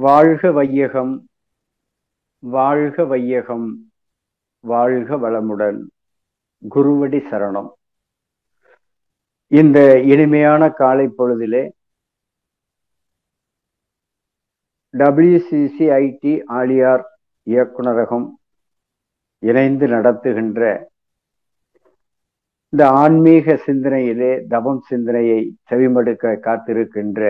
வாழ்க வையகம், வாழ்க வையகம், வாழ்க வளமுடன். குருவடி சரணம். இந்த இனிமையான காலை பொழுதிலே WCCIT ஆழியார் இயக்குனரகம் இணைந்து நடத்துகின்ற இந்த ஆன்மீக சிந்தனையிலே தவம் சிந்தனையை செவிமடுக்க காத்திருக்கின்ற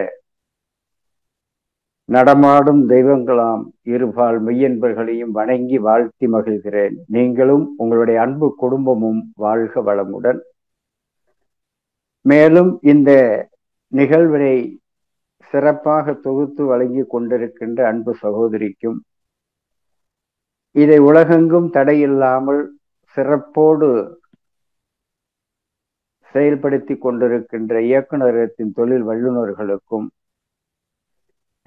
நடமாடும் தெய்வங்களாம் இருபால் மெய்யன்பர்களையும் வணங்கி வாழ்த்தி மகிழ்கிறேன். நீங்களும் உங்களுடைய அன்பு குடும்பமும் வாழ்க வளமுடன். மேலும் இந்த நிகழ்வினை சிறப்பாக தொகுத்து வழங்கி கொண்டிருக்கின்ற அன்பு சகோதரிக்கும், இதை உலகெங்கும் தடையில்லாமல் சிறப்போடு செயல்படுத்தி கொண்டிருக்கின்ற இயக்குநரகத்தின் தொழில் வல்லுநர்களுக்கும்,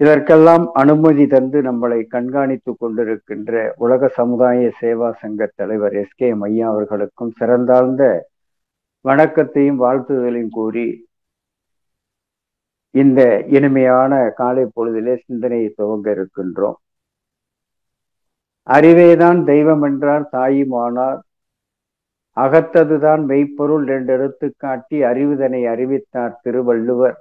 இதற்கெல்லாம் அனுமதி தந்து நம்மளை கண்காணித்துக் கொண்டிருக்கின்ற உலக சமுதாய சேவா சங்க தலைவர் SK ஐயா அவர்களுக்கும் சிறந்தாழ்ந்த வணக்கத்தையும் வாழ்த்துதலையும் கூறி இந்த இனிமையான காலை பொழுதிலே சிந்தனையை துவங்க இருக்கின்றோம். அறிவேதான் தெய்வம் என்றார் தாயுமானார், அகத்ததுதான் மெய்ப்பொருள் என்றெடுத்து காட்டி அறிவுதனை அறிவித்தார் திருவள்ளுவர்.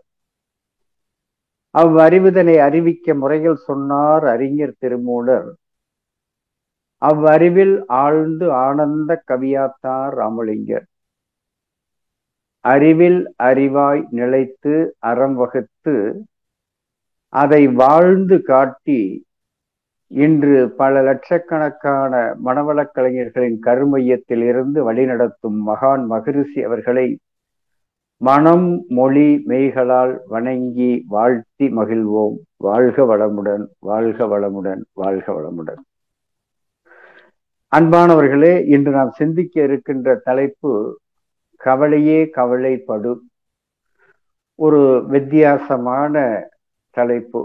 அவ்வறிவுதனை அறிவிக்க முறைகள் சொன்னார் அறிஞர் திருமூலர். அவ்வறிவில் ஆழ்ந்து ஆனந்த கவியாத்தார் ராமலிங்கர். அறிவில் அறிவாய் நிலைத்து அறம் வகுத்து அதை வாழ்ந்து காட்டி இன்று பல லட்சக்கணக்கான மனவளக் கலைஞர்களின் கருமையத்தில் இருந்து வழிநடத்தும் மகான் மகரிஷி அவர்களை மனம் மொழி மெய்களால் வணங்கி வாழ்த்தி மகிழ்வோம். வாழ்க வளமுடன், வாழ்க வளமுடன், வாழ்க வளமுடன். அன்பானவர்களே, இன்று நாம் சிந்திக்க இருக்கின்ற தலைப்பு கவலையே கவலைப்படு. ஒரு வித்தியாசமான தலைப்பு.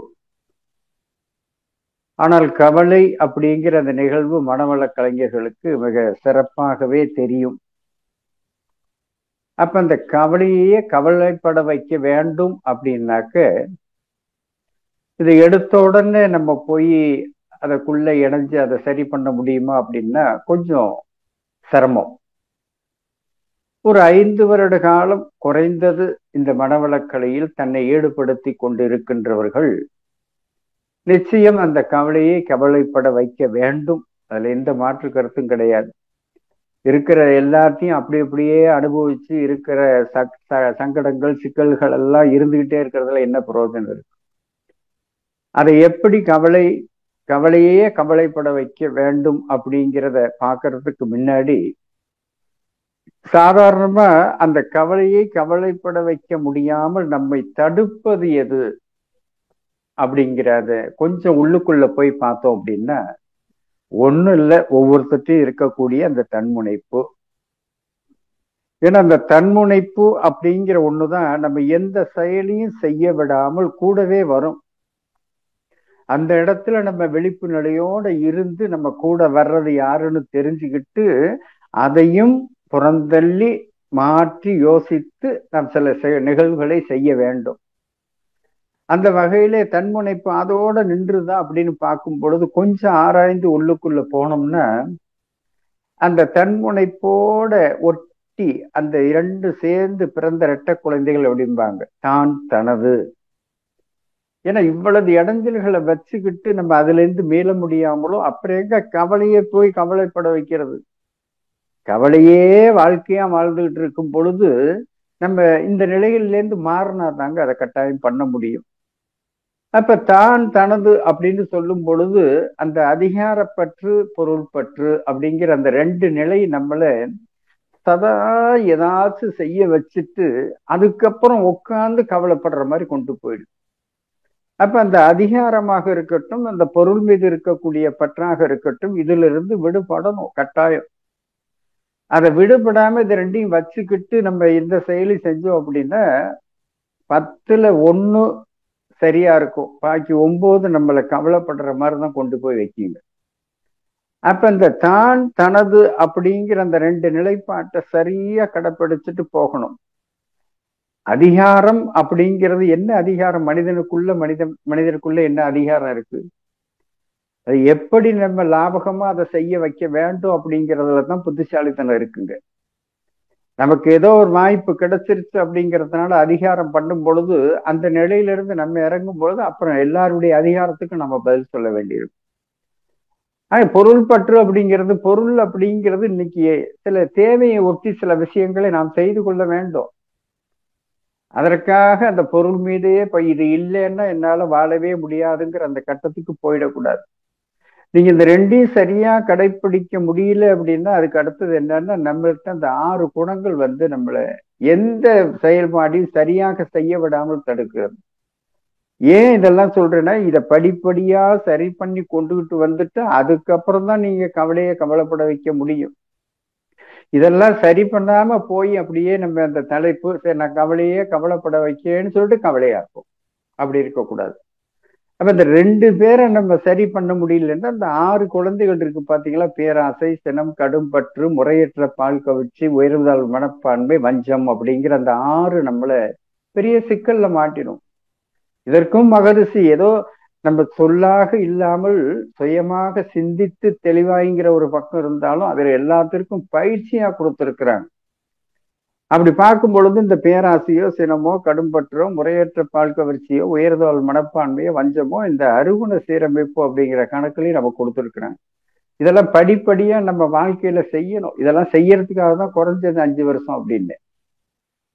ஆனால் கவலை அப்படிங்கிற அந்த நிகழ்வு மனவளக் கலைஞர்களுக்கு மிக சிறப்பாகவே தெரியும். அப்ப அந்த கவலையே கவலைப்பட வைக்க வேண்டும் அப்படின்னாக்க, இதை எடுத்த உடனே நம்ம போய் அதற்குள்ள இணைஞ்சு அதை சரி பண்ண முடியுமா அப்படின்னா கொஞ்சம் சிரமம். ஒரு 5 வருட காலம் குறைந்தது இந்த மனவளக்கலையில் தன்னை ஈடுபடுத்தி கொண்டிருக்கின்றவர்கள் நிச்சயம் அந்த கவலையை கவலைப்பட வைக்க வேண்டும். அதுல எந்த மாற்று கருத்தும் கிடையாது. இருக்கிற எல்லாத்தையும் அப்படி அப்படியே அனுபவிச்சு இருக்கிற சங்கடங்கள் சிக்கல்கள் எல்லாம் இருந்துகிட்டே இருக்கிறதுல என்ன பிரயோஜனம் இருக்கு? அதை எப்படி கவலையே கவலைப்பட வைக்க வேண்டும் அப்படிங்கிறத பார்க்கறதுக்கு முன்னாடி சாதாரணமா அந்த கவலையை கவலைப்பட வைக்க முடியாமல் நம்மை தடுப்பது எது அப்படிங்கிறத கொஞ்சம் உள்ளுக்குள்ள போய் பார்த்தோம் அப்படின்னா ஒண்ணும் இல்லை, ஒவ்வொருத்தையும் இருக்கக்கூடிய அந்த தன்முனைப்பு. ஏன்னா அந்த தன்முனைப்பு அப்படிங்கிற ஒண்ணுதான் நம்ம எந்த செயலையும் செய்ய விடாமல் கூடவே வரும். அந்த இடத்துல நம்ம விழிப்பு நிலையோட இருந்து நம்ம கூட வர்றது யாருன்னு தெரிஞ்சுக்கிட்டு அதையும் புறந்தள்ளி மாற்றி யோசித்து நாம் சில நிகழ்வுகளை செய்ய வேண்டும். அந்த வகையிலே தன்முனைப்பு அதோட நின்றுதான் அப்படின்னு பார்க்கும் பொழுது கொஞ்சம் ஆராய்ந்து உள்ளுக்குள்ள போனோம்னா அந்த தன்முனைப்போட ஒட்டி அந்த 2 சேர்ந்து பிறந்த இரட்டை குழந்தைகள் அப்படிம்பாங்க, தான் தனது. ஏன்னா இவ்வளவு இடைஞ்சல்களை வச்சுக்கிட்டு நம்ம அதுல இருந்து மீள முடியாமலும் அப்புறம் எங்க கவலையே போய் கவலைப்பட வைக்கிறது? கவலையே வாழ்க்கையா வாழ்ந்துகிட்டு இருக்கும் பொழுது நம்ம இந்த நிலைகளிலேருந்து மாறினா தாங்க அதை கட்டாயம் பண்ண முடியும். அப்ப தான் தனது அப்படின்னு சொல்லும் பொழுது அந்த அதிகாரப்பற்று பொருள் பற்று அப்படிங்கிற அந்த 2 நிலை நம்மள சதா ஏதாச்சும் செய்ய வச்சுட்டு அதுக்கப்புறம் உட்கார்ந்து கவலைப்படுற மாதிரி கொண்டு போயிடும். அப்ப அந்த அதிகாரமாக இருக்கட்டும், அந்த பொருள் மீது இருக்கக்கூடிய பற்றாக இருக்கட்டும், இதுல இருந்து விடுபடணும் கட்டாயம். அதை விடுபடாம இது 2ஐயும் வச்சுக்கிட்டு நம்ம இந்த செயலி செஞ்சோம் அப்படின்னா 10ல் 1 சரியா இருக்கும், பாக்கி 9 நம்மளை கவலைப்படுற மாதிரிதான் கொண்டு போய் வைக்கீங்க. அப்ப இந்த தான் தனது அப்படிங்கிற அந்த 2 நிலைப்பாட்டை சரியா கடைப்பிடிச்சிட்டு போகணும். அதிகாரம் அப்படிங்கிறது என்ன அதிகாரம்? மனிதனுக்குள்ள என்ன அதிகாரம் இருக்கு? அது எப்படி நம்ம லாபகமா அதை செய்ய வைக்க வேண்டும் அப்படிங்கிறதுல தான் புத்திசாலித்தனம் இருக்குங்க. நமக்கு ஏதோ ஒரு வாய்ப்பு கிடைச்சிருச்சு அப்படிங்கிறதுனால அதிகாரம் பண்ணும் பொழுது அந்த நிலையிலிருந்து நம்ம இறங்கும் பொழுது அப்புறம் எல்லாருடைய அதிகாரத்துக்கும் நம்ம பதில் சொல்ல வேண்டியிருக்கும். பொருள் பற்று அப்படிங்கிறது இன்னைக்கு சில தேவையை ஒட்டி சில விஷயங்களை நாம் செய்து கொள்ள வேண்டும். அதற்காக அந்த பொருள் மீதே இது இல்லைன்னா என்னால வாழவே முடியாதுங்கிற அந்த கட்டத்துக்கு போயிடக்கூடாது. நீங்க இந்த ரெண்டையும் சரியா கடைபிடிக்க முடியல அப்படின்னா அதுக்கு அடுத்தது என்னன்னா, நம்மள்கிட்ட அந்த 6 குணங்கள் நம்மள எந்த செயல்பாடையும் சரியாக செய்ய விடாமல் தடுக்கிறது. ஏன் இதெல்லாம் சொல்றேன்னா, இத படிப்படியா சரி பண்ணி கொண்டுகிட்டு வந்துட்டு அதுக்கப்புறம் தான் நீங்க கவலைப்பட வைக்க முடியும். இதெல்லாம் சரி பண்ணாம போய் அப்படியே நம்ம அந்த தலைப்பு சரி நான் கவலைப்பட வைக்கேன்னு சொல்லிட்டு கவலையாக்கும். அப்படி இருக்கக்கூடாது. அப்ப இந்த 2 பேரை நம்ம சரி பண்ண முடியலன்னா அந்த 6 குழந்தைகள் இருக்கு பாத்தீங்களா? பேராசை, சினம், கடும் பற்று, முறையற்ற பால் கவிழ்ச்சி, உயர்ந்தாள் மனப்பான்மை, வஞ்சம் அப்படிங்கிற அந்த 6 நம்மள பெரிய சிக்கல்ல மாட்டிடும். இதற்கும் மகரிஷி ஏதோ நம்ம சொல்லாக இல்லாமல் சுயமாக சிந்தித்து தெளிவாய்ங்கிற ஒரு பக்கம் இருந்தாலும் அதில் எல்லாத்திற்கும் பயிற்சியா கொடுத்திருக்கிறாங்க. அப்படி பார்க்கும் பொழுது இந்த பேராசையோ, சினமோ, கடும்பற்றோ, முறையற்ற பால் கவர்ச்சியோ, உயர்தோல் மனப்பான்மையோ, வஞ்சமோ இந்த அருகுண சீரமைப்பு அப்படிங்கிற கணக்குலையும் நம்ம கொடுத்துருக்குறாங்க. இதெல்லாம் படிப்படியா நம்ம வாழ்க்கையில செய்யணும். இதெல்லாம் செய்யறதுக்காக தான் குறைஞ்சது 5 வருஷம் அப்படின்னு.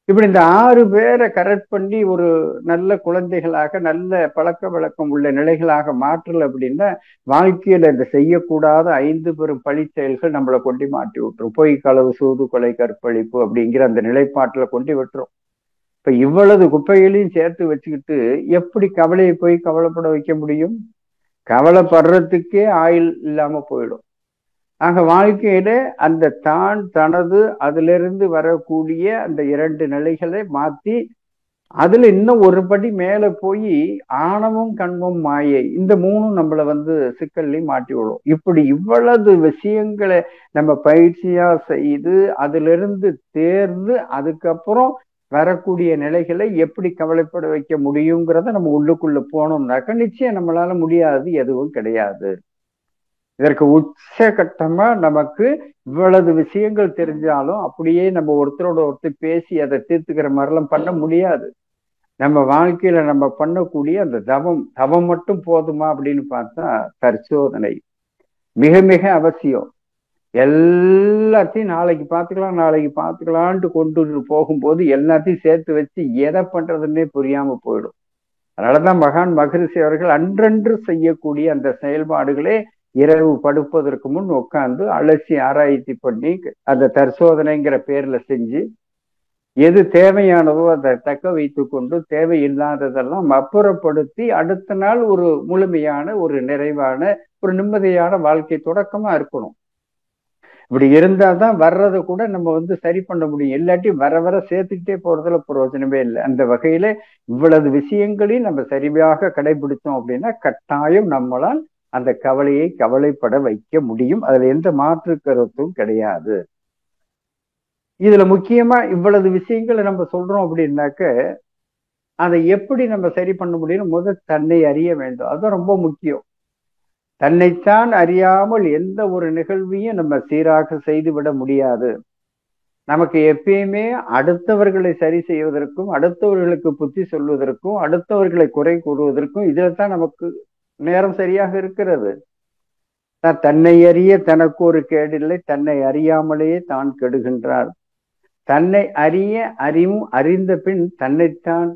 இப்படி இந்த 6 பேரை கரெக்ட் பண்ணி ஒரு நல்ல குழந்தைகளாக நல்ல பழக்க வழக்கம் உள்ள நிலைகளாக மாற்றல அப்படின்னா வாழ்க்கையில இந்த செய்யக்கூடாத 5 பெரும் பழி செயல்கள் நம்மளை கொண்டு மாட்டி விட்டுரும். பொய், களவு, சூது, கொலை, கற்பழிப்பு அப்படிங்கிற அந்த நிலைப்பாட்டுல கொண்டு விட்டுரும். இப்ப இவ்வளவு குப்பைகளையும் சேர்த்து வச்சுக்கிட்டு எப்படி கவலையை போய் கவலைப்பட வைக்க முடியும்? கவலைப்படுறதுக்கே ஆயுள் இல்லாம போயிடும். ஆக வாழ்க்கையில அந்த தனது அதிலிருந்து வரக்கூடிய அந்த 2 நிலைகளை மாத்தி அதுல இன்னும் ஒரு படி மேல போய் ஆணவம், கண்மம், மாயை இந்த 3 நம்மள சிக்கல்லையும் மாட்டி விடும். இப்படி இவ்வளவு விஷயங்களை நம்ம பயிற்சியா செய்து அதிலிருந்து தேர்ந்து அதுக்கப்புறம் வரக்கூடிய நிலைகளை எப்படி கவலைப்பட வைக்க முடியுங்கிறத நம்ம உள்ளுக்குள்ள போனோம்னாக்க நிச்சயம் நம்மளால முடியாது எதுவும் கிடையாது. இதற்கு உச்சகட்டமா நமக்கு இவ்வளவு விஷயங்கள் தெரிஞ்சாலும் அப்படியே நம்ம ஒருத்தரோட ஒருத்தர் பேசி அதை தீர்த்துக்கிற மாதிரிலாம் பண்ண முடியாது. நம்ம வாழ்க்கையில நம்ம பண்ணக்கூடிய அந்த தவம் மட்டும் போதுமா அப்படின்னு பார்த்தா பரிசோதனை மிக மிக அவசியம். எல்லாத்தையும் நாளைக்கு பார்த்துக்கலான்ட்டு கொண்டு போகும்போது எல்லாத்தையும் சேர்த்து வச்சு எதை பண்றதுன்னே புரியாம போயிடும். அதனாலதான் மகான் மகரிஷி அவர்கள் அன்றன்று செய்யக்கூடிய அந்த செயல்பாடுகளே இரவு படுப்பதற்கு முன் உட்கார்ந்து அலசி ஆராய்ச்சி பண்ணி அந்த பரிசோதனைங்கிற பேர்ல செஞ்சு எது தேவையானதோ அதை தக்க வைத்து கொண்டு தேவையில்லாததெல்லாம் அப்புறப்படுத்தி அடுத்த நாள் ஒரு முழுமையான ஒரு நிறைவான ஒரு நிம்மதியான வாழ்க்கை தொடக்கமா இருக்கணும். இப்படி இருந்தாதான் வர்றதை கூட நம்ம சரி பண்ண முடியும். இல்லாட்டி வர சேர்த்துக்கிட்டே போறதுல பிரயோஜனமே இல்லை. அந்த வகையில இவ்வளவு விஷயங்களையும் நம்ம சரியாக கடைபிடிச்சோம் அப்படின்னா கட்டாயம் நம்மளால் அந்த கவலையை கவலைப்பட வைக்க முடியும். அதுல எந்த மாற்று கருத்தும் கிடையாது. இதுல முக்கியமா இவ்வளவு விஷயங்களை நம்ம சொல்றோம் அப்படின்னாக்க அதை எப்படி நம்ம சரி பண்ண முடியும்? முதல் தன்னை அறிய வேண்டும். அதுதான் ரொம்ப முக்கியம். தன்னைத்தான் அறியாமல் எந்த ஒரு நிகழ்வையும் நம்ம சீராக செய்துவிட முடியாது. நமக்கு எப்பயுமே அடுத்தவர்களை சரி செய்வதற்கும் அடுத்தவர்களுக்கு புத்தி சொல்வதற்கும் அடுத்தவர்களை குறை கூறுவதற்கும் இதுல தான் நமக்கு நேரம் சரியாக இருக்கிறது. தன்னை அறிய தனக்கு ஒரு கேடில்லை, தன்னை அறியாமலேயே தான் கெடுகின்றார். தன்னை அறிந்த பின்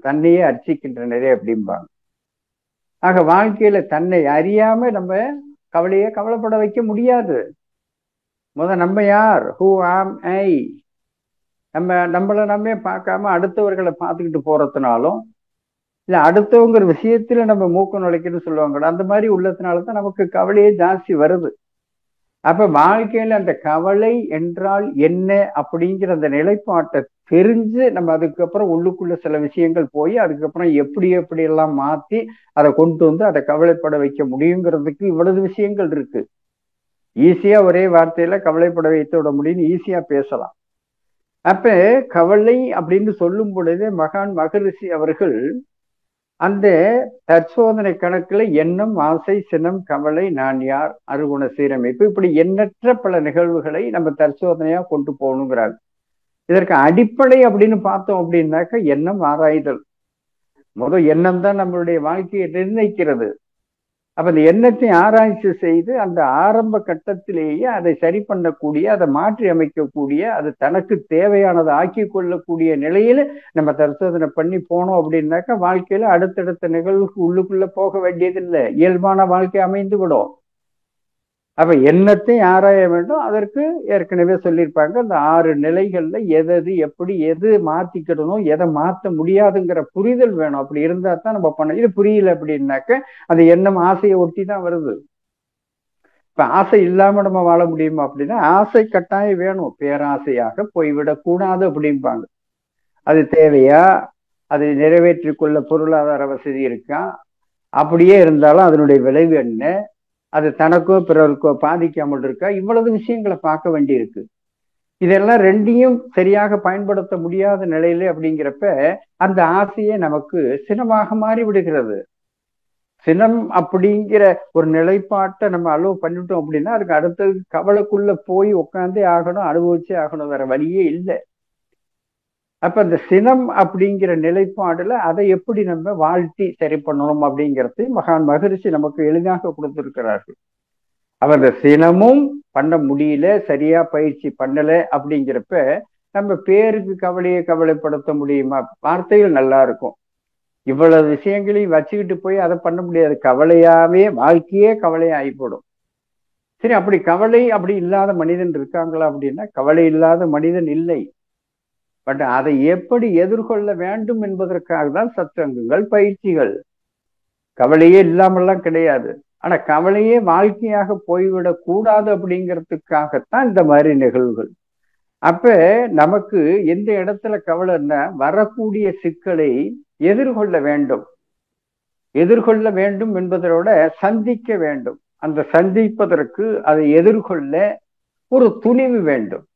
தன்னையே அர்ச்சிக்கின்றனரே அப்படிம்பாங்க. ஆக வாழ்க்கையில தன்னை அறியாம நம்ம கவலைப்பட வைக்க முடியாது. நம்ம யார்? ஹூ ஆம் ஐ? நம்மளை நம்ம பார்க்காம அடுத்தவர்களை பார்த்துக்கிட்டு போறதுனாலும் இல்ல அடுத்தவங்கிற விஷயத்துல நம்ம மூக்க நுழைக்கணும்னு சொல்லுவாங்க. அந்த மாதிரி உள்ளதுனாலதான் நமக்கு கவலையே ஜாஸ்தி வருது. அப்ப வாழ்க்கையில அந்த கவலை என்றால் என்ன அப்படிங்கிற அந்த நிலைப்பாட்டை தெரிஞ்சு நம்ம அதுக்கப்புறம் உள்ளுக்குள்ள சில விஷயங்கள் போய் அதுக்கப்புறம் எப்படி எல்லாம் மாத்தி அதை கொண்டு வந்து அதை கவலைப்பட வைக்க முடியுங்கிறதுக்கு இவ்வளவு விஷயங்கள் இருக்கு. ஈஸியா ஒரே வார்த்தையில கவலைப்பட வைத்து விட முடியும்னு ஈஸியா பேசலாம். அப்ப கவலை அப்படின்னு சொல்லும் பொழுதே மகான் மகரிஷி அவர்கள் அந்த தற்சோதனை கணக்குல எண்ணம், ஆசை, சினம், கவலை, நான் யார், அருகுண சீரமைப்பு, இப்படி எண்ணற்ற பல நிகழ்வுகளை நம்ம தற்சோதனையா கொண்டு போகணுங்கிறாங்க. இதற்கு அடிப்படை அப்படின்னு பார்த்தோம் அப்படின்னாக்க எண்ணம் ஆராய்தல். முதல் எண்ணம் தான் நம்மளுடைய வாழ்க்கையை நிர்ணயிக்கிறது. அப்ப அந்த எண்ணத்தை ஆராய்ச்சி செய்து அந்த ஆரம்ப கட்டத்திலேயே அதை சரி பண்ணக்கூடிய, அதை மாற்றி அமைக்கக்கூடிய, அது தனக்கு தேவையானதை ஆக்கி கொள்ளக்கூடிய நிலையில நம்ம பரிசோதனை பண்ணி போனோம் அப்படின்னாக்கா வாழ்க்கையில அடுத்தடுத்த நிகழ்வுக்கு உள்ளுக்குள்ள போக வேண்டியதில்லை, இயல்பான வாழ்க்கை அமைந்து விடும். அப்ப எண்ணத்தை ஆராய வேண்டும். அதற்கு ஏற்கனவே சொல்லியிருப்பாங்க, அந்த 6 நிலைகள்ல எது எப்படி எது மாத்திக்கிடணும், எதை மாற்ற முடியாதுங்கிற புரிதல் வேணும். அப்படி இருந்தா தான் நம்ம பண்ண. இது புரியல அப்படின்னாக்க அந்த எண்ணம் ஆசையை ஒட்டி தான் வருது. இப்ப ஆசை இல்லாம நம்ம வாழ முடியுமா அப்படின்னா ஆசை கட்டாயம் வேணும். பேராசையாக போய்விடக் கூடாது அப்படிம்பாங்க. அது தேவையா, அதை நிறைவேற்றிக் கொள்ள பொருளாதார வசதி இருக்கா, அப்படியே இருந்தாலும் அதனுடைய விளைவு என்ன, அது தனக்கோ பிறருக்கோ பாதிக்காமல் இருக்கா, இவ்வளவு விஷயங்களை பார்க்க வேண்டி இருக்கு. இதெல்லாம் ரெண்டையும் சரியாக பயன்படுத்த முடியாத நிலையில அப்படிங்கிறப்ப அந்த ஆசையே நமக்கு சினமாக மாறி விடுகிறது. சினம் அப்படிங்கிற ஒரு நிலைப்பாட்டை நம்ம அலோவ் பண்ணிட்டோம் அப்படின்னா அதுக்கு அடுத்தது கவலைக்குள்ள போய் உட்காந்தே ஆகணும், அனுபவிச்சே ஆகணும், வேற வழியே இல்லை. அப்ப அந்த சினம் அப்படிங்கிற நிலைப்பாடுல அதை எப்படி நம்ம வாழ்த்தி சரி பண்ணணும் அப்படிங்கிறது மகான் மகரிஷி நமக்கு எளிதாக கொடுத்திருக்கிறார்கள். அவர் அந்த சினமும் பண்ண முடியல, சரியா பயிற்சி பண்ணல அப்படிங்கிறப்ப நம்ம பேருக்கு கவலையை கவலைப்படுத்த முடியுமா? வார்த்தைகள் நல்லா இருக்கும், இவ்வளவு விஷயங்களையும் வச்சுக்கிட்டு போய் அதை பண்ண முடியாது. கவலையாவே வாழ்க்கையே கவலையா ஆகிப்படும். சரி, அப்படி கவலை அப்படி இல்லாத மனிதன் இருக்காங்களா அப்படின்னா கவலை இல்லாத மனிதன் இல்லை. பட் அதை எப்படி எதிர்கொள்ள வேண்டும் என்பதற்காக தான் சத்சங்கங்கள், பயிற்சிகள். கவலையே இல்லாமல்லாம் கிடையாது. ஆனா கவலையே வாழ்க்கையாக போய்விடக் கூடாது அப்படிங்கிறதுக்காகத்தான் இந்த மாதிரி நிகழ்வுகள். அப்ப நமக்கு எந்த இடத்துல கவலைன்னா வரக்கூடிய சிக்கலை எதிர்கொள்ள வேண்டும். எதிர்கொள்ள வேண்டும் என்பதோட சந்திக்க வேண்டும். அந்த சந்திப்பதற்கு அதை எதிர்கொள்ள ஒரு துணிவு வேண்டும்.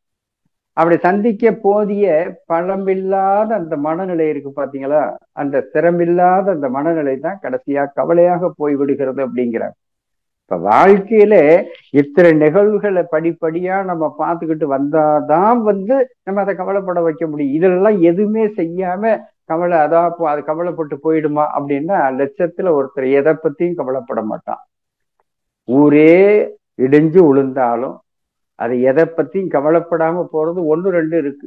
அப்படி சந்திக்க போதிய பலமில்லாத அந்த மனநிலை இருக்கு பாத்தீங்களா, அந்த திறமில்லாத அந்த மனநிலை தான் கடைசியா கவலையாக போய்விடுகிறது அப்படிங்கிறாங்க. இப்ப வாழ்க்கையில இத்தனை நிகழ்வுகளை படிப்படியா நம்ம பார்த்துக்கிட்டு வந்தாதான் நம்ம அதை கவலைப்பட வைக்க முடியும். இதெல்லாம் எதுவுமே செய்யாம கவலை அது கவலைப்பட்டு போயிடுமா அப்படின்னா லட்சத்துல ஒருத்தர் எதை பத்தியும் கவலைப்பட மாட்டான். ஊரே இடிஞ்சு விழுந்தாலும் அது எதை பத்தியும் கவலைப்படாம போறது 1 2 இருக்கு.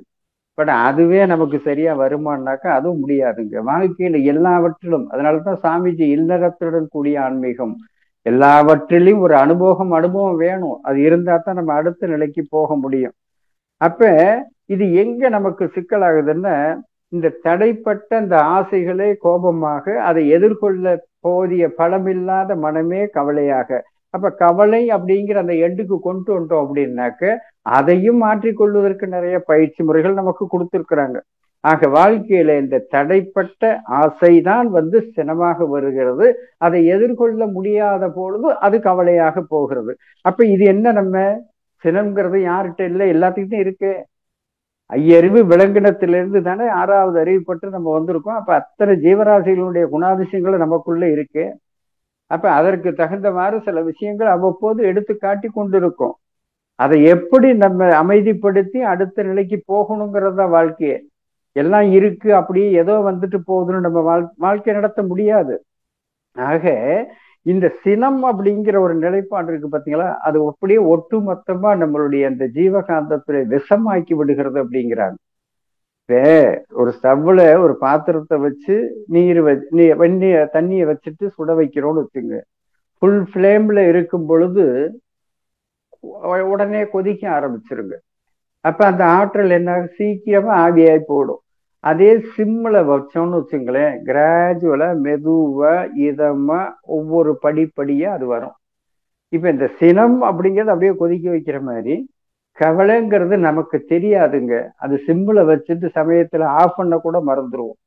பட் அதுவே நமக்கு சரியா வருமானாக்கா அதுவும் முடியாதுங்க. வாழ்க்கையில எல்லாவற்றிலும், அதனாலதான் சாமிஜி இல்லறத்துடன் கூடிய ஆன்மீகம், எல்லாவற்றிலையும் ஒரு அனுபவம் வேணும். அது இருந்தா தான் நம்ம அடுத்த நிலைக்கு போக முடியும். அப்ப இது எங்க நமக்கு சிக்கலாகுதுன்னா இந்த தடைப்பட்ட அந்த ஆசைகளே கோபமாக, அதை எதிர்கொள்ள போதிய பலமில்லாத மனமே கவலையாக. அப்ப கவலை அப்படிங்கிற அந்த எண்டுக்கு கொண்டு வந்தோம் அப்படின்னாக்க அதையும் மாற்றிக்கொள்வதற்கு நிறைய பயிற்சி முறைகள் நமக்கு கொடுத்திருக்கிறாங்க. ஆக வாழ்க்கையில இந்த தடைப்பட்ட ஆசைதான் சினமாக வருகிறது. அதை எதிர்கொள்ள முடியாத பொழுது அது கவலையாக போகிறது. அப்ப இது என்ன, நம்ம சினம்ங்கிறது யார்கிட்ட இல்லை, எல்லாத்துக்கிட்டும் இருக்கு. ஐயறிவு விலங்கினத்திலிருந்து தானே 6வது அறிவு பட்டு நம்ம வந்திருக்கோம். அப்ப அத்தனை ஜீவராசிகளுடைய குணாதிசயங்களும் நமக்குள்ள இருக்கு. அப்ப அதற்கு தகுந்தவாறு சில விஷயங்கள் அவ்வப்போது எடுத்து காட்டி கொண்டிருக்கும். அதை எப்படி நம்ம அமைதிப்படுத்தி அடுத்த நிலைக்கு போகணுங்கிறதா வாழ்க்கையே. எல்லாம் இருக்கு அப்படியே ஏதோ வந்துட்டு போகுதுன்னு நம்ம வாழ்க்கை நடத்த முடியாது. ஆக இந்த சினம் அப்படிங்கிற ஒரு நிலைப்பாடு இருக்கு பாத்தீங்களா, அது அப்படியே ஒட்டு மொத்தமா நம்மளுடைய அந்த ஜீவகாந்தத்துல விஷமாக்கி விடுகிறது அப்படிங்கிறாங்க. ஒரு ஸ்டவ்ல ஒரு பாத்திரத்தை வச்சு தண்ணியை வச்சுட்டு சுட வைக்கிறோம்னு வச்சுங்க. ஃபுல் ஃபிளேம்ல இருக்கும் பொழுது உடனே கொதிக்க ஆரம்பிச்சிருங்க. அப்ப அந்த ஆற்றல் என்ன, சீக்கிரமா ஆவியாய் போடும். அதே சிம்ல வச்சோம்னு வச்சுங்களேன், கிராஜுவலா மெதுவா இதமா ஒவ்வொரு படிப்படியா அது வரும். இப்ப இந்த சினம் அப்படிங்கிறது அப்படியே கொதிக்க வைக்கிற மாதிரி கவலைங்கிறது நமக்கு தெரியாதுங்க. அது சிம்ல வச்சுட்டு சமயத்துல ஆஃப் பண்ண கூட மறந்துடுவோம்.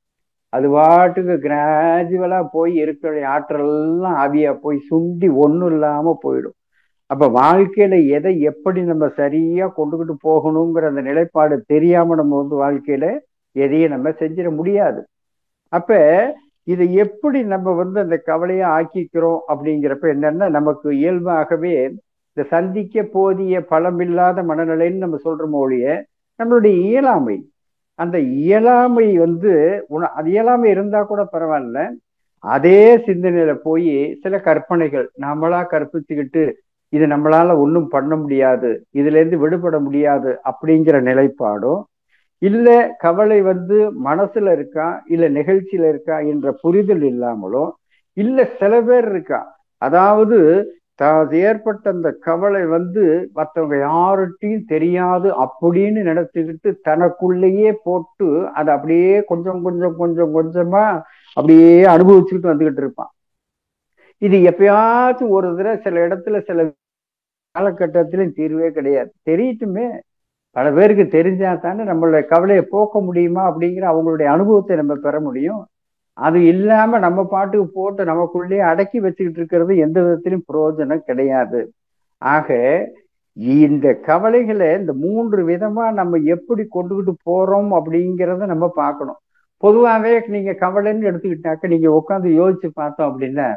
அது பாட்டுக்கு கிராஜுவலா போய் இருக்கிற ஆற்றல் எல்லாம் ஆவியா போய் சுண்டி ஒண்ணும் இல்லாம போயிடும். அப்ப வாழ்க்கையில எதை எப்படி நம்ம சரியா கொண்டுகிட்டு போகணுங்கிற அந்த நிலைப்பாடு தெரியாம நம்ம வந்து வாழ்க்கையில எதையும் நம்ம செஞ்சிட முடியாது. அப்ப இதை எப்படி நம்ம வந்து அந்த கவலையா ஆக்கிக்கிறோம் அப்படிங்கிறப்ப என்னன்னா, நமக்கு இயல்பாகவே இந்த சந்திக்க போதிய பலமில்லாத மனநிலைன்னு நம்ம சொல்றோமோ ஒழிய, நம்மளுடைய இயலாமை, அந்த இயலாமை வந்து அது இயலாமை இருந்தா கூட பரவாயில்ல, அதே சிந்தனையில போய் சில கற்பனைகள் நாமளா கற்பிச்சுக்கிட்டு இது நம்மளால ஒன்றும் பண்ண முடியாது, இதுல இருந்து விடுபட முடியாது அப்படிங்கிற நிலைப்பாடும், இல்ல கவலை வந்து மனசுல இருக்கா இல்ல நிகழ்ச்சியில இருக்கா என்ற புரிதல் இல்லாமலும், இல்ல சில பேர் இருக்கா, அதாவது ஏற்பட்ட அந்த கவலை வந்து மற்றவங்க யார்கிட்டையும் தெரியாது அப்படின்னு நினைச்சுக்கிட்டு தனக்குள்ளேயே போட்டு அதை அப்படியே கொஞ்சம் கொஞ்சம் கொஞ்சம் கொஞ்சமா அப்படியே அனுபவிச்சுக்கிட்டு வந்துகிட்டு இருப்பான். இது எப்பயாச்சும் ஒரு தடவை சில இடத்துல சில காலகட்டத்திலும் தீர்வே கிடையாது. தெரியட்டுமே, பல பேருக்கு தெரிஞ்சா தானே நம்மளுடைய கவலையை போக்க முடியுமா அப்படிங்கிற அவங்களுடைய அனுபவத்தை நம்ம பெற முடியும். அது இல்லாம நம்ம பாட்டுக்கு போட்டு நமக்குள்ளேயே அடக்கி வச்சுக்கிட்டு இருக்கிறது எந்த விதத்திலும் பிரயோஜனம் கிடையாது. ஆக இந்த கவலைகளை இந்த 3 விதமா நம்ம எப்படி கொண்டுகிட்டு போறோம் அப்படிங்கிறத நம்ம பார்க்கணும். பொதுவாகவே நீங்க கவலைன்னு எடுத்துக்கிட்டாக்க நீங்க உட்காந்து யோசிச்சு பார்த்தோம் அப்படின்னா,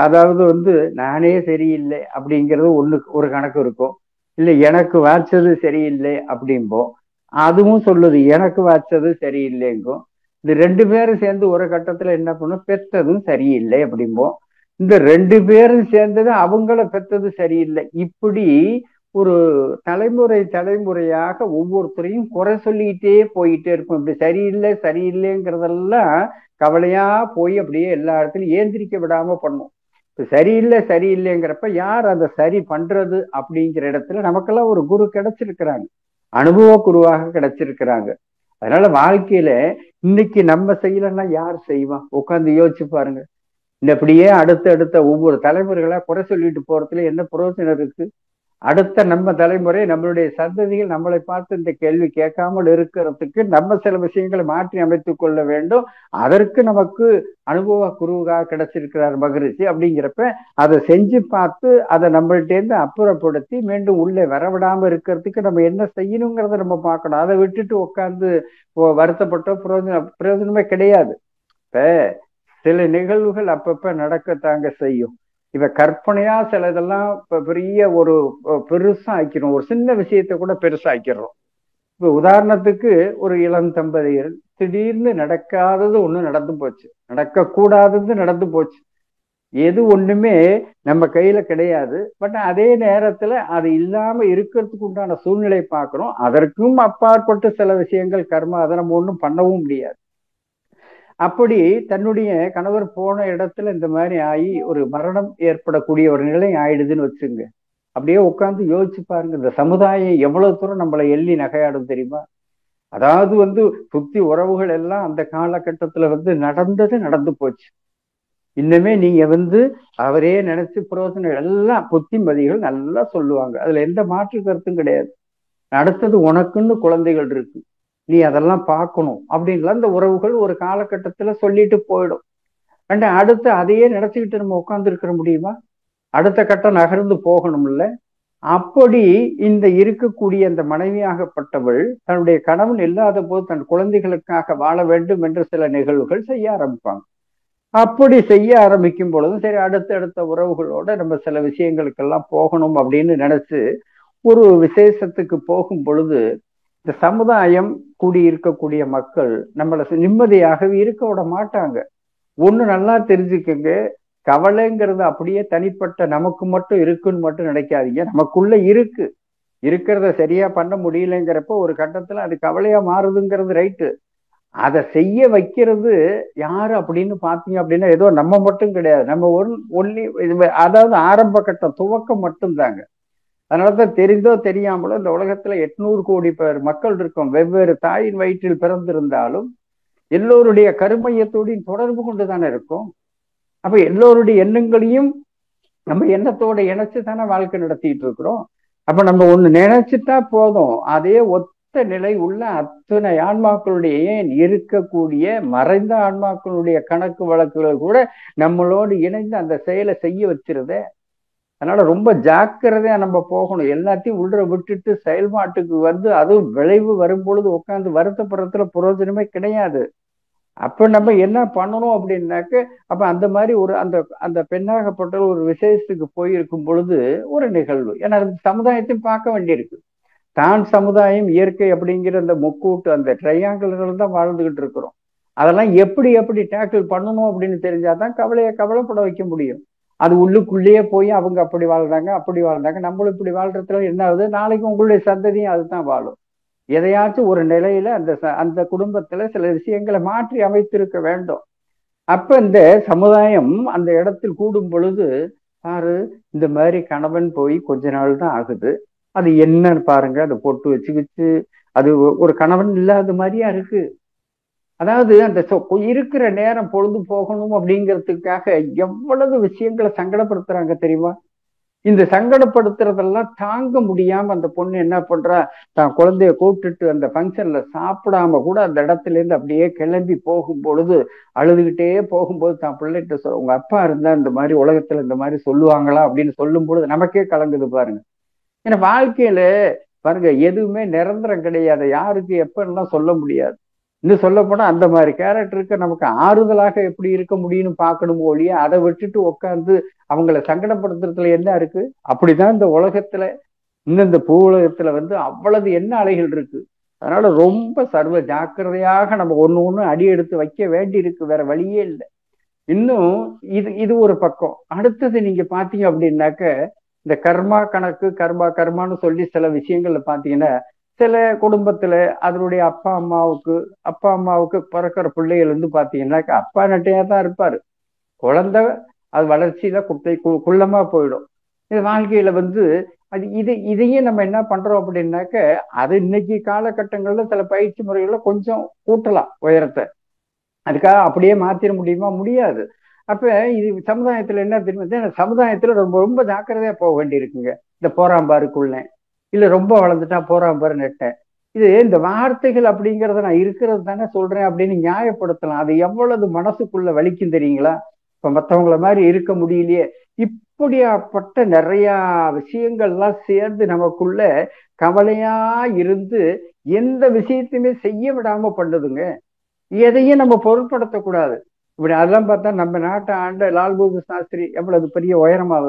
அதாவது வந்து நானே சரியில்லை அப்படிங்கிறது ஒரு கணக்கு இருக்கும். இல்லை எனக்கு வாய்ச்சது சரியில்லை அப்படிம்போம், அதுவும் சொல்லுது எனக்கு வாய்ச்சது சரியில்லைங்கும். இந்த 2 பேரும் சேர்ந்து ஒரு கட்டத்துல என்ன பண்ணும், பெத்ததும் சரியில்லை அப்படிம்போம். இந்த 2 பேரும் சேர்ந்தது அவங்கள பெத்தது சரியில்லை. இப்படி ஒரு தலைமுறையாக ஒவ்வொருத்தரையும் குறை சொல்லிக்கிட்டே போயிட்டே இருக்கும். இப்படி சரியில்லை சரியில்லைங்கிறதெல்லாம் கவலையா போய் அப்படியே எல்லா இடத்துலயும் ஏந்திரிக்க விடாம பண்ணும். சரியில்லை சரியில்லைங்கிறப்ப யார் அதை சரி பண்றது அப்படிங்கிற இடத்துல நமக்கெல்லாம் ஒரு குரு கிடைச்சிருக்கிறாங்க, அனுபவ குருவாக கிடைச்சிருக்கிறாங்க. அதனால வாழ்க்கையில இன்னைக்கு நம்ம செய்யலன்னா யார் செய்வா? உட்காந்து யோசிச்சு பாருங்க. இந்த அப்படியே அடுத்த ஒவ்வொரு தலைமுறைகளா குறை சொல்லிட்டு போறதுல என்ன பிரயோஜனம் இருக்கு? அடுத்த நம்ம தலைமுறை நம்மளுடைய சந்ததிகள் நம்மளை பார்த்து இந்த கேள்வி கேட்காமல் இருக்கிறதுக்கு நம்ம சில விஷயங்களை மாற்றி அமைத்துக் கொள்ள வேண்டும். அதற்கு நமக்கு அனுபவ குருவாக கிடைச்சிருக்கிறார் மகரிஷி. அப்படிங்கிறப்ப அதை செஞ்சு பார்த்து அதை நம்மள்டேருந்து அப்புறப்படுத்தி மீண்டும் உள்ளே வரவிடாம இருக்கிறதுக்கு நம்ம என்ன செய்யணுங்கிறத நம்ம பார்க்கணும். அதை விட்டுட்டு உட்காந்து வருத்தப்பட்ட பிரயோஜனமே கிடையாது. இப்ப சில நிகழ்வுகள் அப்பப்ப நடக்கத்தாங்க செய்யும். இப்ப கற்பனையா சில இதெல்லாம் பெரிய ஒரு பெருசா ஆக்கிறோம், ஒரு சின்ன விஷயத்த கூட பெருசா ஆக்கிறோம். இப்ப உதாரணத்துக்கு ஒரு இளம் தம்பதியர் திடீர்னு நடக்காதது ஒண்ணு நடந்து போச்சு, நடக்க கூடாதது நடந்து போச்சு. எது ஒண்ணுமே நம்ம கையில கிடையாது. பட் அதே நேரத்துல அது இல்லாம இருக்கிறதுக்கு உண்டான சூழ்நிலை பார்க்கிறோம். அதற்கும் அப்பாற்பட்டு சில விஷயங்கள் கர்மா, அதை நம்ம ஒண்ணும் பண்ணவும் முடியாது. அப்படி தன்னுடைய கணவர் போன இடத்துல இந்த மாதிரி ஆகி ஒரு மரணம் ஏற்படக்கூடிய ஒரு நிலை ஆயிடுதுன்னு வச்சுங்க. அப்படியே உட்காந்து யோசிச்சு பாருங்க, இந்த சமுதாயம் எவ்வளவு தூரம் நம்மளை எள்ளி நகையாடும் தெரியுமா? அதாவது வந்து சுத்தி உறவுகள் எல்லாம் அந்த காலகட்டத்துல வந்து நடந்து போச்சு. இன்னுமே நீங்க வந்து அவரே நினைச்சு பிரயோஜனம் எல்லாம் புத்திமதிகள் நல்லா சொல்லுவாங்க, அதுல எந்த மாற்று கருத்தும் கிடையாது. அடுத்தது உனக்குன்னு குழந்தைகள் இருக்கு, நீ அதெல்லாம் பார்க்கணும் அப்படின்லாம் இந்த உறவுகள் ஒரு காலகட்டத்துல சொல்லிட்டு போயிடும். அடுத்து அதையே நினைச்சுக்கிட்டு நம்ம உட்கார்ந்து இருக்க முடியுமா? அடுத்த கட்டம் நகர்ந்து போகணும்ல. அப்படி இந்த இருக்கக்கூடிய அந்த மனைவியாகப்பட்டவள் தன்னுடைய கணவன் இல்லாத போது தன் குழந்தைகளுக்காக வாழ வேண்டும் என்று சில நிகழ்வுகள் செய்ய ஆரம்பிப்பாங்க. அப்படி செய்ய ஆரம்பிக்கும் பொழுதும் சரி, அடுத்த உறவுகளோட நம்ம சில விஷயங்களுக்கெல்லாம் போகணும் அப்படின்னு நினைச்சு ஒரு விசேஷத்துக்கு போகும் பொழுது இந்த சமுதாயம் கூடியிருக்கக்கூடிய மக்கள் நம்மளை நிம்மதியாகவே இருக்க விட மாட்டாங்க. ஒண்ணு நல்லா தெரிஞ்சுக்கங்க, கவலைங்கிறது அப்படியே தனிப்பட்ட நமக்கு மட்டும் இருக்குன்னு மட்டும் நினைக்காதீங்க. நமக்குள்ள இருக்கிறத சரியா பண்ண முடியலைங்கிறப்ப ஒரு கட்டத்துல அது கவலையா மாறுதுங்கிறது ரைட்டு. அதை செய்ய வைக்கிறது யாரு அப்படின்னு பாத்தீங்க அப்படின்னா ஏதோ நம்ம மட்டும் கிடையாது, நம்ம ஒன்லி அதாவது ஆரம்ப கட்ட துவக்கம் மட்டும்தாங்க. அதனாலதான் தெரிந்தோ தெரியாமலோ இந்த உலகத்துல 800 கோடி பேர் மக்கள் இருக்கும். வெவ்வேறு தாயின் வயிற்றில் பிறந்திருந்தாலும் எல்லோருடைய கருமையத்தோடையும் தொடர்பு கொண்டுதானே இருக்கும். அப்ப எல்லோருடைய எண்ணங்களையும் நம்ம எண்ணத்தோட இணைச்சு தானே வாழ்க்கை நடத்திட்டு இருக்கிறோம். அப்ப நம்ம ஒண்ணு நினைச்சுட்டா போதும், அதே ஒத்த நிலை உள்ள அத்தனை ஆன்மாக்களுடைய ஏன் இருக்கக்கூடிய மறைந்த ஆன்மாக்களுடைய கணக்கு வழக்குகள் கூட நம்மளோடு இணைந்து அந்த செயலை செய்ய வச்சிருத. அதனால ரொம்ப ஜாக்கிரதையா நம்ம போகணும். எல்லாத்தையும் உள்ள விட்டுட்டு செயல்பாட்டுக்கு வந்து அதுவும் விளைவு வரும் பொழுது உட்காந்து வருத்தப்படுறதுல பிரயோஜனமே கிடையாது. அப்ப நம்ம என்ன பண்ணணும் அப்படின்னாக்க, அப்ப அந்த மாதிரி ஒரு அந்த அந்த பெண்ணாகப்பட்ட ஒரு விசேஷத்துக்கு போயிருக்கும் பொழுது ஒரு நிகழ்வு, ஏன்னா சமுதாயத்தையும் பார்க்க வேண்டியிருக்கு. தான் சமுதாயம் இயற்கை அப்படிங்கிற அந்த முக்கூட்டு அந்த ட்ரையாங்கிள்கள் தான் வாழ்ந்துகிட்டு இருக்கிறோம். அதெல்லாம் எப்படி எப்படி டேக்கிள் பண்ணணும் அப்படின்னு தெரிஞ்சாதான் கவலைப்பட வைக்க முடியும். அது உள்ளுக்குள்ளேயே போய் அவங்க அப்படி வாழ்றாங்க அப்படி வாழ்றாங்க, நம்மளும் இப்படி வாழ்றதுல என்ன ஆகுது, நாளைக்கு உங்களுடைய சந்ததியும் அதுதான் வாழும். எதையாச்சும் ஒரு நிலையில அந்த குடும்பத்துல சில விஷயங்களை மாற்றி அமைத்திருக்க வேண்டும். அப்ப இந்த சமுதாயம் அந்த இடத்தில் கூடும் பொழுது பாரு, இந்த மாதிரி கணவன் போய் கொஞ்ச நாள் தான் ஆகுது, அது என்னன்னு பாருங்க, அதை பொட்டு வச்சுக்கிச்சு அது ஒரு கணவன் இல்லாத மாதிரியா இருக்கு. அதாவது அந்த இருக்கிற நேரம் பொழுது போகணும் அப்படிங்கிறதுக்காக எவ்வளவு விஷயங்களை சங்கடப்படுத்துறாங்க தெரியுமா? இந்த சங்கடப்படுத்துறதெல்லாம் தாங்க முடியாம அந்த பொண்ணு என்ன பண்றா, தான் குழந்தைய கூப்பிட்டுட்டு அந்த ஃபங்க்ஷன்ல சாப்பிடாம கூட அந்த இடத்துல இருந்து அப்படியே கிளம்பி போகும் பொழுது அழுதுகிட்டே போகும்போது தான் பிள்ளைகிட்ட உங்க அப்பா இருந்தா இந்த மாதிரி உலகத்துல இந்த மாதிரி சொல்லுவாங்களா அப்படின்னு சொல்லும் பொழுது நமக்கே கலங்குது பாருங்க. ஏன்னா வாழ்க்கையில பாருங்க எதுவுமே நிரந்தரம் கிடையாது, யாருக்கு எப்பெல்லாம் சொல்ல முடியாது. இன்னும் சொல்ல போனா அந்த மாதிரி கேரக்டருக்கு நமக்கு ஆறுதலாக எப்படி இருக்க முடியும்னு பார்க்கணும் ஒழிய அதை விட்டுட்டு உட்காந்து அவங்கள சங்கடப்படுத்துறதுல என்ன இருக்கு? அப்படிதான் இந்த உலகத்துல, இன்னும் இந்த பூ உலகத்துல வந்து அவ்வளவு என்ன அலைகள் இருக்கு. அதனால ரொம்ப சர்வ ஜாக்கிரதையாக நம்ம ஒண்ணு அடி எடுத்து வைக்க வேண்டி இருக்கு, வேற வழியே இல்லை. இன்னும் இது ஒரு பக்கம். அடுத்தது நீங்க பாத்தீங்க அப்படின்னாக்க, இந்த கர்மா கணக்கு கர்மான்னு சொல்லி சில விஷயங்கள்ல பாத்தீங்கன்னா, சில குடும்பத்துல அதனுடைய அப்பா அம்மாவுக்கு பிறக்கிற பிள்ளைகள் வந்து பாத்தீங்கன்னாக்கா அப்பா நட்டையா தான் இருப்பாரு. குழந்தை அது வளர்ச்சியில குள்ளமா போயிடும். இது வாழ்க்கையில வந்து அது இதையே நம்ம என்ன பண்றோம் அப்படின்னாக்க, அது இன்னைக்கு காலகட்டங்கள்ல சில பயிற்சி முறைகள்ல கொஞ்சம் கூட்டலாம் உயரத்தை. அதுக்காக அப்படியே மாத்திர முடியுமா? முடியாது. அப்ப இது சமுதாயத்துல என்ன தெரியுமா, சமுதாயத்துல ரொம்ப ரொம்ப ஜாக்கிரதையா போக வேண்டி இருக்குங்க. இந்த போறாம்பாருக்குள்ள இல்ல ரொம்ப வளர்ந்துட்டா போறாம்பாரு நெட்டேன், இது இந்த வார்த்தைகள் அப்படிங்கறத நான் இருக்கிறது தானே சொல்றேன் அப்படின்னு நியாயப்படுத்தலாம். அது எவ்வளவு மனசுக்குள்ள வலிக்கும் தெரியுங்களா? இப்ப மத்தவங்கள மாதிரி இருக்க முடியலையே, இப்படியாப்பட்ட நிறைய விஷயங்கள்லாம் சேர்ந்து நமக்குள்ள கவலையா இருந்து எந்த விஷயத்தையுமே செய்ய விடாம பண்ணுதுங்க. எதையும் நம்ம பொருட்படுத்தக்கூடாது. இப்படி அதெல்லாம் பார்த்தா நம்ம நாட்டை ஆண்ட லால் பகதூர் சாஸ்திரி எவ்வளவு பெரிய உயரமா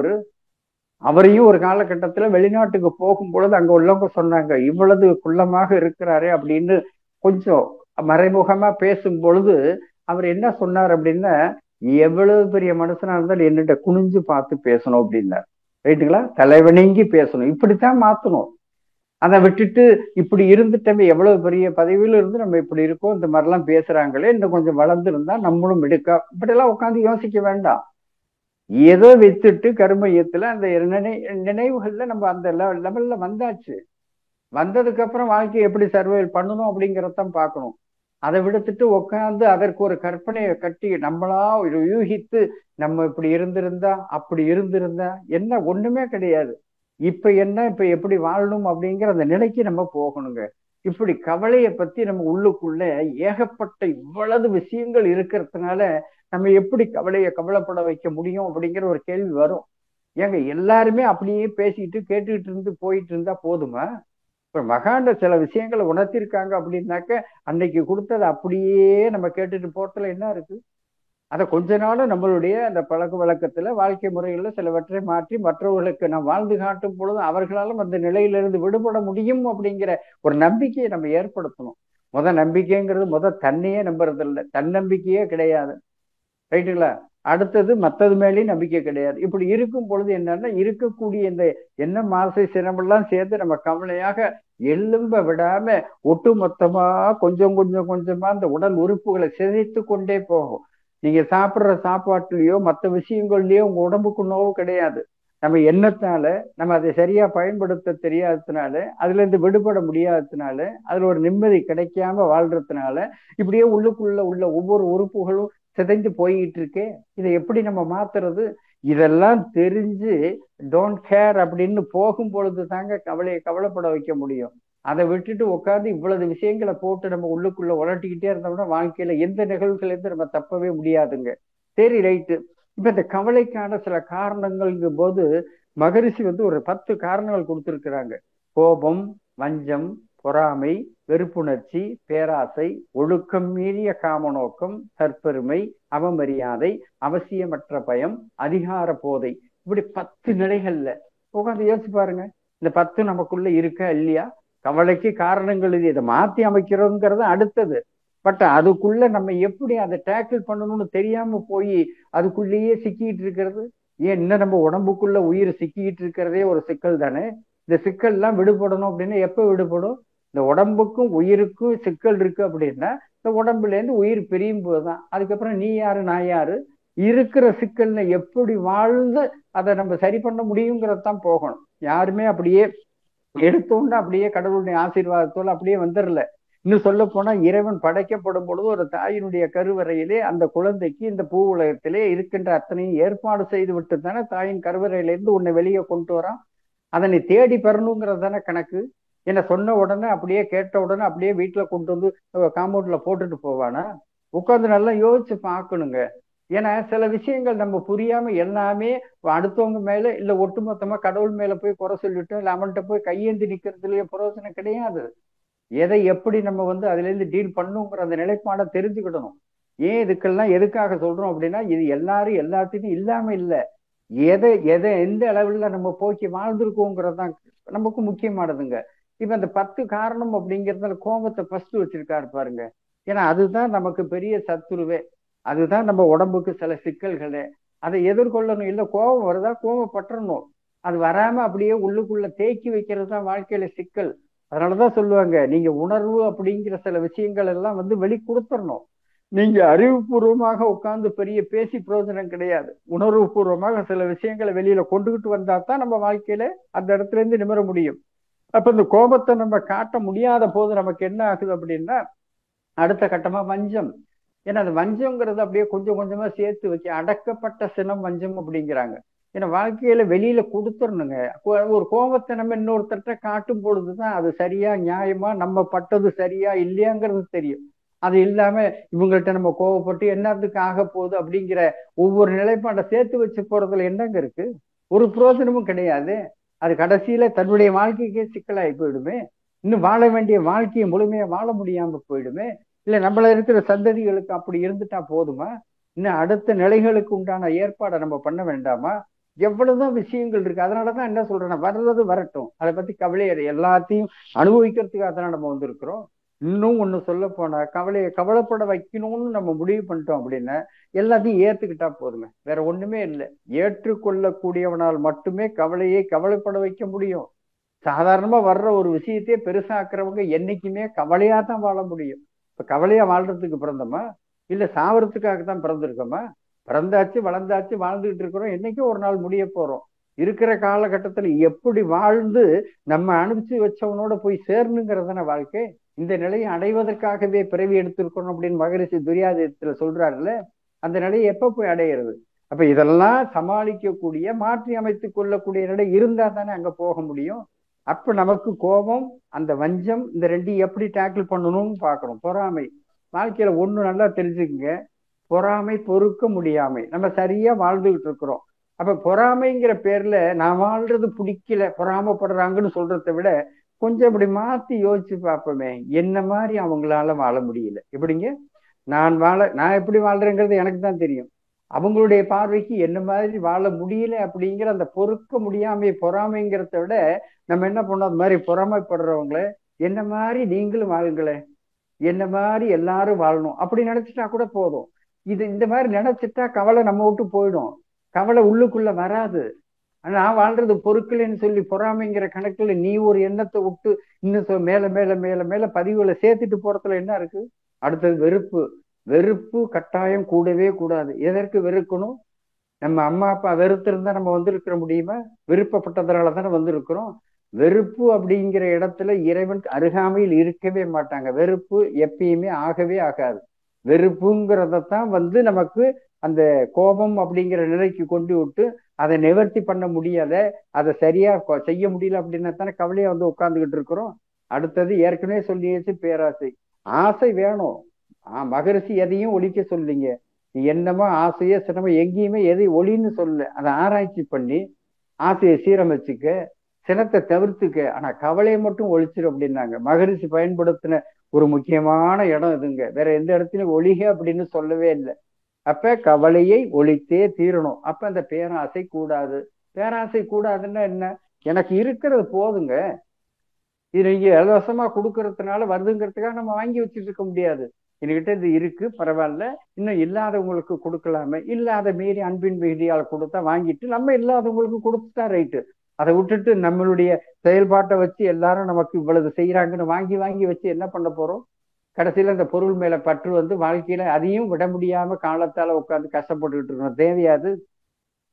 அவரையும் ஒரு காலகட்டத்துல வெளிநாட்டுக்கு போகும் பொழுது அங்க உள்ளவங்க சொன்னாங்க, இவ்வளவு குள்ளமாக இருக்கிறாரே அப்படின்னு கொஞ்சம் மறைமுகமா பேசும் பொழுது அவர் என்ன சொன்னார் அப்படின்னா, எவ்வளவு பெரிய மனுஷனா இருந்தாலும் என்னிட்ட குனிஞ்சு பார்த்து பேசணும் அப்படின்னார். ரைட்டுங்களா? தலைவணங்கி பேசணும், இப்படித்தான் மாத்தணும். அதை விட்டுட்டு இப்படி இருந்துட்டமே, எவ்வளவு பெரிய பதவியில இருந்து நம்ம இப்படி இருக்கோம், இந்த மாதிரிலாம் பேசுறாங்களே, இன்னும் கொஞ்சம் வளர்ந்து இருந்தா நம்மளும் எடுக்க, இப்படியெல்லாம் உட்காந்து யோசிக்க வேண்டாம். ஏதோ வித்துட்டு கருமையத்துல அந்த நினைவுகள்ல நம்ம அந்த லெவல்ல வந்தாச்சு. வந்ததுக்கு அப்புறம் வாழ்க்கையை எப்படி சர்வைவ் பண்ணணும் அப்படிங்கிறதான் பார்க்கணும். அதை விடுத்துட்டு உட்காந்து அதற்கு ஒரு கற்பனையை கட்டி நம்மளா ஒரு யூகித்து நம்ம இப்படி இருந்திருந்தா அப்படி இருந்திருந்தா என்ன, ஒண்ணுமே கிடையாது. இப்ப எப்படி வாழணும் அப்படிங்கிற அந்த நிலைக்கு நம்ம போகணுங்க. இப்படி கவலையை பத்தி நம்ம உள்ளுக்குள்ள ஏகப்பட்ட இவ்வளவு விஷயங்கள் இருக்கிறதுனால நம்ம எப்படி கவலைப்பட வைக்க முடியும் அப்படிங்கிற ஒரு கேள்வி வரும். ஏங்க எல்லாருமே அப்படியே பேசிட்டு கேட்டுக்கிட்டு இருந்து போயிட்டு இருந்தா போதுமா? இப்ப மகாண்ட சில விஷயங்களை உணர்த்திருக்காங்க அப்படின்னாக்க அன்னைக்கு கொடுத்தது அப்படியே நம்ம கேட்டுட்டு போறதுல என்ன இருக்கு? அதை கொஞ்ச நாளும் நம்மளுடைய அந்த பழக்க வழக்கத்துல வாழ்க்கை முறைகள்ல சிலவற்றை மாற்றி மற்றவர்களுக்கு நாம் வாழ்ந்து காட்டும் பொழுது அவர்களாலும் அந்த நிலையிலிருந்து விடுபட முடியும் அப்படிங்கிற ஒரு நம்பிக்கையை நம்ம ஏற்படுத்தணும். நம்பிக்கைங்கிறது தன்னையே நம்புறது இல்லை, தன்னம்பிக்கையே கிடையாது. ரைட்டுங்களா? அடுத்தது மற்றது மேலேயும் நம்பிக்கை கிடையாது. இப்படி இருக்கும் பொழுது என்னன்னா, இருக்கக்கூடிய இந்த என்ன மாசை சிரமெல்லாம் சேர்ந்து நம்ம கவலையாக எலும்ப விடாம ஒட்டு மொத்தமா கொஞ்சம் கொஞ்சம் கொஞ்சமா அந்த உடல் உறுப்புகளை சிதைத்து கொண்டே போகும். நீங்க சாப்பிடுற சாப்பாட்டுலயோ மற்ற விஷயங்கள்லயோ உங்க உடம்புக்கு நோவு கிடையாது. நம்ம எண்ணத்தால நம்ம அதை சரியா பயன்படுத்த தெரியாததுனால, அதுல இருந்து விடுபட முடியாததுனால, அதுல ஒரு நிம்மதி கிடைக்காம வாழ்றதுனால இப்படியே உள்ளுக்குள்ள உள்ள ஒவ்வொரு உறுப்புகளும் சிதைந்து போயிட்டு இருக்கே. இதை எப்படி நம்ம மாத்துறது? இதெல்லாம் தெரிஞ்சு டோன்ட் கேர் அப்படின்னு போகும் பொழுது தாங்க கவலைப்பட வைக்க முடியும். அதை விட்டுட்டு உட்காந்து இவ்வளவு விஷயங்களை போட்டு நம்ம உள்ளுக்குள்ள உலட்டிக்கிட்டே இருந்தோம்னா வாழ்க்கையில எந்த நிகழ்வுகள் இருந்து நம்ம தப்பவே முடியாதுங்க. சரி, ரைட்டு. இப்ப இந்த கவலைக்கான சில காரணங்கள்ங்கும் போது மகரிஷி வந்து ஒரு 10 காரணங்கள் கொடுத்திருக்கிறாங்க. கோபம், வஞ்சம், பொறாமை, வெறுப்புணர்ச்சி, பேராசை, ஒழுக்கம் மீறிய காமநோக்கம், தற்பெருமை, அவமரியாதை, அவசியமற்ற பயம், அதிகார போதை. இப்படி 10 நிலைகள்ல உட்காந்து யோசிச்சு பாருங்க. இந்த 10 நமக்குள்ள இருக்கா இல்லையா? கவலைக்கு காரணங்கள் இது. இதை மாத்தி அமைக்கிறோங்கிறது அடுத்தது. பட் அதுக்குள்ள நம்ம எப்படி அதை டேக்கிள் பண்ணணும்னு தெரியாம போய் அதுக்குள்ளேயே சிக்கிட்டு இருக்கிறது. ஏன் இன்னும் நம்ம உடம்புக்குள்ள உயிர் சிக்கிட்டு இருக்கிறதே ஒரு சிக்கல் தானே. இந்த சிக்கல் எல்லாம் விடுபடணும் அப்படின்னா எப்ப விடுபடும்? இந்த உடம்புக்கும் உயிருக்கும் சிக்கல் இருக்கு அப்படின்னா இந்த உடம்புல இருந்து உயிர் பிரியும் போதுதான். அதுக்கப்புறம் நீ யாரு நான் யாரு? இருக்கிற சிக்கல்ல எப்படி வாழ்ந்து அதை நம்ம சரி பண்ண முடியுங்கிறதான் போகணும். யாருமே அப்படியே எடுத்தோன்னு அப்படியே கடவுளுடைய ஆசீர்வாதத்தோடு அப்படியே வந்துடல. இன்னும் சொல்ல போனா இறைவன் படைக்கப்படும் பொழுது ஒரு தாயினுடைய கருவறையிலே அந்த குழந்தைக்கு இந்த பூ உலகத்திலே இருக்கின்ற அத்தனையும் ஏற்பாடு செய்து விட்டு தானே தாயின் கருவறையிலிருந்து உன்னை வெளியே கொண்டு வரான். அதனை தேடி பெறணுங்கிறது தானே கணக்கு. என்ன சொன்ன உடனே அப்படியே கேட்ட உடனே அப்படியே வீட்டுல கொண்டு வந்து காம்பவுண்ட்ல போட்டுட்டு போவானா? உட்காந்து நல்லா யோசிச்சு பார்க்கணுங்க. ஏன்னா சில விஷயங்கள் நம்ம புரியாம எல்லாமே அடுத்தவங்க மேல இல்ல ஒட்டுமொத்தமா கடவுள் மேல போய் குறை சொல்லிட்டோம், இல்ல அவன்கிட்ட போய் கையேந்தி நிக்கிறதுலயே பிரயோஜனம் கிடையாது. எதை எப்படி நம்ம வந்து அதுல இருந்து டீல் பண்ணுங்கிற அந்த நிலைப்பாடை தெரிஞ்சுக்கிடணும். ஏன் இதுக்கெல்லாம் எதுக்காக சொல்றோம் அப்படின்னா இது எல்லாரும் எல்லாத்தையும் இல்லாம இல்லை, எதை எதை எந்த அளவுல நம்ம போக்கி வாழ்ந்திருக்கோங்கிறது தான் நமக்கு முக்கியமானதுங்க. இப்ப இந்த 10 காரணம் அப்படிங்கிறதுல கோபத்தை ஃபர்ஸ்ட் வச்சிருக்காரு பாருங்க. ஏன்னா அதுதான் நமக்கு பெரிய சத்துருவே. அதுதான் நம்ம உடம்புக்கு சில சிக்கல்களே. அதை எதிர்கொள்ளணும். இல்லை கோபம் வருதா கோபப்பட்டுறணும். அது வராம அப்படியே உள்ளுக்குள்ள தேக்கி வைக்கிறது தான் வாழ்க்கையில சிக்கல். அதனாலதான் சொல்லுவாங்க, நீங்க உணர்வு அப்படிங்கிற சில விஷயங்கள் எல்லாம் வந்து வெளி கொடுத்துடணும். நீங்க அறிவுபூர்வமாக உட்கார்ந்து பெரிய பேசி பிரயோஜனம் கிடையாது. உணர்வு பூர்வமாக சில விஷயங்களை வெளியில கொண்டுகிட்டு வந்தா தான் நம்ம வாழ்க்கையில அந்த இடத்துல இருந்து நிமிர முடியும். அப்ப இந்த கோபத்தை நம்ம காட்ட முடியாத போது நமக்கு என்ன ஆகுது அப்படின்னா அடுத்த கட்டமா வஞ்சம். ஏன்னா அந்த வஞ்சம்ங்கிறது அப்படியே கொஞ்சம் கொஞ்சமா சேர்த்து வச்சு அடக்கப்பட்ட சினம் வஞ்சம் அப்படிங்கிறாங்க. ஏன்னா வாழ்க்கையில வெளியில கொடுத்துடணுங்க. ஒரு கோபத்தை நம்ம இன்னொருத்தட்ட காட்டும் பொழுதுதான் அது சரியா நியாயமா நம்ம பட்டது சரியா இல்லையாங்கிறது தெரியும். அது இல்லாம இவங்கள்ட்ட நம்ம கோவப்பட்டு என்னத்துக்கு ஆக போகுது அப்படிங்கிற ஒவ்வொரு நிலைப்பாட்டை சேர்த்து வச்சு போறதுல என்னங்க இருக்கு? ஒரு பிரயோஜனமும் கிடையாது. அது கடைசியில தன்னுடைய வாழ்க்கைக்கே சிக்கலாகி போயிடுமே. இன்னும் வாழ வேண்டிய வாழ்க்கையை முழுமையா வாழ முடியாம போயிடுமே. இல்ல நம்மள இருக்கிற சந்ததிகளுக்கு அப்படி இருந்துட்டா போதுமா? இன்னும் அடுத்த நிலைகளுக்கு உண்டான ஏற்பாடை நம்ம பண்ண வேண்டாமா? எவ்வளவுதான் விஷயங்கள் இருக்கு. அதனாலதான் என்ன சொல்றேன், வர்றது வரட்டும், அதை பத்தி கவலையை எல்லாத்தையும் அனுபவிக்கிறதுக்காக தானே நம்ம வந்திருக்கிறோம். இன்னும் ஒண்ணு சொல்ல போனா கவலைப்பட வைக்கணும்னு நம்ம முடிவு பண்ணிட்டோம் அப்படின்னா எல்லாத்தையும் ஏத்துக்கிட்டா போதுமே, வேற ஒண்ணுமே இல்லை. ஏற்றுக்கொள்ளக்கூடியவனால் மட்டுமே கவலையை கவலைப்பட வைக்க முடியும். சாதாரணமா வர்ற ஒரு விஷயத்தையே பெருசாக்குறவங்க என்னைக்குமே கவலையா தான் வாழ முடியும். இப்ப கவலையா வாழ்றதுக்கு பிறந்தோமா இல்ல சாவறதுக்காக தான் பிறந்திருக்கோமா? பிறந்தாச்சு வளர்ந்தாச்சு வாழ்ந்துகிட்டு இருக்கிறோம். என்னைக்கும் ஒரு நாள் முடிய போறோம். இருக்கிற காலகட்டத்துல எப்படி வாழ்ந்து நம்ம அனுப்பிச்சு வச்சவனோட போய் சேரணுங்கிறதான வாழ்க்கை. இந்த நிலையை அடைவதற்காகவே பிறவி எடுத்திருக்கணும் அப்படின்னு மகரிஷி துரியாதீதத்துல சொல்றாருல்ல, அந்த நிலையை எப்ப போய் அடையிறது? அப்ப இதெல்லாம் சமாளிக்கக்கூடிய மாற்றி அமைத்துக் கொள்ளக்கூடிய நிலை இருந்தா தானே அங்க போக முடியும். அப்ப நமக்கு கோபம் அந்த வஞ்சம் இந்த ரெண்டையும் எப்படி டேக்கிள் பண்ணணும்னு பார்க்கணும். பொறாமை வாழ்க்கையில ஒண்ணு நல்லா தெரிஞ்சுக்குங்க, பொறாமை பொறுக்க முடியாமை. நம்ம சரியா வாழ்ந்துகிட்டு இருக்கிறோம். அப்ப பொறாமைங்கிற பேர்ல நான் வாழ்றது பிடிக்கல பொறாமப்படுறாங்கன்னு சொல்றதை விட கொஞ்சம் இப்படி மாத்தி யோசிச்சு பார்ப்போமே, என்ன மாதிரி அவங்களால வாழ முடியல. எப்படிங்க நான் எப்படி வாழ்றேங்கிறது எனக்கு தான் தெரியும். அவங்களுடைய பார்வைக்கு என்ன மாதிரி வாழ முடியல அப்படிங்கிற அந்த பொறுக்க முடியாமை பொறாமைங்கிறத விட நம்ம என்ன பண்ணோம், அது மாதிரி பொறாமைப்படுறவங்கள என்ன மாதிரி நீங்களும் வாழுங்களேன், என்ன மாதிரி எல்லாரும் வாழணும் அப்படி நினைச்சிட்டா கூட போதும். இந்த மாதிரி நினைச்சிட்டா கவலை நம்ம விட்டு போயிடும். கவலை உள்ளுக்குள்ள வராது. நான் வாழ்றது பொறுக்கலைன்னு சொல்லி பொறாமைங்கிற கணக்குல நீ ஒரு எண்ணத்தை விட்டு இன்னும் மேல மேல மேல மேல பதிவுகளை சேர்த்துட்டு போறதுல என்ன இருக்கு? அடுத்தது வெறுப்பு. வெறுப்பு கட்டாயம் கூடவே கூடாது. எதற்கு வெறுக்கணும்? நம்ம அம்மா அப்பா வெறுத்திருந்தா நம்ம வந்திருக்கிற முடியுமா? விருப்பப்பட்டதுனால தானே வந்திருக்கிறோம். வெறுப்பு அப்படிங்கிற இடத்துல இறைவன் அருகாமையில் இருக்கவே மாட்டாங்க. வெறுப்பு எப்பயுமே ஆகவே ஆகாது. வெறுப்புங்கிறதான் நமக்கு அந்த கோபம் அப்படிங்கிற நிலைக்கு கொண்டு விட்டு அதை நிவர்த்தி பண்ண முடியாத, அதை சரியா செய்ய முடியல அப்படின்னா தானே கவலையா உட்கார்ந்துகிட்டு இருக்கிறோம். அடுத்தது ஏற்கனவே சொல்லியாச்சு, பேராசை. ஆசை வேணும். மகரிஷி எதையும் ஒழிக்க சொல்லிங்க. நீ என்னமோ ஆசையோ சிரமம் எங்கேயுமே எதை ஒளின்னு சொல்ல, அதை ஆராய்ச்சி பண்ணி ஆசையை சீரமைச்சுக்க, சினத்தை தவிர்த்துக்க, ஆனா கவலையை மட்டும் ஒழிச்சிரு அப்படின்னாங்க. மகரிஷி பயன்படுத்தின ஒரு முக்கியமான இடம் இதுங்க. வேற எந்த இடத்துலயும் ஒழிக அப்படின்னு சொல்லவே இல்லை. அப்ப கவலையை ஒழித்தே தீரணும். அப்ப அந்த பேராசை கூடாது. பேராசை கூடாதுன்னா என்ன? எனக்கு இருக்கிறது போதுங்க, இது நீங்க இலவசமா கொடுக்கறதுனால வருதுங்கிறதுக்காக நம்ம வாங்கி வச்சுட்டு இருக்க முடியாது. என்கிட்ட இது இருக்கு, பரவாயில்ல, இன்னும் இல்லாதவங்களுக்கு கொடுக்கலாமே, இல்லாத மீறி அன்பின் மிகுதியால் கொடுத்தா வாங்கிட்டு நம்ம இல்லாதவங்களுக்கு கொடுத்துட்டா ரைட்டு. அதை விட்டுட்டு நம்மளுடைய செயல்பாட்டை வச்சு எல்லாரும் நமக்கு இவ்வளவு செய்யறாங்கன்னு வாங்கி வாங்கி வச்சு என்ன பண்ண போறோம்? கடைசியில இந்த பொருள் மேல பற்று வந்து வாழ்க்கையில அதையும் விட முடியாம காலத்தால உட்காந்து கஷ்டப்பட்டுக்கிட்டு இருக்கணும். தேவையாது.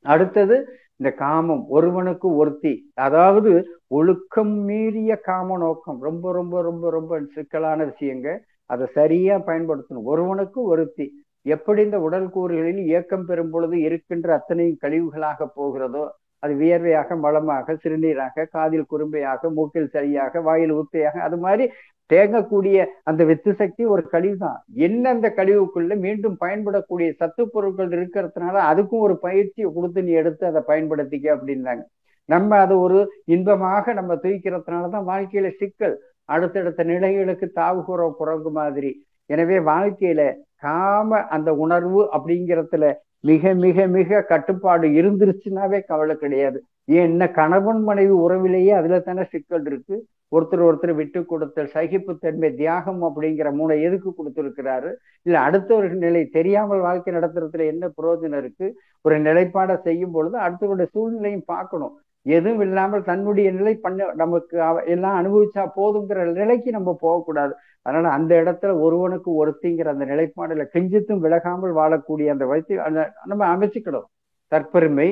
அடுத்தது இந்த காமம், ஒருவனுக்கு ஒருத்தி, அதாவது ஒழுக்கம் மீறிய காம நோக்கம். ரொம்ப ரொம்ப ரொம்ப ரொம்ப சிக்கலான விஷயங்க. அதை சரியா பயன்படுத்தணும். ஒருவனுக்கு ஒருத்தி எப்படி இந்த உடல் கூறுகளில் இயக்கம் பெறும் பொழுது இருக்கின்ற அத்தனையும் கழிவுகளாக போகிறதோ, அது வியர்வையாக, மலமாக, சிறுநீராக, காதில் குறும்பையாக, மூக்கில் சரியாக, வாயில் ஊத்தையாக, அது மாதிரி தேங்கக்கூடிய அந்த வித்து சக்தி ஒரு கழிவு தான். என்ன அந்த கழிவுக்குள்ள மீண்டும் பயன்படக்கூடிய சத்து பொருட்கள் இருக்கிறதுனால அதுக்கும் ஒரு பயிற்சியை கொடுத்து நீ எடுத்து அதை பயன்படுத்திக்க அப்படின்னாங்க. நம்ம அது ஒரு இன்பமாக நம்ம தூக்கிறதுனாலதான் வாழ்க்கையில சிக்கல், அடுத்தடுத்த நிலைகளுக்கு தாவுகிற குரங்கு மாதிரி. எனவே வாழ்க்கையில காம அந்த உணர்வு அப்படிங்கிறதுல மிக மிக மிக கட்டுப்பாடு இருந்துருச்சுன்னாவே கவலை கிடையாது. ஏன்னா கணவன் மனைவி உறவிலேயே அதுல தானே சிக்கல் இருக்கு. ஒருத்தர் ஒருத்தர் விட்டு கொடுத்தல், சகிப்புத்தன்மை, தியாகம் அப்படிங்கிற மூணை எதுக்கு கொடுத்துருக்கிறாரு? இல்ல அடுத்தவர்கள் நிலை தெரியாமல் வாழ்க்கை நடத்துறதுல என்ன பிரயோஜனம் இருக்கு? ஒரு நிலைப்பாடை செய்யும் பொழுது அடுத்தவருடைய சூழ்நிலையும் பார்க்கணும். எதுவும் இல்லாமல் தன்னுடைய நிலை பண்ண நமக்கு எல்லாம் அனுபவிச்சா போதுங்கிற நிலைக்கு நம்ம போகக்கூடாது. அதனால அந்த இடத்துல ஒருவனுக்கு ஒருத்திங்கிற அந்த நிலைப்பாடுல கெஞ்சித்தும் விலகாமல் வாழக்கூடிய அந்த வயசு நம்ம அமைச்சுக்கணும். தற்பெருமை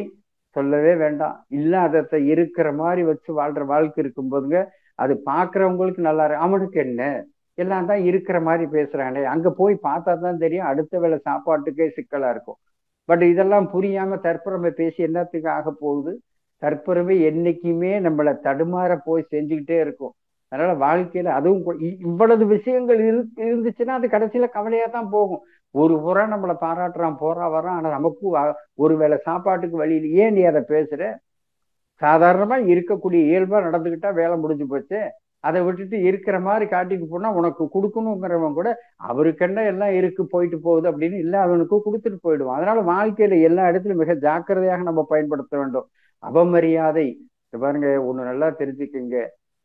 சொல்லவே வேண்டாம். இல்லாததை இருக்கிற மாதிரி வச்சு வாழ்ற வாழ்க்கை இருக்கும் போதுங்க, அது பாக்குறவங்களுக்கு நல்லா இருக்கு. அவனுக்கு என்ன, எல்லாம் தான் இருக்கிற மாதிரி பேசுறானே, அங்க போய் பார்த்தா தான் தெரியும் அடுத்த வேளை சாப்பாட்டுக்கே சிக்கலா இருக்கும். பட் இதெல்லாம் புரியாம தற்பெருமை பேசி என்னத்துக்கு ஆக போகுது? தற்பெருமை என்னைக்குமே நம்மளை தடுமாற போய் செஞ்சுக்கிட்டே இருக்கும். அதனால வாழ்க்கையில அதுவும் இவ்வளவு விஷயங்கள் இருந்துச்சுன்னா அது கடைசியில கவலையா தான் போகும். ஒரு புறம் நம்மளை பாராட்டுறான், போறா வரான், ஆனா நமக்கும் ஒருவேளை சாப்பாட்டுக்கு வழியில் ஏன் நீ அதை பேசுற? சாதாரணமா இருக்கக்கூடிய இயல்பா நடந்துகிட்டா வேலை முடிஞ்சு போச்சு. அதை விட்டுட்டு இருக்கிற மாதிரி காட்டிட்டு போனா உனக்கு கொடுக்கணுங்கிறவன் கூட அவருக்கு என்ன எல்லாம் இருக்கு போயிட்டு போகுது அப்படின்னு இல்ல அவனுக்கு கொடுத்துட்டு போயிடுவான். அதனால வாழ்க்கையில எல்லா இடத்துலயும் மிக ஜாக்கிரதையாக நம்ம பயன்படுத்த வேண்டும். அவமரியாதை பாருங்க, ஒண்ணு நல்லா தெரிஞ்சுக்குங்க.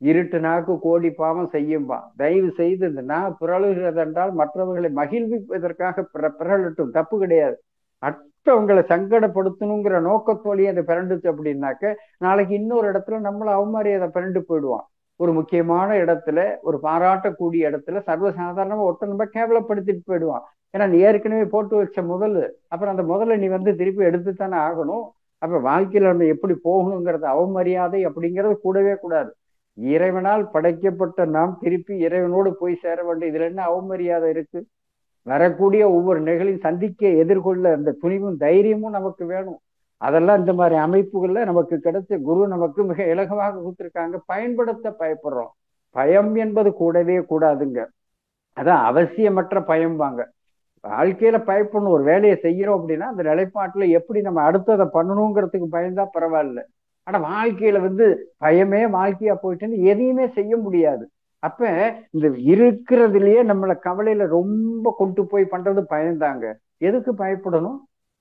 இருட்டு நாக்கு கோடி பாவம் செய்யும்பா. தயவு செய்து இந்த நான் பிறழுகிறது என்றால் மற்றவர்களை மகிழ்விப்பதற்காக பிறழட்டும், தப்பு கிடையாது. மற்றவங்களை சங்கடப்படுத்தணுங்கிற நோக்கத்தோழி அதை பிறண்டுச்சு அப்படின்னாக்க நாளைக்கு இன்னொரு இடத்துல நம்மள அவமரியாதை பிறண்டு போயிடுவான். ஒரு முக்கியமான இடத்துல, ஒரு பாராட்டக்கூடிய இடத்துல சர்வசாதாரணமா ஒருத்தர் நம்ம கேவலப்படுத்திட்டு போயிடுவான். ஏன்னா நீ ஏற்கனவே போட்டு வச்ச முதல், அப்புறம் அந்த முதல்ல நீ வந்து திருப்பி எடுத்துத்தானே ஆகணும். அப்ப வாழ்க்கையில நம்ம எப்படி போகணுங்கிறது, அவமரியாதை அப்படிங்கிறது கூடவே கூடாது. இறைவனால் படைக்கப்பட்ட நாம் திருப்பி இறைவனோடு போய் சேர வேண்டும். இதுல என்ன அவமரியாதை இருக்கு? வரக்கூடிய ஒவ்வொரு நிகழையும் சந்திக்க எதிர்கொள்ள அந்த துணிவும் தைரியமும் நமக்கு வேணும். அதெல்லாம் இந்த மாதிரி அமைப்புகள்ல நமக்கு கிடைச்ச குரு நமக்கு மிக இலகுவாக கொடுத்துருக்காங்க. பயன்படுத்த பயப்படுறோம். பயம் என்பது கூடவே கூடாதுங்க. அதான் அவசியமற்ற பயம்பாங்க. வாழ்க்கையில பயப்படணும். ஒரு வேலையை செய்யறோம் அப்படின்னா அந்த நிலைப்பாட்டுல எப்படி நம்ம அடுத்ததை பண்ணணுங்கிறதுக்கு பயந்தா பரவாயில்ல. ஆனா வாழ்க்கையில வந்து பயமே வாழ்க்கையா போயிட்டுன்னு எதையுமே செய்ய முடியாது. அப்ப இந்த இருக்கிறதுலயே நம்மளை கவலையில ரொம்ப கொண்டு போய் பண்றது பயந்தாங்க. எதுக்கு பயப்படணும்?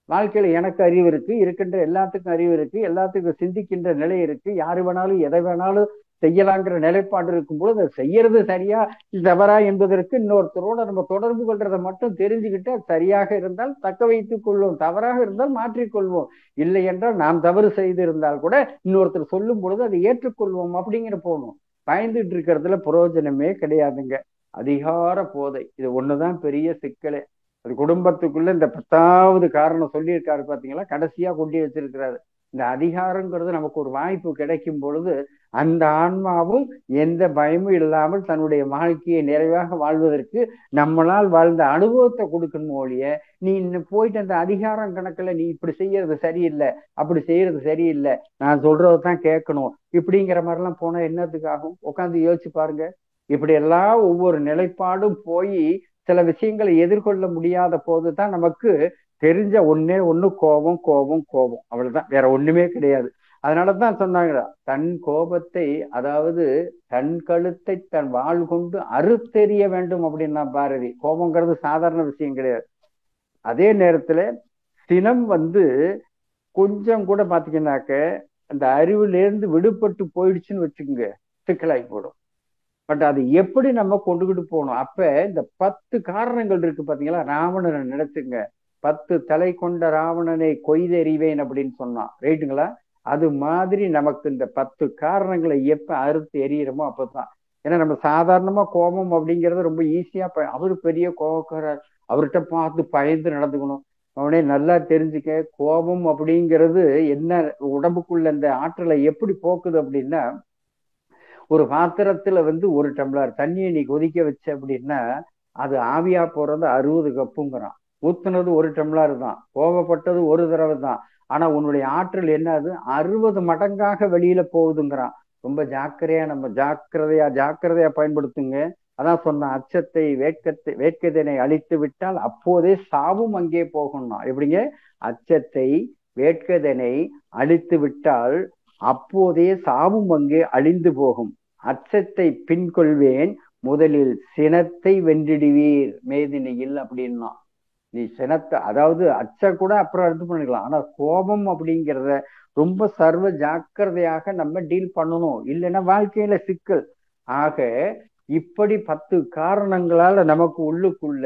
வாழ்க்கையில எனக்கு அறிவு இருக்கு, இருக்கின்ற எல்லாத்துக்கும் அறிவு இருக்கு, எல்லாத்துக்கும் சிந்திக்கின்ற நிலை இருக்கு, யாரு வேணாலும் எதை வேணாலும் செய்யலாங்கிற நிலைப்பாடு இருக்கும்போது அதை செய்யறது சரியா தவறா என்பதற்கு இன்னொருத்தரோட நம்ம தொடர்பு கொள்றதை மட்டும் தெரிஞ்சுக்கிட்டு சரியாக இருந்தால் தக்க வைத்துக் கொள்வோம், தவறாக இருந்தால் மாற்றிக்கொள்வோம். இல்லை என்றால் நாம் தவறு செய்திருந்தால் கூட இன்னொருத்தர் சொல்லும் பொழுது அதை ஏற்றுக்கொள்வோம் அப்படிங்கிற போகணும். பயந்துட்டு இருக்கிறதுல பிரயோஜனமே கிடையாதுங்க. அதிகார போதை இது ஒண்ணுதான் பெரிய சிக்கலே. அது குடும்பத்துக்குள்ள இந்த 10வது காரணம் சொல்லியிருக்காரு பாத்தீங்களா, கடைசியா கொண்டு வச்சிருக்கிறாரு. இந்த அதிகாரங்கிறது நமக்கு ஒரு வாய்ப்பு கிடைக்கும் பொழுது அந்த ஆன்மாவும் எந்த பயமும் இல்லாமல் தன்னுடைய வாழ்க்கையை நிறைவாக வாழ்வதற்கு நம்மளால் வாழ்ந்த அனுபவத்தை கொடுக்கணும் ஒழிய, நீ இன்னும் போயிட்டு அந்த அதிகாரம் கணக்குல நீ இப்படி செய்யறது சரியில்லை, அப்படி செய்யறது சரியில்லை, நான் சொல்றதுதான் கேட்கணும் இப்படிங்கிற மாதிரிலாம் போனா என்னத்துக்காகும்? உட்காந்து யோசிச்சு பாருங்க. இப்படி எல்லாம் ஒவ்வொரு நிலைப்பாடும் போய் சில விஷயங்களை எதிர்கொள்ள முடியாத போதுதான் நமக்கு தெரிஞ்ச ஒண்ணே ஒண்ணு கோபம் கோபம் கோபம், அவ்வளவுதான், வேற ஒண்ணுமே கிடையாது. அதனாலதான் சொன்னாங்க, தன் கோபத்தை, அதாவது தன் கழுத்தை தன் வாள் கொண்டு அறுத்தெறிய வேண்டும் அப்படின்னா பாரதி. கோபங்கிறது சாதாரண விஷயம் கிடையாது. அதே நேரத்துல சினம் கொஞ்சம் கூட பாத்தீங்கன்னாக்க அந்த அறிவுலேருந்து விடுபட்டு போயிடுச்சுன்னு வச்சுக்கோங்க, சிக்கலாகி போடும். பட் அது எப்படி நம்ம கொண்டுகிட்டு போகணும்? அப்ப இந்த 10 காரணங்கள் இருக்கு பாத்தீங்களா? ராவணனை நினைச்சுங்க, 10 தலை கொண்ட ராவணனை கொய்தெறிவேன் அப்படின்னு சொன்னான், ரைட்டுங்களா? அது மாதிரி நமக்கு இந்த 10 காரணங்களை எப்ப அறுத்து எறிகிறோமோ அப்பதான். ஏன்னா நம்ம சாதாரணமா கோபம் அப்படிங்கறது ரொம்ப ஈஸியா, அவரு பெரிய கோபக்காரர், அவர்கிட்ட பார்த்து பயந்து நடந்துக்கணும். அவனே நல்லா தெரிஞ்சுக்க, கோபம் அப்படிங்கிறது என்ன, உடம்புக்குள்ள இந்த ஆற்றலை எப்படி போக்குது அப்படின்னா, ஒரு பாத்திரத்துல 1 டம்ளர் தண்ணியை நீ கொதிக்க வச்ச அப்படின்னா அது ஆவியா போறது 60 கப்புங்கிறான். ஊத்துனது 1 டம்ளர் தான், கோபப்பட்டது ஒரு தடவை தான், ஆனா உன்னுடைய ஆற்றல் என்னது 60 மடங்காக வெளியில போகுதுங்கிறான். ரொம்ப ஜாக்கிரதையா பயன்படுத்துங்க. அதான் சொன்ன, அச்சத்தை வேட்கத்தினை அழித்து விட்டால் அப்போதே சாவும் அங்கே போகணும்னா. எப்படிங்க? அச்சத்தை வேட்கதனை அழித்து விட்டால் அப்போதே சாவும் அங்கே அழிந்து போகும். அச்சத்தை பின்கொள்வேன், முதலில் சினத்தை வென்றிடுவீர் மேதினியில் அப்படின்னா. நீ சினத்தை, அதாவது அச்ச கூட அப்புறம் இது பண்ணிக்கலாம், ஆனா கோபம் அப்படிங்கிறத ரொம்ப சர்வ ஜாக்கிரதையாக நம்ம டீல் பண்ணணும், இல்லைன்னா வாழ்க்கையில சிக்கல். ஆக இப்படி 10 காரணங்களால நமக்கு உள்ளுக்குள்ள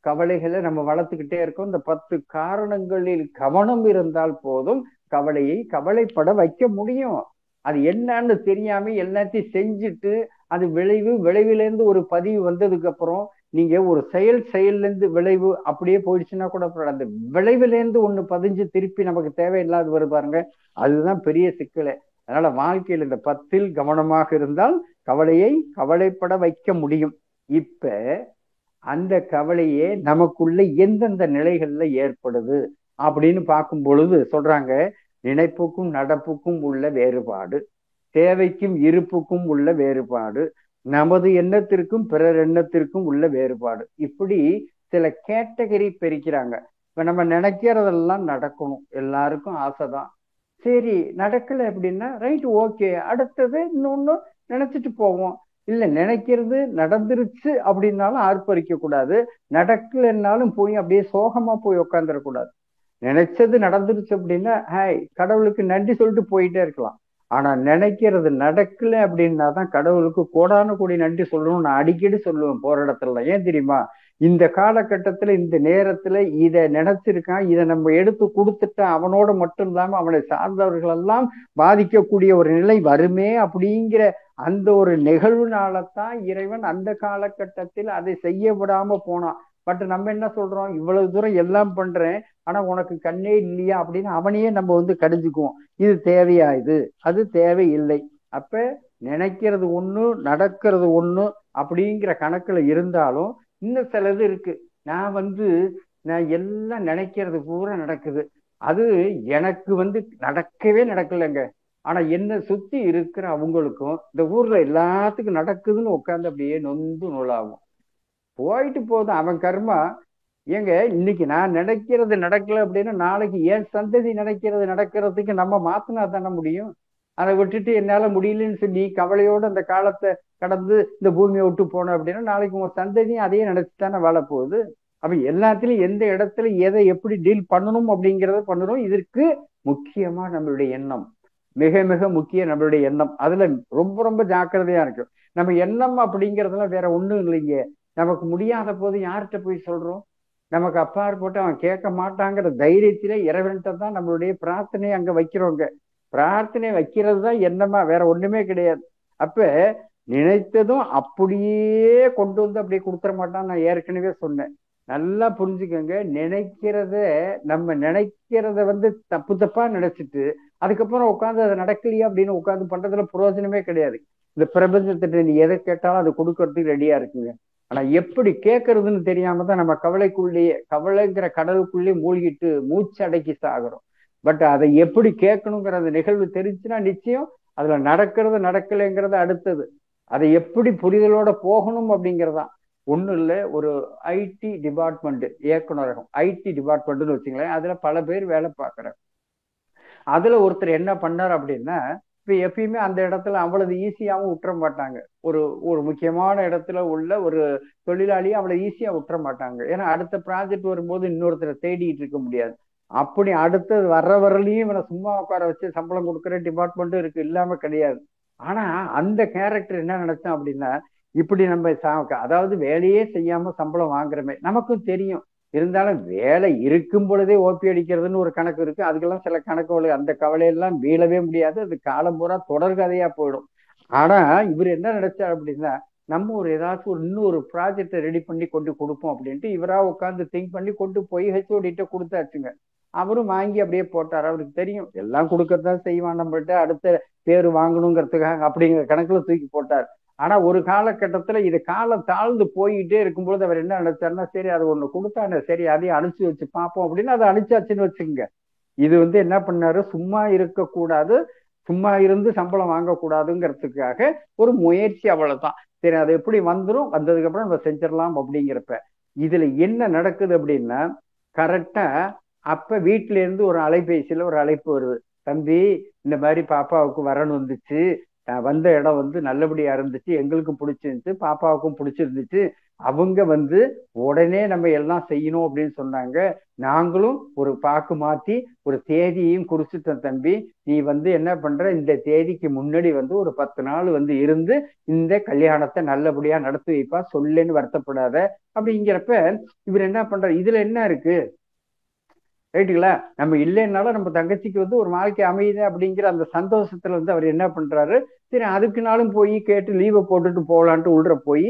கவலைகளை நம்ம வளர்த்துக்கிட்டே இருக்கோம். இந்த 10 காரணங்களில் கவனம் இருந்தால் போதும், கவலையை கவலைப்பட வைக்க முடியும். அது என்னன்னு தெரியாம எல்லாத்தையும் செஞ்சுட்டு அது விளைவிலேருந்து ஒரு பதிவு வந்ததுக்கு அப்புறம் நீங்க ஒரு செயல்ல இருந்து விளைவு அப்படியே போயிடுச்சுன்னா கூட அந்த விளைவிலேருந்து ஒண்ணு பதிஞ்சு திருப்பி நமக்கு தேவையில்லாத வருது பாருங்க, அதுதான் பெரிய சிக்கலை. அதனால வாழ்க்கையில் இந்த 10 கவனமாக இருந்தால் கவலையை கவலைப்பட வைக்க முடியும். இப்ப அந்த கவலையே நமக்குள்ள எந்தெந்த நிலைகள்ல ஏற்படுது அப்படின்னு பார்க்கும் பொழுது சொல்றாங்க, நினைப்புக்கும் நடப்புக்கும் உள்ள வேறுபாடு, தேவைக்கும் இருப்புக்கும் உள்ள வேறுபாடு, நமது எண்ணத்திற்கும் பிறர் எண்ணத்திற்கும் உள்ள வேறுபாடு. இப்படி சில கேட்டகரி பிரிக்கிறாங்க. இப்ப நம்ம நினைக்கிறதெல்லாம் நடக்கணும், எல்லாருக்கும் ஆசைதான். சரி, நடக்கல அப்படின்னா ரைட், ஓகே, அடுத்தது இன்னொன்னு நினைச்சிட்டு போவோம். இல்ல, நினைக்கிறது நடந்துருச்சு அப்படின்னாலும் ஆர்ப்பரிக்க கூடாது, நடக்கலைன்னாலும் போய் அப்படியே சோகமா போய் உட்காந்துடக்கூடாது. நினைச்சது நடந்துருச்சு அப்படின்னா ஹாய், கடவுளுக்கு நன்றி சொல்லிட்டு போயிட்டே இருக்கலாம். ஆனா நினைக்கிறது நடக்கல அப்படின்னா தான் கடவுளுக்கு கோடான கோடி நன்றி சொல்லணும். நான் அடிக்கடி சொல்லுவேன் போற இடத்துல. ஏன் தெரியுமா? இந்த காலகட்டத்துல இந்த நேரத்துல இதை நினைச்சிருக்கான், இதை நம்ம எடுத்து கொடுத்துட்டா அவனோட மட்டும் இல்லாம அவனை சார்ந்தவர்கள் எல்லாம் பாதிக்கக்கூடிய ஒரு நிலை வருமே அப்படிங்கிற அந்த ஒரு நிகழ்வுனாலதான் இறைவன் அந்த காலகட்டத்தில் அதை செய்ய விடாம போனான். பட் நம்ம என்ன சொல்றோம், இவ்வளவு தூரம் எல்லாம் பண்றேன் ஆனா உனக்கு கண்ணே இல்லையா அப்படின்னு அவனையே நம்ம கடிஞ்சுக்குவோம். இது தேவையா? அது தேவையில்லை. அப்ப நினைக்கிறது ஒண்ணு, நடக்கிறது ஒண்ணு அப்படிங்கிற கணக்குல இருந்தாலும் இன்னும் சிலது இருக்கு. நான் எல்லாம் நினைக்கிறது பூரா நடக்குது, அது எனக்கு நடக்கவே நடக்கலைங்க. ஆனா என்ன சுத்தி இருக்கிற அவங்களுக்கும் இந்த ஊர்ல எல்லாத்துக்கும் நடக்குதுன்னு உட்காந்து அப்படியே நொந்து நூலாகும். போயிட்டு போதும் அவன் கர்மா. ஏங்க, இன்னைக்கு நான் நினைக்கிறது நடக்கல அப்படின்னா நாளைக்கு ஏன் சந்ததி நினைக்கிறது நடக்கிறதுக்கு நம்ம மாத்தினா தானே முடியும். அதை விட்டுட்டு என்னால முடியலன்னு சொல்லி கவலையோட அந்த காலத்தை கடந்து இந்த பூமியை விட்டு போனோம் அப்படின்னா நாளைக்கு உங்க சந்ததியும் அதையே நினைச்சுதானே வாழ போகுது. அப்ப எல்லாத்துலயும் எந்த இடத்துல எதை எப்படி டீல் பண்ணணும் அப்படிங்கிறத பண்ணணும். இதற்கு முக்கியமா நம்மளுடைய எண்ணம் மிக மிக முக்கியம். நம்மளுடைய எண்ணம் அதுல ரொம்ப ரொம்ப ஜாக்கிரதையா இருக்கு. நம்ம எண்ணம் அப்படிங்கிறதுல வேற ஒண்ணும் இல்லைங்க. நமக்கு முடியாத போது யார்கிட்ட போய் சொல்றோம்? நமக்கு அப்பாறு போட்டு அவன் கேட்க மாட்டாங்கிற தைரியத்திலே இறைவன்கிட்ட தான் நம்மளுடைய பிரார்த்தனையை அங்க வைக்கிறோங்க. பிரார்த்தனை வைக்கிறது தான் எண்ணமா, வேற ஒண்ணுமே கிடையாது. அப்ப நினைத்ததும் அப்படியே கொண்டு அப்படியே கொடுத்துட மாட்டான். நான் ஏற்கனவே சொன்னேன், நல்லா புரிஞ்சுக்கோங்க. நம்ம நினைக்கிறத தப்பு தப்பா நினைச்சிட்டு அதுக்கப்புறம் உட்காந்து அதை நடக்கலையா அப்படின்னு உட்காந்து பண்றதுல பிரயோஜனமே கிடையாது. இந்த பிரபஞ்சத்திட்ட நீ எதை கேட்டாலும் அது கொடுக்கறதுக்கு ரெடியா இருக்குங்க. ஆனா எப்படி கேட்கறதுன்னு தெரியாம தான் நம்ம கவலைங்கிற கடலுக்குள்ளேயே மூழ்கிட்டு மூச்சு அடக்கி சாகிறோம். பட் அதை எப்படி கேட்கணுங்கிற அந்த நிகழ்வு தெரிஞ்சுன்னா நிச்சயம் அதுல நடக்கலைங்கிறத அடுத்தது அதை எப்படி புரிதலோட போகணும் அப்படிங்கிறதான். ஒண்ணும் இல்லை, ஒரு ஐடி டிபார்ட்மெண்ட் இயக்குநரகம், ஐடி டிபார்ட்மெண்ட்னு வச்சுங்களேன், அதுல பல பேர் வேலை பார்க்கறாங்க. அதுல ஒருத்தர் என்ன பண்ணார் அப்படின்னா, இப்ப எப்பயுமே அந்த இடத்துல அவ்வளவு ஈஸியாவும் விட்டுற மாட்டாங்க. ஒரு ஒரு முக்கியமான இடத்துல உள்ள ஒரு தொழிலாளியை அவ்வளவு ஈஸியா விட்டுற மாட்டாங்க. ஏன்னா அடுத்த ப்ராஜெக்ட் வரும்போது இன்னொருத்தரை தேடிட்டு இருக்க முடியாது. அப்படி அடுத்தது வர்ற வரலையும் இவனை சும்மா உட்கார வச்சு சம்பளம் கொடுக்குற டிபார்ட்மெண்ட்டும் இருக்கு, இல்லாம கிடையாது. ஆனா அந்த கேரக்டர் என்ன நினைச்சான் அப்படின்னா, இப்படி நம்ம அதாவது வேலையே செய்யாம சம்பளம் வாங்குறமே நமக்கும் தெரியும். இருந்தாலும் வேலை இருக்கும் பொழுதே ஓபி அடிக்கிறதுன்னு ஒரு கணக்கு இருக்கு. அதுக்கெல்லாம் சில கணக்குகள், அந்த கவலையெல்லாம் மீளவே முடியாது. அது காலம் பூரா தொடர்கதையா போயிடும். ஆனா இவர் என்ன நினைச்சார் அப்படின்னா, நம்ம ஒரு ஏதாச்சும் ஒரு இன்னொரு ப்ராஜெக்டை ரெடி பண்ணி கொண்டு கொடுப்போம் அப்படின்ட்டு இவரா உட்காந்து திங்க் பண்ணி கொண்டு போய் ஹெச்ஓடிட்ட கொடுத்தாச்சுங்க. அவரும் வாங்கி அப்படியே போட்டார். அவருக்கு தெரியும் எல்லாம் கொடுக்கறதான் செய்வான், நம்மள்ட்ட அடுத்த பேரு வாங்கணுங்கிறதுக்காக அப்படிங்கிற கணக்குல தூக்கி போட்டார். ஆனா ஒரு காலகட்டத்துல இது காலம் தாழ்ந்து போயிட்டே இருக்கும்போது அவர் என்ன நினைச்சாருன்னா, சரி அது ஒண்ணு கொடுத்தானே, சரி அதையும் அனுப்பிச்சு வச்சு பார்ப்போம் அப்படின்னு அதை அனுப்பிச்சாச்சுன்னு வச்சுக்கோங்க. இது என்ன பண்ணாரு, சும்மா இருக்கக்கூடாது, சும்மா இருந்து சம்பளம் வாங்கக்கூடாதுங்கிறதுக்காக ஒரு முயற்சி, அவ்வளவுதான். சரி அது எப்படி வந்துடும், வந்ததுக்கு அப்புறம் நம்ம செஞ்சிடலாம் அப்படிங்கிறப்ப இதுல என்ன நடக்குது அப்படின்னா, கரெக்டா அப்ப வீட்டுல இருந்து ஒரு அலைபேசியில ஒரு அழைப்பு வருது. தம்பி, இந்த மாதிரி பாப்பாவுக்கு வரணும் வந்துச்சு, வந்த இடம் நல்லபடியா இருந்துச்சு, எங்களுக்கும் பிடிச்சிருந்துச்சு, பாப்பாவுக்கும் பிடிச்சிருந்துச்சு. அவங்க உடனே நம்ம எல்லாம் செய்யணும் அப்படின்னு சொன்னாங்க. நாங்களும் ஒரு பாக்கு மாத்தி ஒரு தேதியையும் குறிச்சிட்டோம். தம்பி, நீ என்ன பண்ற, இந்த தேதிக்கு முன்னாடி ஒரு 10 நாள் இருந்து இந்த கல்யாணத்தை நல்லபடியா நடத்தி வைப்பா, சொல்லேன்னு வருத்தப்படாத அப்படிங்கிறப்ப இவர் என்ன பண்ற, இதுல என்ன இருக்கு, ரைட்டுங்களா? நம்ம இல்லைன்னாலும் நம்ம தங்கச்சிக்கு ஒரு வாழ்க்கை அமையுது அப்படிங்கிற அந்த சந்தோஷத்துல அவர் என்ன பண்றாரு, சரி அதுக்குனாலும் போய் கேட்டு லீவை போட்டுட்டு போகலான்ட்டு உள்ள போய்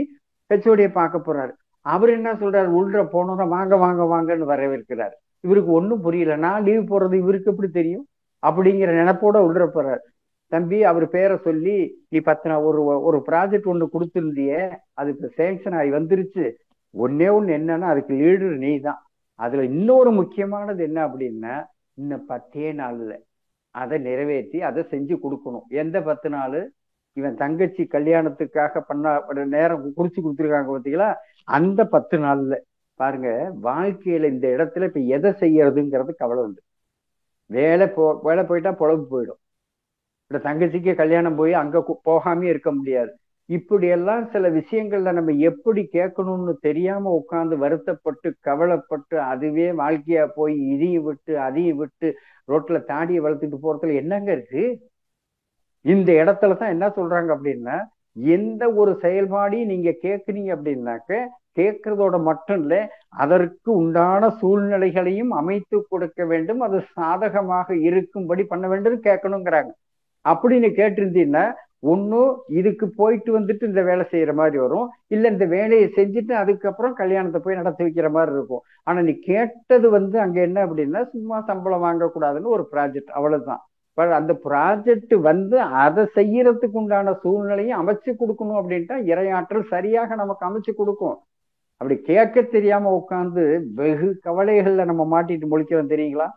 ஹெச்ஓடியை பார்க்க போறாரு. அவர் என்ன சொல்றாரு, உள்ள போனோம்னா வாங்க வாங்க வாங்கன்னு வரவேற்கிறாரு. இவருக்கு ஒன்றும் புரியல, நான் லீவ் போடுறது இவருக்கு எப்படி தெரியும் அப்படிங்கிற நினைப்போட உள்ள போறாரு. தம்பி, அவர் பேரை சொல்லி, நீ 10 ஒரு ஒரு ப்ராஜெக்ட் ஒண்ணு கொடுத்துருந்தியே, அதுக்கு சேங்ஷன் ஆகி வந்துருச்சு. ஒன்னே ஒண்ணு என்னன்னா, அதுக்கு லீடர் நீ தான். அதுல இன்னொரு முக்கியமானது என்ன அப்படின்னா, இன்னும் 10 நாள்ல அதை நிறைவேற்றி அதை செஞ்சு கொடுக்கணும். எந்த 10 நாள், இவன் தங்கச்சி கல்யாணத்துக்காக பண்ண நேரம் குறிச்சு கொடுத்துருக்காங்க பார்த்தீங்களா, அந்த 10 நாள்ல. பாருங்க, வாழ்க்கையில இந்த இடத்துல இப்ப எதை செய்யறதுங்கிறது கவலை உண்டு. வேலை போயிட்டா பொழப்பு போயிடும். இப்ப தங்கச்சிக்கு கல்யாணம் போய் அங்க போகாமே இருக்க முடியாது. இப்படியெல்லாம் சில விஷயங்கள்ல நம்ம எப்படி கேட்கணும்னு தெரியாம உட்கார்ந்து வருத்தப்பட்டு கவலைப்பட்டு அதுவே வாழ்க்கையா போய் இதையும் விட்டு அதையும் விட்டு ரோட்ல தாடியை வளர்த்துட்டு போறதுல என்னங்க இருக்கு? இந்த இடத்துலதான் என்ன சொல்றாங்க அப்படின்னா, எந்த ஒரு செயல்பாடையும் நீங்க கேட்குறீங்க அப்படின்னாக்க, கேட்கறதோட மட்டும் இல்ல, அதற்கு உண்டான சூழ்நிலைகளையும் அமைத்து கொடுக்க வேண்டும், அது சாதகமாக இருக்கும்படி பண்ண வேண்டும் கேட்கணுங்கிறாங்க. அப்படின்னு கேட்டிருந்தீங்கன்னா, ஒன்னும் இதுக்கு போயிட்டு இந்த வேலை செய்யற மாதிரி வரும், இல்ல இந்த வேலையை செஞ்சுட்டு அதுக்கப்புறம் கல்யாணத்தை போய் நடத்தி வைக்கிற மாதிரி இருக்கும். ஆனா நீ கேட்டது அங்க என்ன அப்படின்னா, சும்மா சம்பளம் வாங்கக்கூடாதுன்னு ஒரு ப்ராஜெக்ட், அவ்வளவுதான். அந்த ப்ராஜெக்ட் அதை செய்யறதுக்கு உண்டான சூழ்நிலையும் அமைச்சு கொடுக்கணும் அப்படின்ட்டா இறையாற்றல் சரியாக நமக்கு அமைச்சு கொடுக்கும். அப்படி கேட்க தெரியாம உட்காந்து வெகு கவலைகள்ல நம்ம மாட்டிட்டு முழிக்கிறோம் தெரியுங்களா?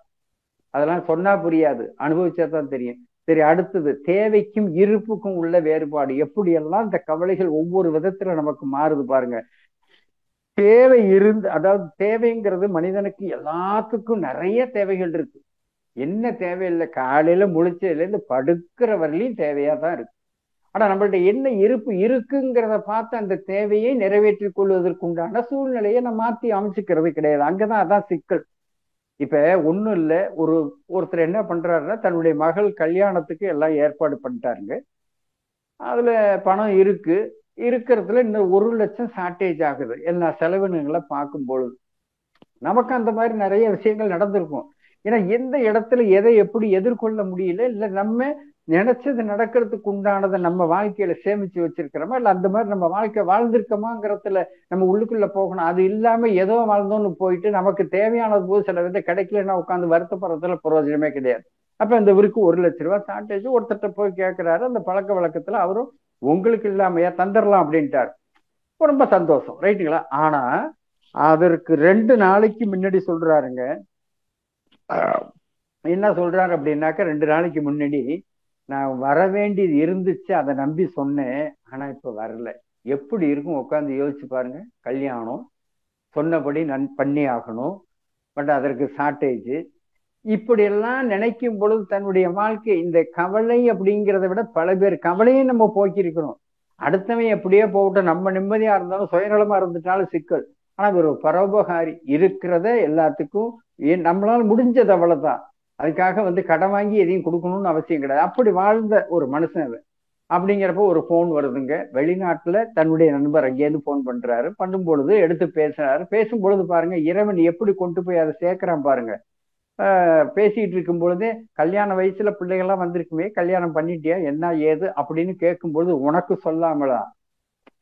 அதெல்லாம் சொன்னா புரியாது, அனுபவிச்சாதான் தெரியும். சரி, அடுத்தது தேவைக்கும் இருப்புக்கும் உள்ள வேறுபாடு. எப்படியெல்லாம் இந்த கவலைகள் ஒவ்வொரு விதத்துல நமக்கு மாறுது பாருங்க. தேவை அதாவது தேவைங்கிறது மனிதனுக்கு எல்லாத்துக்கும் நிறைய தேவைகள் இருக்கு. என்ன தேவையில்லை, காலையில முழிச்சதுல இருந்து படுக்கிற வரலையும் தேவையா தான் இருக்கு. ஆனா நம்மள்ட்ட என்ன இருப்பு இருக்குங்கிறத பார்த்து அந்த தேவையை நிறைவேற்றிக் கொள்வதற்கு உண்டான சூழ்நிலையை நம்ம மாத்தி அமைச்சுக்கிறது கிடையாது. அங்கதான் அதான் சிக்கல். இப்ப ஒண்ணும் இல்ல, ஒருத்தர் என்ன பண்றாருன்னா, தன்னுடைய மகள் கல்யாணத்துக்கு எல்லாம் ஏற்பாடு பண்ணிட்டாருங்க. அதுல பணம் இருக்கிறதுல இன்னும் 1 லட்சம் ஷார்டேஜ் ஆகுது எல்லா செலவினங்களை பார்க்கும் பொழுது. நமக்கு அந்த மாதிரி நிறைய விஷயங்கள் நடந்திருக்கும். ஏன்னா எந்த இடத்துல எதை எப்படி எதிர்கொள்ள முடியல, இல்ல நம்ம நினைச்சது நடக்கிறதுக்கு உண்டானதை நம்ம வாழ்க்கையில சேமிச்சு வச்சிருக்கிறோமா, இல்ல அந்த மாதிரி நம்ம வாழ்க்கை வாழ்ந்திருக்கோமாங்கிறதுல நம்ம உள்ளுக்குள்ள போகணும். அது இல்லாம ஏதோ வாழ்ந்தோன்னு போயிட்டு நமக்கு தேவையானது போது சில வித கிடைக்கலன்னா உட்காந்து வருத்தப்படுறதுல பிரயோஜனமே கிடையாது. அப்ப இந்த இவருக்கு 1 லட்ச ரூபாய் ஷார்டேஜ், ஒருத்தட்ட போய் கேட்கிறாரு. அந்த பழக்க வழக்கத்துல அவரும் உங்களுக்கு இல்லாமையா தந்துடலாம் அப்படின்ட்டாரு. ரொம்ப சந்தோஷம், ரைட்டுங்களா? ஆனா அதற்கு 2 நாளைக்கு முன்னாடி சொல்றாருங்க, என்ன சொல்றாரு அப்படின்னாக்க, 2 நாளைக்கு முன்னாடி நான் வர வேண்டியது இருந்துச்சு, அதை நம்பி சொன்னேன், ஆனா இப்ப வரல. எப்படி இருக்கும் உட்காந்து யோசிச்சு பாருங்க. கல்யாணம் சொன்னபடி பண்ணி ஆகணும், பட் அதற்கு ஷார்டேஜ். இப்படி எல்லாம் நினைக்கும் பொழுது தன்னுடைய வாழ்க்கை இந்த கவலை அப்படிங்கிறத விட பல பேர் கவலையை நம்ம போக்கி இருக்கணும். அடுத்தவன் எப்படியே போகட்டும், நம்ம நிம்மதியா இருந்தாலும் சுயநலமா இருந்துட்டாலும் சிக்கல். ஆனா ஒரு பரோபகாரி இருக்கிறத எல்லாத்துக்கும் நம்மளால முடிஞ்சது அவ்வளவுதான். அதுக்காக கடன் வாங்கி எதையும் கொடுக்கணும்னு அவசியம் கிடையாது. அப்படி வாழ்ந்த ஒரு மனுஷன் அப்படிங்கிறப்போ ஒரு போன் வருதுங்க. வெளிநாட்டுல தன்னுடைய நண்பர் அங்கேயிருந்து போன் பண்றாரு. பண்ணும் பொழுது எடுத்து பேசுறாரு. பேசும் பொழுது பாருங்க இறைவன் எப்படி கொண்டு போய் அதை சேர்க்கிறான் பாருங்க. பேசிட்டு இருக்கும் பொழுதே கல்யாண வயசுல பிள்ளைகள்லாம் வந்திருக்குமே, கல்யாணம் பண்ணிட்டியா என்ன ஏது அப்படின்னு கேட்கும் பொழுது உனக்கு சொல்லாமலா,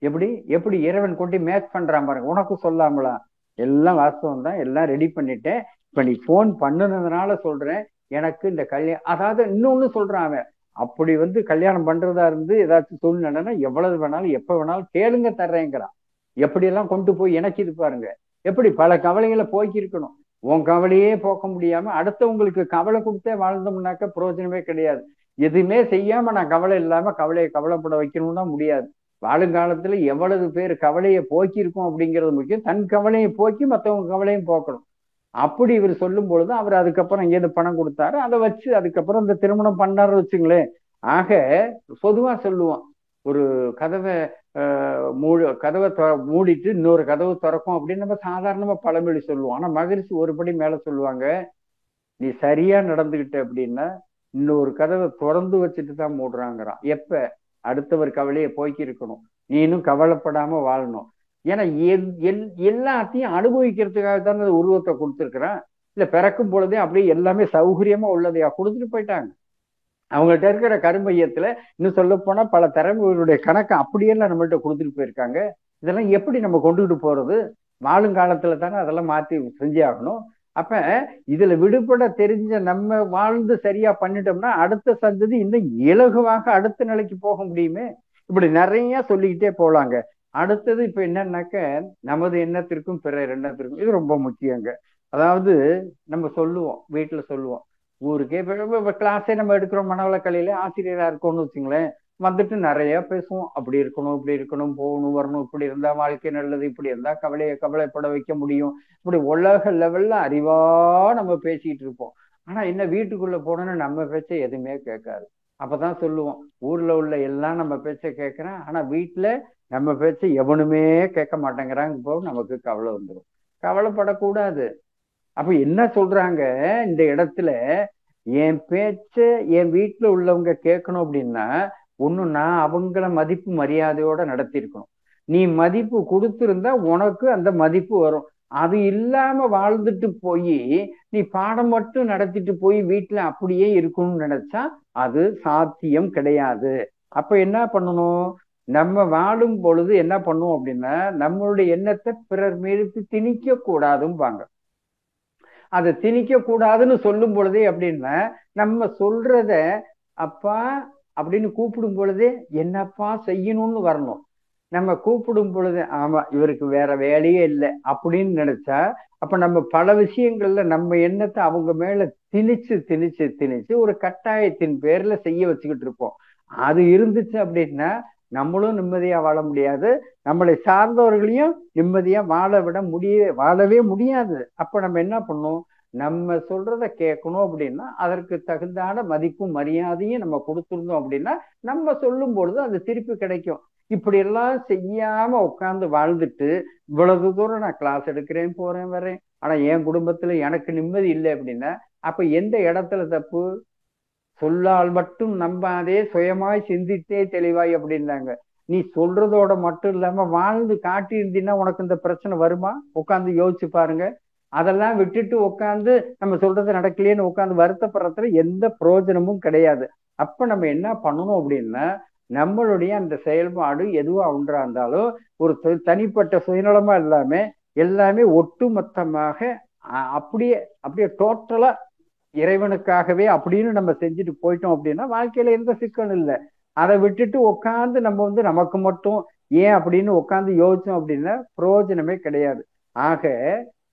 எப்படி எப்படி இறைவன் கொண்டு மேட்ச் பண்றான் பாருங்க. உனக்கு சொல்லாமலா, எல்லாம் வாஸ்தவம் தான், எல்லாம் ரெடி பண்ணிட்டேன், இப்ப நீ போன் பண்ணுனதுனால சொல்றேன், எனக்கு இந்த கல்யாணம். அதாவது இன்னொன்னு சொல்றான் அவன், அப்படி கல்யாணம் பண்றதா இருந்து ஏதாச்சும் சூழ்நிலைன்னா எவ்வளவு வேணாலும் எப்ப வேணாலும் கேளுங்க தர்றேங்கிறான். எப்படியெல்லாம் கொண்டு போய் எனக்கு இது பாருங்க. எப்படி பல கவலைகளை போக்கி இருக்கணும். உன் கவலையே போக்க முடியாம அடுத்தவங்களுக்கு கவலை கொடுத்தே வாழ்ந்தோம்னாக்க பிரயோஜனமே கிடையாது. எதுவுமே செய்யாம நான் கவலை இல்லாம கவலையை கவலைப்பட வைக்கணும்னா முடியாது. வாழுங்காலத்துல எவ்வளவு பேர் கவலையை போக்கி இருக்கும் அப்படிங்கிறது முக்கியம். தன் கவலையை போக்கி மற்றவங்க கவலையும் போக்கணும். அப்படி இவர் சொல்லும் பொழுது அவர் அதுக்கப்புறம் இங்கேருந்து பணம் கொடுத்தாரு. அதை வச்சு அதுக்கப்புறம் இந்த திருமணம் பண்ணாரு வச்சுங்களேன். ஆக பொதுவா சொல்லுவோம், ஒரு கதவை கதவை மூடிட்டு இன்னொரு கதவு திறக்கும் அப்படின்னு நம்ம சாதாரணமா பழமொழி சொல்லுவோம். ஆனா மகிழ்ச்சி ஒருபடி மேல சொல்லுவாங்க, நீ சரியா நடந்துகிட்ட அப்படின்னா இன்னொரு கதவை திறந்து வச்சுட்டு தான் மூடுறாங்கிறான். எப்ப? அடுத்தவர் கவலையை போக்கி இருக்கணும், நீனும் கவலைப்படாம வாழணும். ஏன்னா எல்லாத்தையும் அனுபவிக்கிறதுக்காக தான் அந்த உருவத்தை கொடுத்துருக்குறான். இல்ல பிறக்கும் பொழுதே அப்படியே எல்லாமே சௌகரியமா உள்ளதையா கொடுத்துட்டு போயிட்டாங்க. அவங்கள்ட்ட இருக்கிற கருமையத்துல இன்னும் சொல்ல போனா பல திறமைகளுடைய கணக்கு அப்படியெல்லாம் நம்மள்ட்ட கொடுத்துட்டு போயிருக்காங்க. இதெல்லாம் எப்படி நம்ம கொண்டுகிட்டு போறது? வாழுங்காலத்துல தானே அதெல்லாம் மாத்தி செஞ்சே ஆகணும். அப்ப இதுல விடுபட தெரிஞ்ச நம்ம வாழ்ந்து சரியா பண்ணிட்டோம்னா அடுத்த சந்ததி இன்னும் இலகுவாக அடுத்த நிலைக்கு போக முடியுமே. இப்படி நிறைய சொல்லிக்கிட்டே போலாங்க. அடுத்தது இப்ப என்னன்னாக்க, நமது எண்ணத்திற்கும் பிறர் எண்ணத்திற்கும் இது ரொம்ப முக்கியங்க. அதாவது நம்ம சொல்லுவோம், வீட்டுல சொல்லுவோம், ஊருக்கே கிளாஸே நம்ம எடுக்கிறோம், மனவளக்கலையில ஆசிரியரா இருக்கோம்னு வச்சுங்களேன், நிறைய பேசுவோம். அப்படி இருக்கணும், இப்படி இருக்கணும், போகணும் வரணும், இப்படி இருந்தா வாழ்க்கை நல்லது, இப்படி இருந்தா கவலைப்பட வைக்க முடியும், இப்படி உலக லெவல்ல அறிவா நம்ம பேசிட்டு இருப்போம். ஆனா என்ன, வீட்டுக்குள்ள போனோன்னு நம்ம பேச்ச எதுவுமே கேட்காது. அப்பதான் சொல்லுவோம், ஊர்ல உள்ள எல்லாம் நம்ம பேச்ச கேட்கிறேன், ஆனா வீட்டுல நம்ம பேச்ச எவனுமே கேட்க மாட்டேங்கிறாங்க. இப்போ நமக்கு கவலை வந்துடும். கவலைப்படக்கூடாது. அப்ப என்ன சொல்றாங்க இந்த இடத்துல, என் பேச்ச என் வீட்டுல உள்ளவங்க கேட்கணும் அப்படின்னா ஒண்ணு நான் அவங்கள மதிப்பு மரியாதையோட நடத்திருக்கணும். நீ மதிப்பு கொடுத்திருந்தா உனக்கு அந்த மதிப்பு வரும். அது இல்லாம வாழ்ந்துட்டு போய் நீ பாடம் மட்டும் நடத்திட்டு போய் வீட்டுல அப்படியே இருக்கணும்னு நினைச்சா அது சாத்தியம் கிடையாது. அப்ப என்ன பண்ணணும், நம்ம வாழும் பொழுது என்ன பண்ணுவோம் அப்படின்னா, நம்மளுடைய எண்ணத்தை பிறர் மீது திணிக்க கூடாதும்பாங்க. அதை திணிக்க கூடாதுன்னு சொல்லும் பொழுதே அப்படின்னா, நம்ம சொல்றத அப்பா அப்படின்னு கூப்பிடும் பொழுதே என்னப்பா செய்யணும்னு வரணும். நம்ம கூப்பிடும் பொழுது ஆமா இவருக்கு வேற வேலையே இல்லை அப்படின்னு நினைச்சா, அப்ப நம்ம பல விஷயங்கள்ல நம்ம எண்ணத்தை அவங்க மேல திணிச்சு திணிச்சு திணிச்சு ஒரு கட்டாயத்தின் பேர்ல செய்ய வச்சுக்கிட்டு இருப்போம். அது இருந்துச்சு அப்படின்னா நம்மளும் நிம்மதியா வாழ முடியாது, நம்மளை சார்ந்தவர்களையும் நிம்மதியா வாழவே முடியாது. அப்ப நம்ம என்ன பண்ணணும், நம்ம சொல்றத கேட்கணும் அப்படின்னா அதற்கு தகுந்தான மதிப்பும் மரியாதையும் நம்ம கொடுத்துருந்தோம் அப்படின்னா நம்ம சொல்லும் பொழுது அது திருப்பி கிடைக்கும். இப்படி எல்லாம் செய்யாம உட்கார்ந்து வாழ்ந்துட்டு இவ்வளவு தூரம் நான் கிளாஸ் எடுக்கிறேன், போறேன், வர்றேன், ஆனா என் குடும்பத்துல எனக்கு நிம்மதி இல்லை அப்படின்னா அப்ப எந்த இடத்துல தப்பு? சொல்லால் மட்டும் நம்பாதே, சுயமாய் சிந்தித்தே தெளிவாய் அப்படின்னாங்க. நீ சொல்றதோட மட்டும் இல்லாம வாழ்ந்து காட்டியிருந்தீங்கன்னா உனக்கு இந்த பிரச்சனை வருமா? உட்காந்து யோசிச்சு பாருங்க. அதெல்லாம் விட்டுட்டு உட்காந்து நம்ம சொல்றது நடக்கலையேன்னு உட்காந்து வருத்தப்படுறதுல எந்த பிரயோஜனமும் கிடையாது. அப்ப நம்ம என்ன பண்ணணும் அப்படின்னா, நம்மளுடைய அந்த செயல்பாடு எதுவா ஒன்றா இருந்தாலும் ஒரு தனிப்பட்ட சுயநலமா இல்லாம எல்லாமே ஒட்டுமொத்தமாக அப்படியே அப்படியே டோட்டலா இறைவனுக்காகவே அப்படின்னு நம்ம செஞ்சுட்டு போயிட்டோம் அப்படின்னா வாழ்க்கையில எந்த சிக்கலும் இல்லை. அதை விட்டுட்டு உட்காந்து நம்ம நமக்கு மட்டும் ஏன் அப்படின்னு உட்காந்து யோசிச்சோம் அப்படின்னா பிரயோஜனமே கிடையாது. ஆக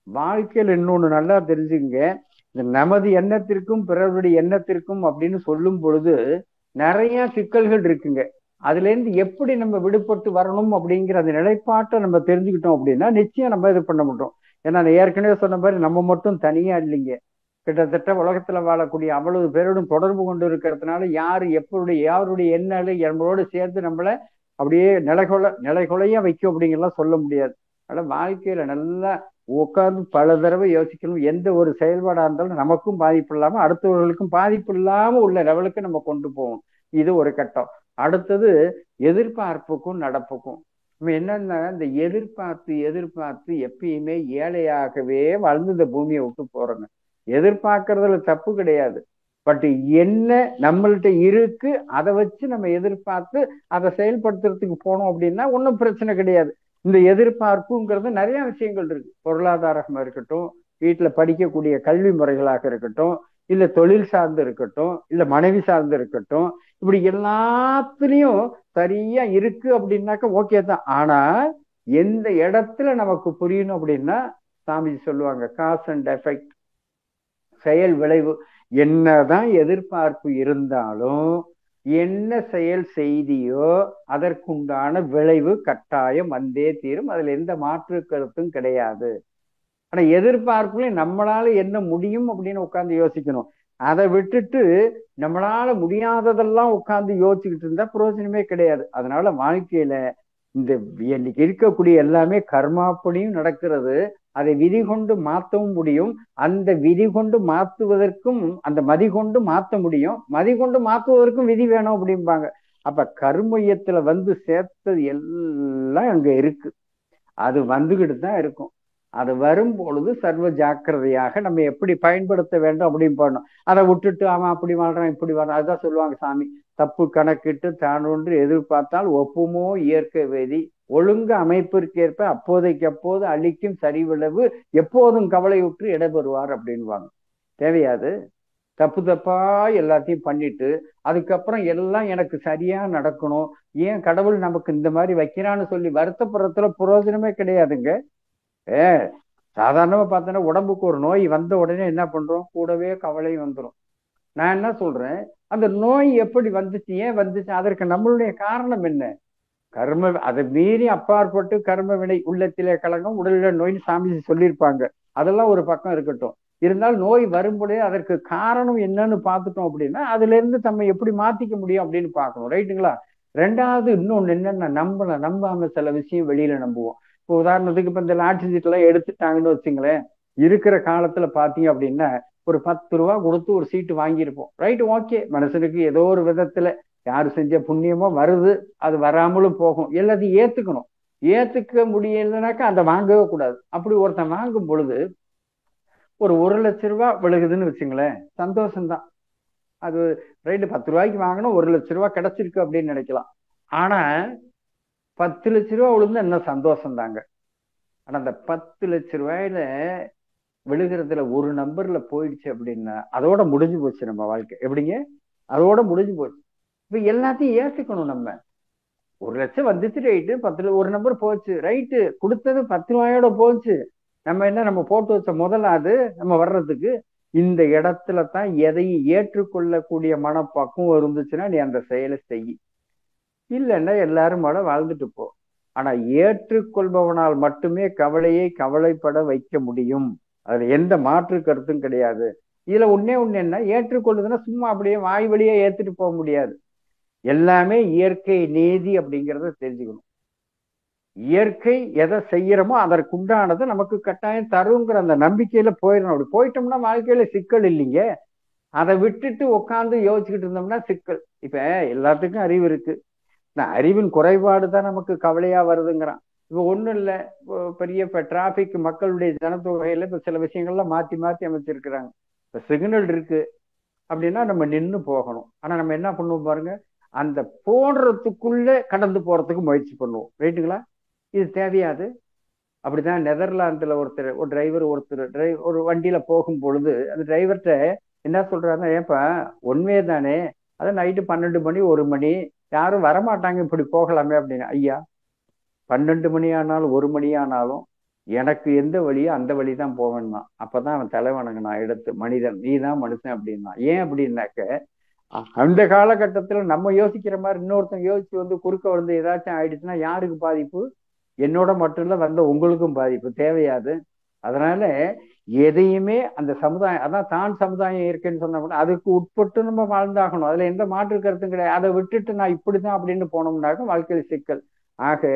வாழ்க்கையில் இன்னொன்னு நல்லா தெரிஞ்சுங்க, இந்த நமது எண்ணத்திற்கும் பிறருடைய எண்ணத்திற்கும் அப்படின்னு சொல்லும் பொழுது நிறைய சிக்கல்கள் இருக்குங்க. அதுல இருந்து எப்படி நம்ம விடுபட்டு வரணும் அப்படிங்கிற அந்த நிலைப்பாட்டை நம்ம தெரிஞ்சுக்கிட்டோம் அப்படின்னா நிச்சயம் நம்ம இது பண்ண மாட்டோம். ஏன்னா நான் ஏற்கனவே சொன்ன மாதிரி நம்ம மட்டும் தனியா இல்லைங்க, கிட்டத்தட்ட உலகத்துல வாழக்கூடிய அவ்வளவு பேரோடும் தொடர்பு கொண்டு இருக்கிறதுனால யாருடைய எண்ணெய் நம்மளோடு சேர்த்து நம்மள அப்படியே நிலைகுலைய வைக்கும் அப்படிங்கலாம் சொல்ல முடியாது. அதனால வாழ்க்கையில நல்லா உட்கார்ந்து பல தடவை யோசிக்கணும். எந்த ஒரு செயல்பாடா இருந்தாலும் நமக்கும் பாதிப்பு இல்லாம அடுத்தவர்களுக்கும் பாதிப்பு இல்லாம உள்ள லெவலுக்கு நம்ம கொண்டு போவோம். இது ஒரு கட்டம். அடுத்தது எதிர்பார்ப்புக்கும் நடப்புக்கும். என்னன்னா இந்த எதிர்பார்த்து எப்பயுமே ஏழையாகவே வாழ்ந்து இந்த பூமியை விட்டு போறோங்க. எதிர்பார்க்கறதுல தப்பு கிடையாது. பட் என்ன நம்மள்ட்ட இருக்கு அதை வச்சு நம்ம எதிர்பார்த்து அதை செயல்படுத்துறதுக்கு போனோம் அப்படின்னா ஒன்றும் பிரச்சனை கிடையாது. இந்த எதிர்பார்ப்புங்கிறது நிறைய விஷயங்கள் இருக்கு. பொருளாதாரமா இருக்கட்டும், வீட்டுல படிக்கக்கூடிய கல்வி முறைகளாக இருக்கட்டும், இல்ல தொழில் சார்ந்து இருக்கட்டும், இல்ல மனைவி சார்ந்து இருக்கட்டும், இப்படி எல்லாத்துலயும் சரியா இருக்கு அப்படின்னாக்க ஓகே தான். ஆனா எந்த இடத்துல நமக்கு புரியணும் அப்படின்னா சாமிஜி சொல்லுவாங்க, காஸ் அண்ட் எஃபெக்ட், செயல் விளைவு. என்னதான் எதிர்பார்ப்பு இருந்தாலும் என்ன செயல் செய்தியோ அதற்குண்டான விளைவு கட்டாயம் வந்தே தீரும். அதுல எந்த மாற்று கருத்தும் கிடையாது. ஆனா எதிர்பார்ப்புலையும் நம்மளால என்ன முடியும் அப்படின்னு உட்கார்ந்து யோசிக்கணும். அதை விட்டுட்டு நம்மளால முடியாததெல்லாம் உட்கார்ந்து யோசிச்சுக்கிட்டு இருந்தா பிரயோஜனமே கிடையாது. அதனால வாழ்க்கையில இந்த இன்னைக்கு இருக்கக்கூடிய எல்லாமே கர்மாப்படியும் நடக்கிறது. அதை விதி கொண்டு மாற்றவும் முடியும். அந்த விதி கொண்டு மாற்றுவதற்கும் அந்த மதி கொண்டு மாற்ற முடியும். மதி கொண்டு மாற்றுவதற்கும் விதி வேணும் அப்படிம்பாங்க. அப்ப கர்மயத்துல வந்து சேர்த்தது எல்லாம் அங்க இருக்கு. அது வந்துகிட்டு தான் இருக்கும். அது வரும் பொழுது சர்வ ஜாக்கிரதையாக நம்ம எப்படி பயன்படுத்த வேண்டும் அப்படின்னு பண்ணணும். அதை விட்டுட்டு அவன் அப்படி வாழ்றான் இப்படி வாழ்றான், அதுதான் சொல்லுவாங்க சாமி, தப்பு கணக்கிட்டு தான் ஒன்று எதிர்பார்த்தால் ஒப்புமோ இயற்கை வேதி, ஒழுங்கு அமைப்பிற்கேற்ப அப்போதைக்கு அப்போது அளிக்கும் சரிவிளைவு, எப்போதும் கவலையுற்று இடம்பெறுவார் அப்படின்வாங்க. தேவையாது தப்பா எல்லாத்தையும் பண்ணிட்டு அதுக்கப்புறம் எல்லாம் எனக்கு சரியா நடக்கணும், ஏன் கடவுள் நமக்கு இந்த மாதிரி வைக்கிறான்னு சொல்லி வருத்தப்படுறதுல பிரயோஜனமே கிடையாதுங்க. சாதாரணமா பார்த்தோன்னா உடம்புக்கு ஒரு நோய் வந்த உடனே என்ன பண்றோம், கூடவே கவலை வந்துடும். நான் என்ன சொல்றேன், அந்த நோய் எப்படி வந்துச்சு, ஏன் வந்துச்சு, அதற்கு நம்மளுடைய காரணம் என்ன? கர்ம, அதை மீறி அப்பாற்பட்டு கர்ம வினை உள்ளத்திலே கலங்கம் உடலில நோய்னு சாமி சொல்லியிருப்பாங்க. அதெல்லாம் ஒரு பக்கம் இருக்கட்டும். இருந்தாலும் நோய் வரும்போதே அதற்கு காரணம் என்னன்னு பார்த்துட்டோம் அப்படின்னா அதுல இருந்து நம்ம எப்படி மாத்திக்க முடியும் அப்படின்னு பார்க்கணும். ரைட்டுங்களா? ரெண்டாவது இன்னொன்னு என்னன்னா, நம்பாம சில விஷயம் வெளியில நம்புவோம். இப்போ உதாரணத்துக்கு இப்ப இந்த லாட்ரி சீட்டெல்லாம் எடுத்துட்டாங்கன்னு வச்சுங்களேன், இருக்கிற காலத்துல பாத்தீங்க அப்படின்னா ஒரு 10 ரூபா கொடுத்து ஒரு சீட்டு வாங்கியிருப்போம். ரைட், ஓகே, மனுஷனுக்கு ஏதோ ஒரு விதத்துல யாரு செஞ்ச புண்ணியமோ வருது, அது வராமலும் போகும், எல்லாத்தையும் ஏத்துக்கணும். ஏத்துக்க முடியலனாக்கா அதை வாங்கவே கூடாது. அப்படி ஒருத்தன் வாங்கும் பொழுது ஒரு 1,00,000 விழுகுதுன்னு வச்சுங்களேன், சந்தோஷம்தான். அது ரைட்டு, 10 ரூபாய்க்கு வாங்கணும், 1,00,000 கிடைச்சிருக்கு அப்படின்னு நினைக்கலாம். ஆனா 10 லட்ச ரூபா விழுந்தா இன்னும் சந்தோஷம் தாங்க. ஆனா அந்த 10 லட்ச ரூபாயில விழுகிறதுல ஒரு நம்பர்ல போயிடுச்சு அப்படின்னா அதோட முடிஞ்சு போச்சு நம்ம வாழ்க்கை. எப்படிங்க? அதோட முடிஞ்சு போச்சு. இப்ப எல்லாத்தையும் ஏத்துக்கணும். நம்ம 1,00,000 வந்துச்சு, ரைட்டு, 10 ஒரு நம்பர் போச்சு, ரைட்டு, கொடுத்தது 10 ரூபாயோட போச்சு. நம்ம என்ன, நம்ம போட்டு வச்ச முதல்ல அது நம்ம வர்றதுக்கு இந்த இடத்துல தான் எதையும் ஏற்றுக்கொள்ளக்கூடிய மனப்பக்குவம் இருந்துச்சுன்னா நீ அந்த செயலை செய், இல்லைன்னா எல்லாரும் மேல வாழ்ந்துட்டு போ. ஆனா ஏற்றுக்கொள்பவனால் மட்டுமே கவலையை கவலைப்பட வைக்க முடியும். அதுல எந்த மாற்று கருத்தும் கிடையாது. இதுல ஒண்ணே என்ன, ஏற்றுக்கொள்ளுதுன்னா சும்மா அப்படியே வாய் வழியே ஏத்துட்டு போக முடியாது. எல்லாமே இயற்கை நீதி அப்படிங்கிறத தெரிஞ்சுக்கணும். இயற்கை எதை செய்யறோமோ அதற்குண்டானதை நமக்கு கட்டாயம் தருங்கிற அந்த நம்பிக்கையில போயிடணும். அப்படி போயிட்டோம்னா வாழ்க்கையில சிக்கல் இல்லைங்க. அதை விட்டுட்டு உட்காந்து யோசிச்சுக்கிட்டு இருந்தோம்னா சிக்கல். இப்ப எல்லாத்துக்கும் அறிவு இருக்கு, அறிவின் குறைபாடு தான் நமக்கு கவலையா வருதுங்கிறான். இப்ப ஒண்ணும் இல்லை, பெரிய இப்ப டிராபிக் மக்களுடைய ஜனத்தொகையில இப்ப சில விஷயங்கள்லாம் மாத்தி மாத்தி அமைச்சிருக்கிறாங்க. இப்ப சிக்னல் இருக்கு அப்படின்னா நம்ம நின்று போகணும். ஆனா நம்ம என்ன பண்ணுவோம் பாருங்க, அந்த போடுறதுக்குள்ள கடந்து போறதுக்கு முயற்சி பண்ணுவோம். ரைட்டுங்களா? இது தேவையாது. அப்படிதான் நெதர்லாந்துல ஒரு டிரைவர் ஒரு வண்டியில போகும் பொழுது அந்த டிரைவர்கிட்ட என்ன சொல்றாருன்னா, ஏப்பா ஒன்வே தானே, அதான் நைட்டு 12 மணி 1 மணி யாரும் வரமாட்டாங்க, இப்படி போகலாமே அப்படின்னு. ஐயா, 12 மணி ஆனாலும் 1 மணி ஆனாலும் எனக்கு எந்த வழியோ அந்த வழி தான் போவேன்னா. அப்பதான் அவன் தலைவணங்க நான் எடுத்து, மனிதன் நீ தான் மனுஷன் அப்படின்னா. ஏன் அப்படின்னாக்க அந்த காலகட்டத்துல நம்ம யோசிக்கிற மாதிரி இன்னொருத்தன் யோசிச்சு வந்து குறுக்க வந்து ஏதாச்சும் ஆயிடுச்சுன்னா யாருக்கு பாதிப்பு? என்னோட மட்டும் இல்ல, வந்த உங்களுக்கும் பாதிப்பு. தேவையாது. அதனால எதையுமே அந்த சமுதாயம், அதான் தான் சமுதாயம் இருக்குன்னு சொன்ன கூட அதுக்கு உட்பட்டு நம்ம வாழ்ந்தாகணும். அதுல எந்த மாற்று கருத்தும் கிடையாது. அதை விட்டுட்டு நான் இப்படிதான் அப்படின்னு போனோம்னாக்க வாழ்க்கையில் சிக்கல். ஆக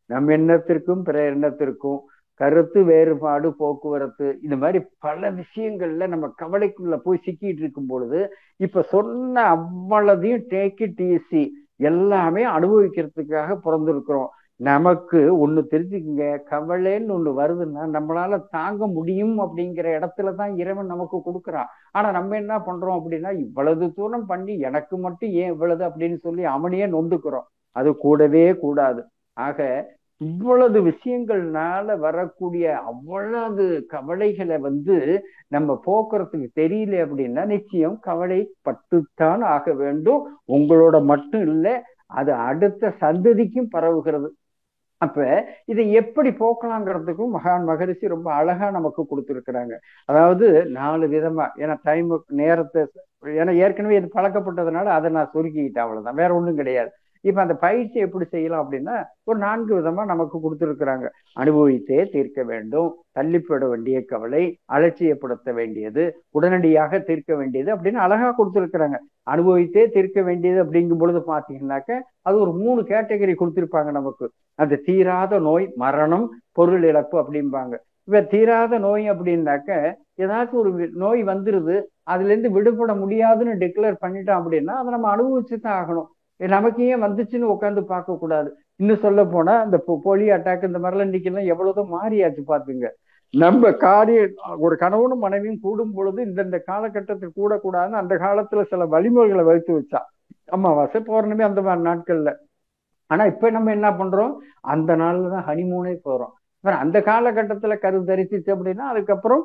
நம் எண்ணத்திற்கும் பிற எண்ணத்திற்கும் கருத்து வேறுபாடு, போக்குவரத்து, இந்த மாதிரி பல விஷயங்கள்ல நம்ம கவலைக்குள்ள போய் சிக்கிட்டு இருக்கும் பொழுது இப்ப சொன்ன அவ்வளதையும் டேக் இட் ஈஸி, எல்லாமே அனுபவிக்கிறதுக்காக பிறந்திருக்கிறோம். நமக்கு ஒண்ணு தெரிஞ்சுக்குங்க, கவலைன்னு ஒண்ணு வருதுன்னா நம்மளால தாங்க முடியும் அப்படிங்கிற இடத்துலதான் இறைவன் நமக்கு கொடுக்குறான். ஆனா நம்ம என்ன பண்றோம் அப்படின்னா, இவ்வளவு தூரம் பண்ணி எனக்கு மட்டும் ஏன் இவ்வளவு அப்படின்னு சொல்லி அவனையே நொந்துக்கிறோம். அது கூடவே கூடாது. ஆக இவ்வளவு விஷயங்கள்னால வரக்கூடிய அவ்வளவு கவலைகளை நம்ம போக்குறதுக்கு தெரியல அப்படின்னா நிச்சயம் கவலை பட்டுத்தான் ஆக வேண்டும். உங்களோட மட்டும் இல்லை, அது அடுத்த சந்ததிக்கும் பரவுகிறது. அப்ப இதை எப்படி போக்கலாங்கிறதுக்கும் மகான் மகரிஷி ரொம்ப அழகா நமக்கு கொடுத்துருக்குறாங்க. அதாவது 4 விதமா, ஏன்னா டைம் நேரத்தை, ஏன்னா ஏற்கனவே இது பழக்கப்பட்டதுனால அதை நான் சுருக்கிக்கிட்டேன், அவ்வளவுதான், வேற ஒண்ணும் கிடையாது. இப்ப அந்த பயிற்சி எப்படி செய்யலாம் அப்படின்னா ஒரு 4 விதமா நமக்கு கொடுத்துருக்குறாங்க. அனுபவித்தே தீர்க்க வேண்டும், தள்ளிப்பட வேண்டிய கவலை, அலட்சியப்படுத்த வேண்டியது, உடனடியாக தீர்க்க வேண்டியது அப்படின்னு அழகா கொடுத்துருக்குறாங்க. அனுபவித்தே தீர்க்க வேண்டியது அப்படிங்கும் பொழுது பாத்தீங்கன்னாக்க அது ஒரு 3 கேட்டகரி கொடுத்திருப்பாங்க நமக்கு. அந்த தீராத நோய், மரணம், பொருள் இழப்பு அப்படிம்பாங்க. இப்ப தீராத நோய் அப்படின்னாக்க ஏதாச்சும் ஒரு நோய் வந்துருது, அதுல இருந்து விடுபட முடியாதுன்னு டிக்ளேர் பண்ணிட்டோம் அப்படின்னா அதை நம்ம அனுபவிச்சுதான் ஆகணும். நமக்கு ஏன் வந்துச்சுன்னு உட்காந்து பார்க்க கூடாது. இன்னும் சொல்ல போனா இந்த போலியோ அட்டாக் இந்த மாதிரிலாம் இன்னைக்கெல்லாம் எவ்வளவுதான் மாறியாச்சு பாத்துங்க. நம்ம ஒரு கணவனும் மனைவியும் கூடும் பொழுது இந்தந்த காலகட்டத்தில் கூடக்கூடாதுன்னு அந்த காலத்துல சில வழிமுறைகளை வகுத்து வச்சா, அமாவாசை பௌர்ணமி அந்த மாதிரி நாட்கள்ல. ஆனா இப்ப நம்ம என்ன பண்றோம், அந்த நாள்லதான் ஹனிமூனே போறோம். அந்த காலகட்டத்துல கரு தரிசிச்சு அப்படின்னா அதுக்கப்புறம்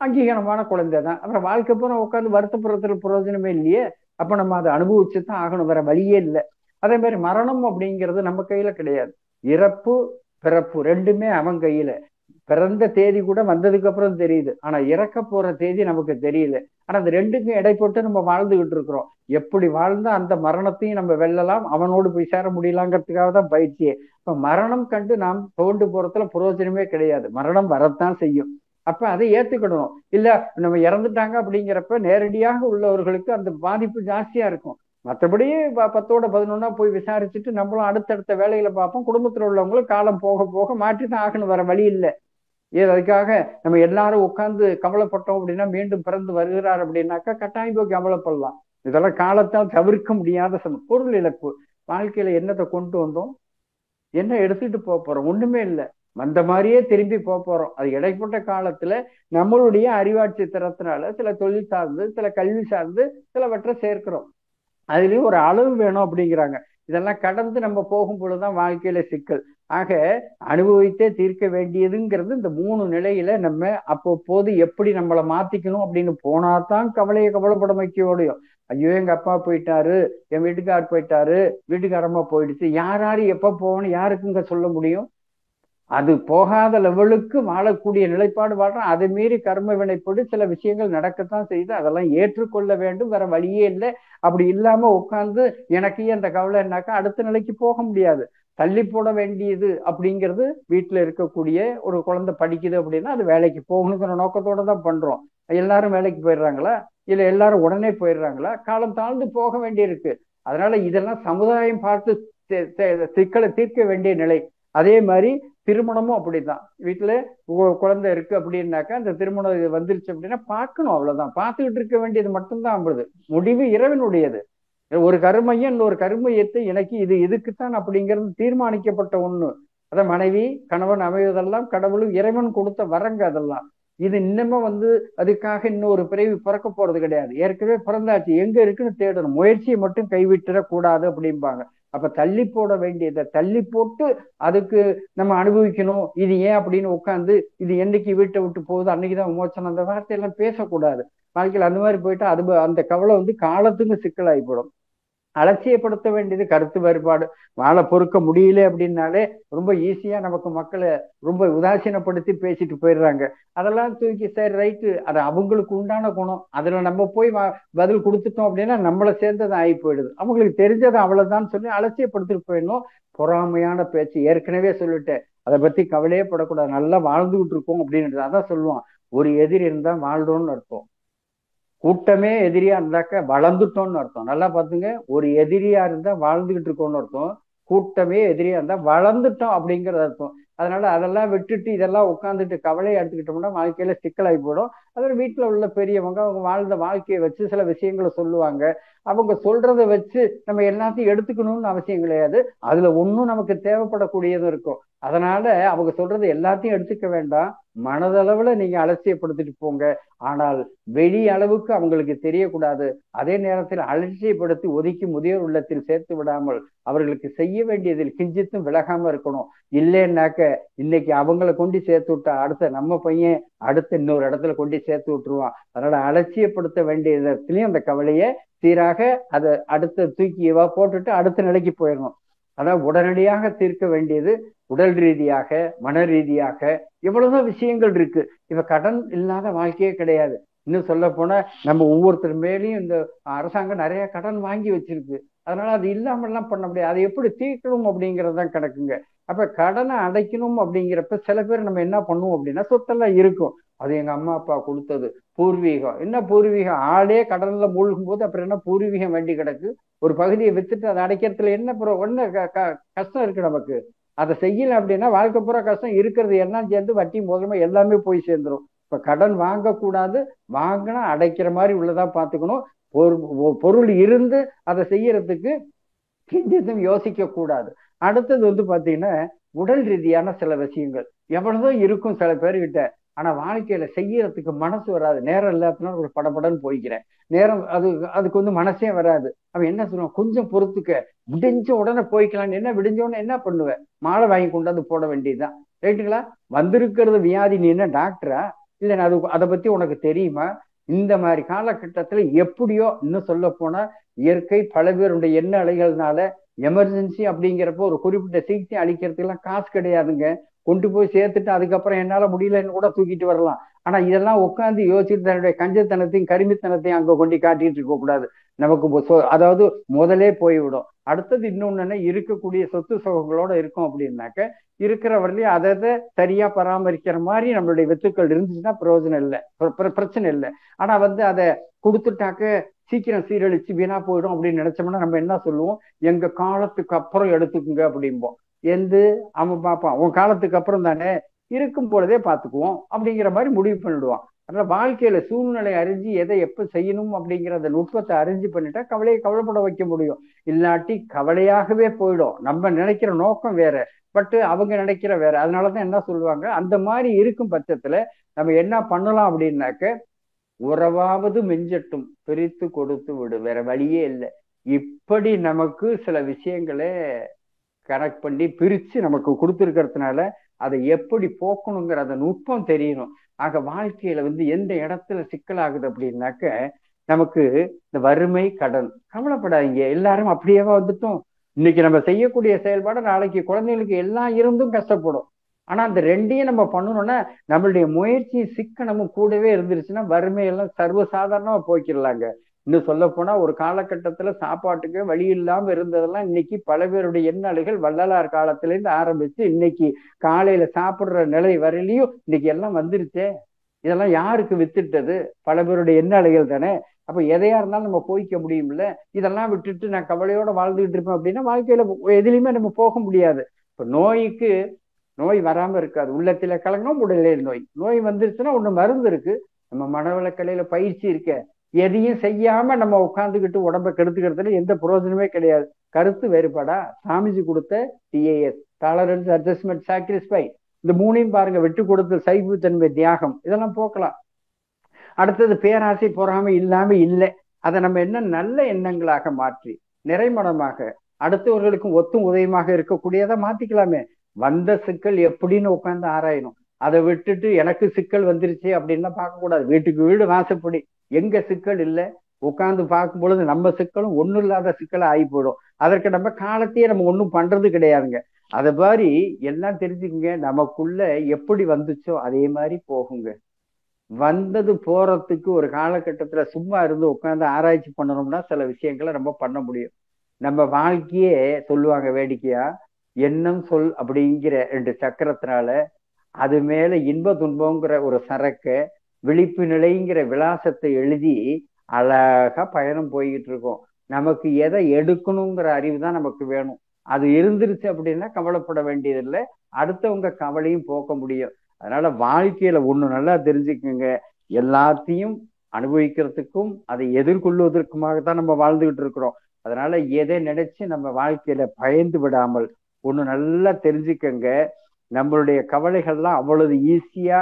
அங்கீகாரமான குழந்தை தான். அப்புறம் வாழ்க்கை பூரா உட்காந்து வருத்தப்படுறதுல பிரயோஜனமே இல்லையே. அப்ப நம்ம அதை அனுபவிச்சுதான் ஆகணும், வேற வழியே இல்லை. அதே மாதிரி மரணம் அப்படிங்கிறது நம்ம கையில கிடையாது. இறப்பு பிறப்பு ரெண்டுமே அவன் கையில. பிறந்த தேதி கூட வந்ததுக்கு அப்புறம் தெரியுது, ஆனா இறக்க போற தேதி நமக்கு தெரியல. ஆனா அந்த ரெண்டுக்கும் இடைப்பட்டு நம்ம வாழ்ந்துகிட்டு இருக்கிறோம். எப்படி வாழ்ந்தா அந்த மரணத்தையும் நம்ம வெல்லலாம், அவனோடு போய் சேர முடியலாங்கிறதுக்காக தான் பயிற்சியே. இப்ப மரணம் கண்டு நாம் தோண்டு போறதுல பிரயோஜனமே கிடையாது, மரணம் வரத்தான் செய்யும். அப்ப அதை ஏத்துக்கிடணும். இல்ல நம்ம இறந்துட்டாங்க அப்படிங்கிறப்ப நேரடியாக உள்ளவர்களுக்கு அந்த பாதிப்பு ஜாஸ்தியா இருக்கும். மற்றபடி 10ஓட 11 போய் விசாரிச்சுட்டு நம்மளும் அடுத்தடுத்த வேலைகளை பார்ப்போம். குடும்பத்துல உள்ளவங்களும் காலம் போக போக மாற்றிதான் ஆகணும், வர வழி இல்லை. அதுக்காக நம்ம எல்லாரும் உட்கார்ந்து கவலைப்பட்டோம் அப்படின்னா மீண்டும் பிறந்து வருகிறார் அப்படின்னாக்கா கட்டாயம் போய் கவலைப்படலாம். இதெல்லாம் காலத்தால் தவிர்க்க முடியாத பொருள் இழப்பு. வாழ்க்கையில என்னத்தை கொண்டு வந்தோம், என்ன எடுத்துட்டு போறோம், ஒண்ணுமே இல்லை. வந்த மாதிரியே திரும்பி போறோம். அது இடைப்பட்ட காலத்துல நம்மளுடைய அறிவாட்சி திறத்தினால சில தொழில் சார்ந்து, சில கல்வி சார்ந்து சிலவற்றை சேர்க்கிறோம். அதுலயும் ஒரு அளவு வேணும் அப்படிங்கிறாங்க. இதெல்லாம் கடந்து நம்ம போகும் பொழுதுதான் வாழ்க்கையில சிக்கல். ஆக அனுபவித்தே தீர்க்க வேண்டியதுங்கிறது இந்த 3 நிலையில நம்ம அப்போது எப்படி நம்மளை மாத்திக்கணும் அப்படின்னு போனாதான் கவலையை கவலைப்பட வைக்கோடையும். ஐயோ எங்க அப்பா போயிட்டாரு, என் வீட்டுக்காரர் போயிட்டாரு, வீட்டுக்காரம்மா போயிடுச்சு, யாரு எப்ப போகணும் யாருக்குங்க சொல்ல முடியும்? அது போகாத லெவலுக்கு வாழக்கூடிய நிலைப்பாடு வாழ்றோம். அதை மீறி கர்ம வினைப்படி சில விஷயங்கள் நடக்கத்தான் செய்யுது, அதெல்லாம் ஏற்றுக்கொள்ள வேண்டும், வேற வழியே இல்லை. அப்படி இல்லாம உட்கார்ந்து எனக்கு அந்த கவலைன்னாக்கா அடுத்த நிலைக்கு போக முடியாது. தள்ளி போட வேண்டியது அப்படிங்கிறது வீட்டுல இருக்கக்கூடிய ஒரு குழந்தை படிக்குது அப்படின்னா அது வேலைக்கு போகணுங்கிற நோக்கத்தோட தான் பண்றோம். எல்லாரும் வேலைக்கு போயிடுறாங்களா, இல்ல எல்லாரும் உடனே போயிடுறாங்களா? காலம் தாழ்ந்து போக வேண்டியிருக்கு. அதனால இதெல்லாம் சமுதாயம் பார்த்து சிக்கலை தீர்க்க வேண்டிய நிலை. அதே மாதிரி திருமணமும் அப்படிதான். வீட்டுல குழந்தை இருக்கு அப்படின்னாக்கா அந்த திருமணம் வந்துருச்சு அப்படின்னா பார்க்கணும், அவ்வளவுதான். பார்த்துக்கிட்டு இருக்க வேண்டியது மட்டும்தான் அம்பது. முடிவு இறைவனுடையது. ஒரு கருமையும் இன்னொரு கருமையத்தை எனக்கு இது இதுக்குத்தான் அப்படிங்கிறது தீர்மானிக்கப்பட்ட ஒண்ணு. அத மனைவி கணவன் அமைவதெல்லாம் கடவுளும் இறைவன் கொடுத்த வரங்க. அதெல்லாம் இது இன்னமும் அதுக்காக இன்னொரு பிறவி பிறக்க போறது கிடையாது. ஏற்கனவே பிறந்தாச்சு, எங்க இருக்குன்னு தேடணும், முயற்சியை மட்டும் கைவிட்டுறக் கூடாது அப்படிம்பாங்க. அப்ப தள்ளி போட வேண்டியதை தள்ளி போட்டு அதுக்கு நம்ம அனுபவிக்கணும். இது ஏன் அப்படின்னு உட்காந்து இது என்னைக்கு வீட்டை விட்டு போகுது அன்னைக்குதான் விமோச்சனம், அந்த வார்த்தையெல்லாம் பேசக்கூடாது. வாழ்க்கையில் அந்த மாதிரி போயிட்டா அது அந்த கவலை காலத்துக்கு சிக்கலாகிப்படும். அலட்சியப்படுத்த வேண்டியது கருத்து வேறுபாடு. வாழை பொறுக்க முடியல அப்படின்னாலே ரொம்ப ஈஸியா நமக்கு மக்களை ரொம்ப உதாசீனப்படுத்தி பேசிட்டு போயிடுறாங்க. அதெல்லாம் தூக்கி சரி ரைட்டு, அது அவங்களுக்கு உண்டான குணம், அதுல நம்ம போய் பதில் கொடுத்துட்டோம் அப்படின்னா நம்மளை சேர்ந்தது ஆகி போயிடுது. அவங்களுக்கு தெரிஞ்சது அவ்வளவுதான் சொல்லி அலட்சியப்படுத்திட்டு போயிடணும். பொறாமையான பேச்சு ஏற்கனவே சொல்லிட்டேன், அதை பத்தி கவலையே படக்கூடாது, நல்லா வாழ்ந்துகிட்டு இருக்கோம் அப்படின்னு அதான் சொல்லுவான். ஒரு எதிரி இருந்தா வாழ்றோம்னு அர்த்தம். கூட்டமே எதிரியா இருந்தாக்க வளர்ந்துட்டோம்னு அர்த்தம். நல்லா பாத்துங்க, ஒரு எதிரியா இருந்தா வாழ்ந்துகிட்டு இருக்கோம்னு அர்த்தம். கூட்டமே எதிரியா இருந்தா வளர்ந்துட்டோம் அப்படிங்கிறது அர்த்தம். அதனால அதெல்லாம் விட்டுட்டு இதெல்லாம் உட்காந்துட்டு கவலையை எடுத்துக்கிட்டோம்னா வாழ்க்கையில சிக்கலாகி போயிடும். அதோட வீட்டுல உள்ள பெரியவங்க அவங்க வாழ்ந்த வாழ்க்கையை வச்சு சில விஷயங்களை சொல்லுவாங்க. அவங்க சொல்றதை வச்சு நம்ம எல்லாத்தையும் எடுத்துக்கணும்னு அவசியம் கிடையாது. அதுல ஒன்றும் நமக்கு தேவைப்படக்கூடியதும் இருக்கும். அதனால அவங்க சொல்றது எல்லாத்தையும் எடுத்துக்க வேண்டாம். மனதளவுல நீங்க அலட்சியப்படுத்திட்டு போங்க. ஆனால் வெளி அளவுக்கு அவங்களுக்கு தெரியக்கூடாது. அதே நேரத்தில் அலட்சியப்படுத்தி ஒதுக்கி முதியோர் உள்ளத்தில் சேர்த்து விடாமல் அவர்களுக்கு செய்ய வேண்டியதில் கிஞ்சித்தும் விலகாம இருக்கணும். இல்லைன்னாக்க இன்னைக்கு அவங்கள கொண்டு சேர்த்து விட்டா அடுத்த நம்ம பையன் அடுத்த இன்னொரு இடத்துல கொண்டு சேர்த்து விட்டுருவான். அதனால அலட்சியப்படுத்த வேண்டிய இடத்துலயும் அந்த கவலையை சீராக அதை அடுத்த தூக்கியவா போட்டுட்டு அடுத்த நிலைக்கு போயிடணும். அதான் உடனடியாக தீர்க்க வேண்டியது உடல் ரீதியாக மன ரீதியாக எவ்வளவுதான் விஷயங்கள் இருக்கு. இவ கடன் இல்லாத வாழ்க்கையே கிடையாது. இன்னும் சொல்ல போனா நம்ம ஒவ்வொருத்தர் மேலேயும் இந்த அரசாங்கம் நிறைய கடன் வாங்கி வச்சிருக்கு. அதனால அது இல்லாமல்லாம் பண்ண முடியாது. அதை எப்படி தீர்க்கணும் அப்படிங்கறதுதான் கணக்குங்க. அப்ப கடனை அடைக்கணும் அப்படிங்கிறப்ப சில பேர் நம்ம என்ன பண்ணுவோம் அப்படின்னா, சொத்தெல்லாம் இருக்கும், அது எங்க அம்மா அப்பா கொடுத்தது, பூர்வீகம். என்ன பூர்வீகம்? ஆளே கடன்ல மூழ்கும் போது அப்புறம் என்ன பூர்வீகம் வேண்டி கிடக்கு? ஒரு பகுதியை வித்துட்டு அதை அடைக்கிறதுல என்ன கஷ்டம் இருக்கு நமக்கு? அதை செய்யல அப்படின்னா வாழ்க்கை பூரா கஷ்டம். இருக்கிறது எல்லாம் சேர்ந்து வட்டி முதலமா எல்லாமே போய் சேர்ந்துடும். இப்ப கடன் வாங்கக்கூடாது, வாங்கினா அடைக்கிற மாதிரி உள்ளதா பார்த்துக்கணும். பொருள் இருந்து அதை செய்யறதுக்கு கிஞ்சித்தும் யோசிக்க கூடாது. அடுத்தது பாத்தீங்கன்னா உடல் ரீதியான சில விஷயங்கள் எவ்வளவோ இருக்கும் சில பேர்கிட்ட. ஆனா வாழ்க்கையில செய்யறதுக்கு மனசு வராது. நேரம் இல்லாதனால ஒரு படபடன்னு போய்க்கிறேன். நேரம் அதுக்கு மனசே வராது. அவன் என்ன சொல்லுவான், கொஞ்சம் பொறுத்துக்க, விடிஞ்ச உடனே போய்க்கலாம். என்ன விடிஞ்ச உடனே என்ன பண்ணுவேன்? மாலை வாங்கி கொண்டாந்து போட வேண்டியதுதான். ரைட்டுங்களா? வந்திருக்கிறது வியாதி, நீ என்ன டாக்டரா? இல்ல அதை பத்தி உனக்கு தெரியுமா? இந்த மாதிரி காலகட்டத்துல எப்படியோ, இன்னும் சொல்ல போனா இயற்கை பல பேருடைய எண்ண அலைகள்னால எமர்ஜென்சி அப்படிங்கிறப்போ ஒரு குறிப்பிட்ட சிகிச்சை அளிக்கிறதுக்கு எல்லாம் காசு கிடையாதுங்க. கொண்டு போய் சேர்த்துட்டு அதுக்கப்புறம் என்னால முடியலன்னு கூட தூக்கிட்டு வரலாம். ஆனா இதெல்லாம் உட்காந்து யோசிச்சுட்டு தன்னுடைய கஞ்சத்தனத்தையும் கருமித்தனத்தையும் அங்க கொண்டு காட்டிட்டு இருக்க கூடாது. நமக்கு அதாவது முதலே போய்விடும். அடுத்தது இன்னொன்னு, இருக்கக்கூடிய சொத்து சுகங்களோட இருக்கும் அப்படின்னாக்க இருக்கிற வரலையும் அதை சரியா பராமரிக்கிற மாதிரி நம்மளுடைய வித்துக்கள் இருந்துச்சுன்னா பிரயோஜனம் இல்லை, பிரச்சனை இல்லை. ஆனா அதை கொடுத்துட்டாக்க சீக்கிரம் சீரழிச்சு வீணா போயிடும் அப்படின்னு நினைச்சோம்னா நம்ம என்ன சொல்லுவோம், எங்க காலத்துக்கு அப்புறம் எடுத்துக்குங்க அப்படிம்போம். அவன் பார்ப்பான், உன் காலத்துக்கு அப்புறம் தானே, இருக்கும் பொழுதே பார்த்துக்குவோம் அப்படிங்கிற மாதிரி முடிவு பண்ணிடுவான். அதனால வாழ்க்கையில சூழ்நிலை அறிஞ்சு எதை எப்ப செய்யணும் அப்படிங்கிற நுட்பத்தை அறிஞ்சு பண்ணிட்டா கவலையை கவலைப்பட வைக்க முடியும். இல்லாட்டி கவலையாகவே போயிடும். நம்ம நினைக்கிற நோக்கம் வேற, பட் அவங்க நினைக்கிற வேற. அதனாலதான் என்ன சொல்லுவாங்க, அந்த மாதிரி இருக்கும் பட்சத்துல நம்ம என்ன பண்ணலாம் அப்படின்னாக்க, உறவாவது மிஞ்சட்டும் பிரித்து கொடுத்து விடு, வேற வழியே இல்லை. இப்படி நமக்கு சில விஷயங்களை கனெக்ட் பண்ணி பிரிச்சு நமக்கு கொடுத்துருக்கிறதுனால அதை எப்படி போக்கணுங்கிற அந்த நுட்பம் தெரியணும். ஆக வாழ்க்கையில எந்த இடத்துல சிக்கலாகுது அப்படின்னாக்க, நமக்கு இந்த வறுமை கடன், கவலைப்படாதீங்க, எல்லாரும் அப்படியேவா வந்துட்டோம். இன்னைக்கு நம்ம செய்யக்கூடிய செயல்பாடு நாளைக்கு குழந்தைகளுக்கு எல்லாம் இருந்தும் கஷ்டப்படும். ஆனா அந்த ரெண்டையும் நம்ம பண்ணணும்னா நம்மளுடைய முயற்சி சிக்கனமும் கூடவே இருந்துருச்சுன்னா வறுமையெல்லாம் சர்வசாதாரணமா போய்க்கிடலாங்க. இன்னும் சொல்ல போனா ஒரு காலகட்டத்துல சாப்பாட்டுக்கு வழி இல்லாம இருந்ததெல்லாம் இன்னைக்கு பல பேருடைய எண்ணாளிகள் வள்ளலார் காலத்துல இருந்து ஆரம்பிச்சு இன்னைக்கு காலையில சாப்பிடுற நிலை வரையிலையும் இன்னைக்கு எல்லாம் வந்துருச்சே. இதெல்லாம் யாருக்கு வித்துட்டது? பல பேருடைய எண்ணாளிகள் தானே. அப்ப எதையா இருந்தாலும் நம்ம போய்க்க முடியும்ல. இதெல்லாம் விட்டுட்டு நான் கவலையோட வாழ்ந்துகிட்டு இருப்பேன் அப்படின்னா வாழ்க்கையில எதுலையுமே நம்ம போக முடியாது. இப்ப நோய் வராம இருக்காது. உள்ளத்தில கலங்கணும் உடலே நோய் வந்துருச்சுன்னா ஒண்ணு மருந்து இருக்கு. நம்ம மனவளக்கலையில பயிற்சி இருக்க, எதையும் செய்யாம நம்ம உட்கார்ந்துக்கிட்டு உடம்ப கெடுத்துக்கிறதுல எந்த பிரயோஜனமே கிடையாது. கருத்து வேறுபாடா, சாமிஜி கொடுத்த டிஏஎஸ், டாலரன்ஸ், அட்ஜஸ்ட்மெண்ட், சாக்ரிஃபை, இந்த மூணையும் பாருங்க. விட்டு கொடுத்த சைவத்தன்மை, தியாகம், இதெல்லாம் போக்கலாம். அடுத்தது பேராசை பொறாமை இல்லாம இல்லை. அதை நம்ம என்ன நல்ல எண்ணங்களாக மாற்றி நிறைமணமாக அடுத்தவர்களுக்கும் ஒத்தும் உதயமாக இருக்கக்கூடியதை மாத்திக்கலாமே. வந்த சிக்கல் எப்படின்னு உட்காந்து ஆராயணும். அதை விட்டுட்டு எனக்கு சிக்கல் வந்துருச்சு அப்படின்னா பார்க்க கூடாது. வீட்டுக்கு வீடு வாசப்படி, எங்க சிக்கல் இல்லை உட்காந்து பார்க்கும் பொழுது நம்ம சிக்கலும் ஒண்ணும் இல்லாத சிக்கலை ஆகி போயிடும். அதற்கு நம்ம காலத்தையே நம்ம ஒன்றும் பண்றது கிடையாதுங்க. அதை மாதிரி எல்லாம் தெரிஞ்சுக்குங்க. நமக்குள்ள எப்படி வந்துச்சோ அதே மாதிரி போகுங்க. வந்தது போறதுக்கு ஒரு காலகட்டத்துல சும்மா இருந்து உட்காந்து ஆராய்ச்சி பண்ணணும்னா சில விஷயங்களை நம்ம பண்ண முடியும். நம்ம வாழ்க்கையே சொல்லுவாங்க வேடிக்கையா, எண்ணம் சொல் அப்படிங்கிற 2 சக்கரத்தினால அது மேல இன்ப துன்பங்கிற ஒரு சரக்க விழிப்பு நிலைங்கிற விலாசத்தை எழுதி அழகா பயணம் போய்கிட்டு இருக்கோம். நமக்கு எதை எடுக்கணுங்கிற அறிவு தான் நமக்கு வேணும். அது இருந்துருச்சு அப்படின்னா கவலைப்பட வேண்டியதில்லை, அடுத்தவங்க கவலையும் போக்க முடியும். அதனால வாழ்க்கையில ஒண்ணு நல்லா தெரிஞ்சுக்குங்க, எல்லாத்தையும் அனுபவிக்கிறதுக்கும் அதை எதிர்கொள்வதற்குமாக தான் நம்ம வாழ்ந்துகிட்டு இருக்கிறோம். அதனால எதை நினைச்சு நம்ம வாழ்க்கையில பயந்து விடாமல் ஒண்ணு நல்லா தெரிஞ்சுக்கங்க, நம்மளுடைய கவலைகள்லாம் அவ்வளவு ஈஸியா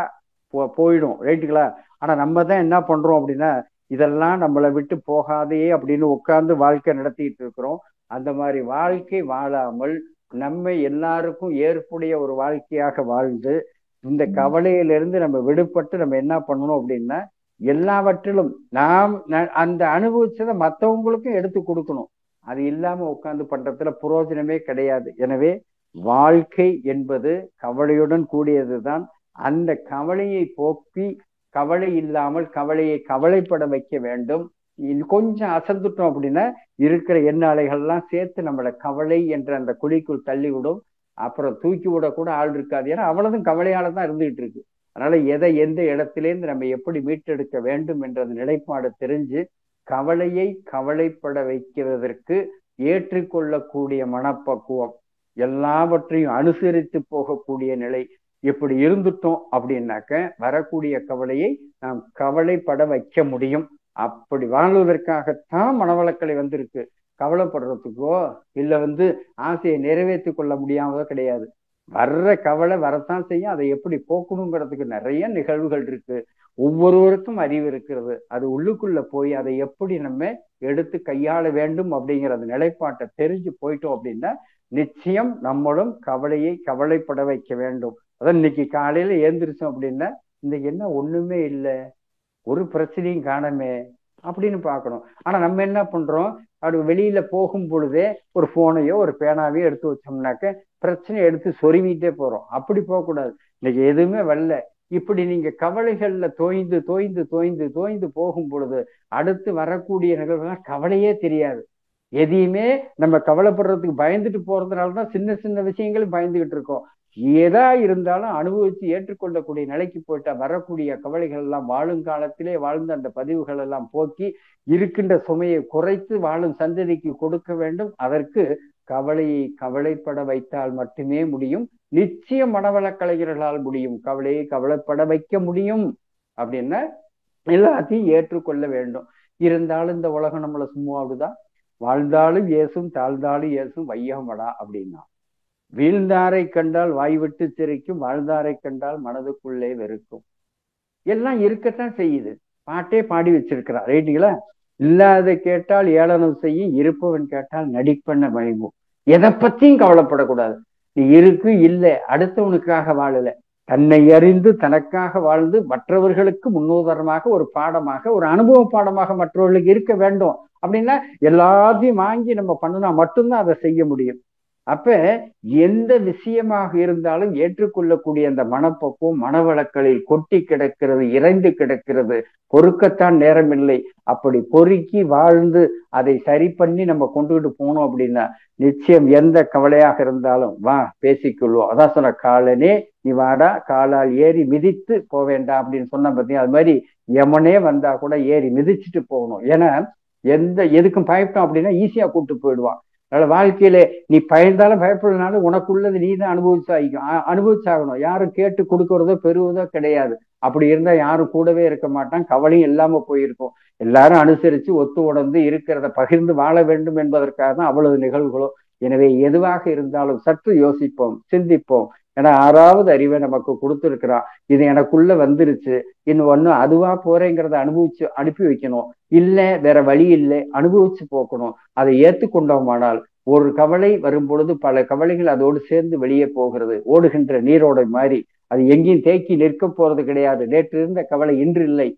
போயிடும், ரைட்டுங்களா? ஆனா நம்ம தான் என்ன பண்றோம் அப்படின்னா, இதெல்லாம் நம்மளை விட்டு போகாதே அப்படின்னு உட்கார்ந்து வாழ்க்கை நடத்திட்டு இருக்கிறோம். அந்த மாதிரி வாழ்க்கை வாழாமல் நம்ம எல்லாருக்கும் ஏற்புடைய ஒரு வாழ்க்கையாக வாழ்ந்து இந்த கவலையிலிருந்து நம்ம விடுபட்டு நம்ம என்ன பண்ணணும் அப்படின்னா, எல்லாவற்றிலும் நாம் அந்த அனுபவிச்சதை மற்றவங்களுக்கும் எடுத்து கொடுக்கணும். அது இல்லாம உட்கார்ந்து பண்றதுல பிரயோஜனமே கிடையாது. எனவே வாழ்க்கை என்பது கவலையுடன் கூடியதுதான். அந்த கவலையை போக்கி கவலை இல்லாமல் கவலையை கவலைப்பட வைக்க வேண்டும். கொஞ்சம் அசந்துட்டோம் அப்படின்னா இருக்கிற எண்ண அலைகள்லாம் சேர்த்து நம்மளை கவலை என்ற அந்த குழிக்குள் தள்ளி விடும். அப்புறம் தூக்கி விட கூட ஆள் இருக்காது. ஏன்னா அவ்வளவுதான் கவலையால தான் இருந்துகிட்டு இருக்கு. அதனால எதை எந்த இடத்திலேருந்து நம்ம எப்படி மீட்டெடுக்க வேண்டும் என்ற நிலைப்பாடு தெரிஞ்சு கவலையை கவலைப்பட வைக்கிறதற்கு ஏற்றுக்கொள்ளக்கூடிய மனப்பக்குவம், எல்லாவற்றையும் அனுசரித்து போகக்கூடிய நிலை, இப்படி இருந்துட்டோம் அப்படின்னாக்க வரக்கூடிய கவலையை நாம் கவலைப்பட வைக்க முடியும். அப்படி வாழ்வதற்காகத்தான் மனவளக்கலை வந்திருக்கு. கவலைப்படுறதுக்கோ இல்ல ஆசையை நிறைவேற்றி கொள்ள முடியாமதோ கிடையாது. வர்ற கவலை வரத்தான் செய்யும். அதை எப்படி போக்கணுங்கிறதுக்கு நிறைய நிகழ்வுகள் இருக்கு. ஒவ்வொருவருக்கும் அறிவு இருக்கிறது. அது உள்ளுக்குள்ள போய் அதை எப்படி நம்ம எடுத்து கையாள வேண்டும் அப்படிங்கிற நிலைப்பாட்டை தெரிஞ்சு போயிட்டோம் அப்படின்னா நிச்சயம் நம்மளும் கவலையை கவலைப்பட வைக்க வேண்டும். அதான் இன்னைக்கு காலையில ஏந்திரிச்சோம் அப்படின்னா இன்னைக்கு என்ன ஒண்ணுமே இல்லை, ஒரு பிரச்சனையும் காணமே அப்படின்னு பார்க்கணும். ஆனா நம்ம என்ன பண்றோம், அப்படி வெளியில போகும் பொழுதே ஒரு போனையோ ஒரு பேனாவையோ எடுத்து வச்சோம்னாக்க பிரச்சனையை எடுத்து சொருவிட்டே போறோம். அப்படி போகக்கூடாது. இன்னைக்கு எதுவுமே வரல, இப்படி நீங்க கவலைகள்ல தோய்ந்து தோய்ந்து தோய்ந்து தோய்ந்து போகும் பொழுது அடுத்து வரக்கூடிய நிகழ்வுகள் கவலையே தெரியாது. எதையுமே நம்ம கவலைப்படுறதுக்கு பயந்துட்டு போறதுனாலதான் சின்ன சின்ன விஷயங்களும் பயந்துகிட்டு இருக்கோம். எதா இருந்தாலும் அனுபவிச்சு ஏற்றுக்கொள்ளக்கூடிய நிலைக்கு போயிட்டா வரக்கூடிய கவலைகள் எல்லாம் வாழுங்காலத்திலே வாழ்ந்த அந்த பதிவுகள் எல்லாம் போக்கி இருக்கின்ற சுமையை குறைத்து வாழும் சந்ததிக்கு கொடுக்க வேண்டும். அதற்கு கவலையை கவலைப்பட வைத்தால் மட்டுமே முடியும். நிச்சயம் மனவள கலைஞர்களால் முடியும். கவலையை கவலைப்பட வைக்க முடியும் அப்படின்னா எல்லாத்தையும் ஏற்றுக்கொள்ள வேண்டும். இருந்தாலும் இந்த உலகம் நம்மளை சும்மா அப்படிதான், வாழ்ந்தாலும் ஏசும் தாழ்ந்தாலும் ஏசும் வையகமடா அப்படின்னா, வீழ்ந்தாரை கண்டால் வாய் விட்டு சிரிக்கும், வாழ்ந்தாரை கண்டால் மனதுக்குள்ளே வெறுக்கும். எல்லாம் இருக்கத்தான் செய்யுது. பாட்டே பாடி வச்சிருக்கிறார், ரைட்டுங்களா? இல்லாத கேட்டால் ஏளனம் செய்யும், இருப்பவன் கேட்டால் நடிப்பண்ண மயங்கும். எதை பத்தியும் கவலைப்படக்கூடாது. நீ இருக்கு இல்லை, அடுத்தவனுக்காக வாழல, தன்னை அறிந்து தனக்காக வாழ்ந்து மற்றவர்களுக்கு முன்னுதாரணமாக ஒரு பாடமாக ஒரு அனுபவ பாடமாக மற்றவர்களுக்கு இருக்க வேண்டும். அப்படின்னா எல்லாத்தையும் வாங்கி நம்ம பண்ணினா மட்டும்தான் அதை செய்ய முடியும். அப்ப எந்த விஷயமாக இருந்தாலும் ஏற்றுக்கொள்ளக்கூடிய அந்த மனப்பக்குவம் மனவளக்களில் கொட்டி கிடக்கிறது, இறைந்து கிடக்கிறது. பொறுக்கத்தான் நேரம் இல்லை. அப்படி பொறுக்கி வாழ்ந்து அதை சரி பண்ணி நம்ம கொண்டுகிட்டு போனோம் அப்படின்னா நிச்சயம் எந்த கவலையாக இருந்தாலும் வா பேசிக்கொள்வோம். அதான் சொன்ன, காலனே நீ வாடா, காலால் ஏறி மிதித்து போவேண்டாம் அப்படின்னு சொன்ன பார்த்தீங்க. அது மாதிரி எமனே வந்தா கூட ஏறி மிதிச்சுட்டு போகணும். ஏன்னா எதுக்கும் பயப்பட்டோம் அப்படின்னா ஈஸியா கூப்பிட்டு போயிடுவான். அதனால வாழ்க்கையில நீ பயந்தாலும் பயப்படுறதுனால உனக்குள்ளது நீ தான் அனுபவிச்சாகணும். யாரும் கேட்டு கொடுக்கறதோ பெறுவதோ கிடையாது. அப்படி இருந்தா யாரும் கூடவே இருக்க மாட்டான், கவலையும் இல்லாம போயிருக்கும். எல்லாரும் அனுசரிச்சு ஒத்து உணர்ந்து இருக்கிறத பகிர்ந்து வாழ வேண்டும் என்பதற்காக தான் அவ்வளவு நிகழ்வுகளோ. எனவே எதுவாக இருந்தாலும் சற்று யோசிப்போம், சிந்திப்போம். ஏன்னா 6வது அறிவை நமக்கு கொடுத்துருக்கிறான். இது எனக்குள்ள வந்துருச்சு, இன்னும் அதுவா போறேங்கிறத அனுபவிச்சு அனுப்பி வைக்கணும். இல்ல வேற வழி இல்லை, அனுபவிச்சு போக்கணும். அதை ஏற்றுக்கொண்டோமானால் ஒரு கவலை வரும் பொழுது பல கவலைகள் அதோடு சேர்ந்து வெளியே போகிறது. ஓடுகின்ற நீரோடை மாதிரி அது எங்கேயும் தேக்கி நிற்க போறது கிடையாது. நேற்று இருந்த கவலை இன்று இல்லை.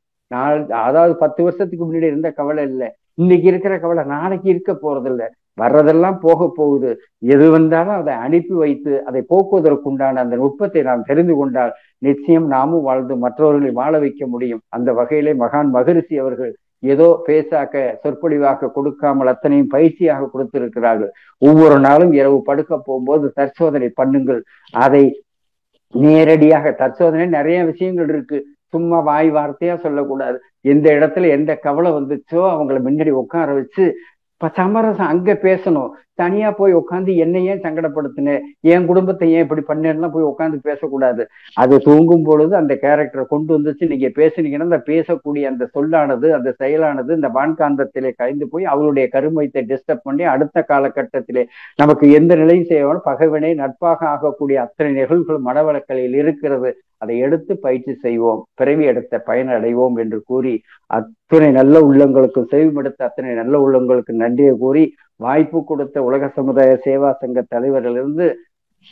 அதாவது 10 வருஷத்துக்கு முன்னாடி இருந்த கவலை இல்லை, இன்னைக்கு இருக்கிற கவலை நாளைக்கு இருக்க போறது இல்லை. வர்றதெல்லாம் போக போகுது. எது வந்தாலும் அதை அனுப்பி வைத்து அதை போக்குவதற்குண்டான அந்த நுட்பத்தை நாம் தெரிந்து கொண்டால் நிச்சயம் நாமும் வாழ்ந்து மற்றவர்களை வாழ வைக்க முடியும். அந்த வகையிலே மகான் மகரிஷி அவர்கள் ஏதோ பேசாக்க சொற்பொழிவாக கொடுக்காமல் அத்தனையும் பயிற்சியாக கொடுத்திருக்கிறார்கள். ஒவ்வொரு நாளும் இரவு படுக்க போகும்போது தற்சோதனை பண்ணுங்கள். அதை நேரடியாக தற்சோதனை நிறைய விஷயங்கள் இருக்கு. சும்மா வாய் வார்த்தையா சொல்லக்கூடாது. எந்த இடத்துல எந்த கவலை வந்துச்சோ அவங்கள முன்னாடி உட்கார வச்சு சமரசம் அங்க பேசணும். தனியா போய் உட்காந்து என்னை ஏன் சங்கடப்படுத்தினேன், என் குடும்பத்தை ஏன் இப்படி பண்ணேன்னா போய் உட்காந்து பேசக்கூடாது. அது தூங்கும் பொழுது அந்த கேரக்டரை கொண்டு வந்துச்சு நீங்க பேசுனீங்கன்னா அந்த பேசக்கூடிய அந்த சொல்லானது அந்த செயலானது இந்த வான்காந்தத்திலே கழிந்து போய் அவளுடைய கருமையத்தை டிஸ்டர்ப் பண்ணி அடுத்த காலகட்டத்திலே நமக்கு எந்த நிலையும் செய்யணும் பகைவனை நட்பாக ஆகக்கூடிய அத்தனை நிகழ்வுகள் மனவளக்கலையில் இருக்கிறது. அதை எடுத்து பயிற்சி செய்வோம், பிறவி எடுத்த பயன் அடைவோம் என்று கூறி அத்தனை நல்ல உள்ளங்களுக்கும் செவிமடுத்த அத்தனை நல்ல உள்ளங்களுக்கு நன்றியை கூறி வாய்ப்பு கொடுத்த உலக சமுதாய சேவா சங்க தலைவரிலிருந்து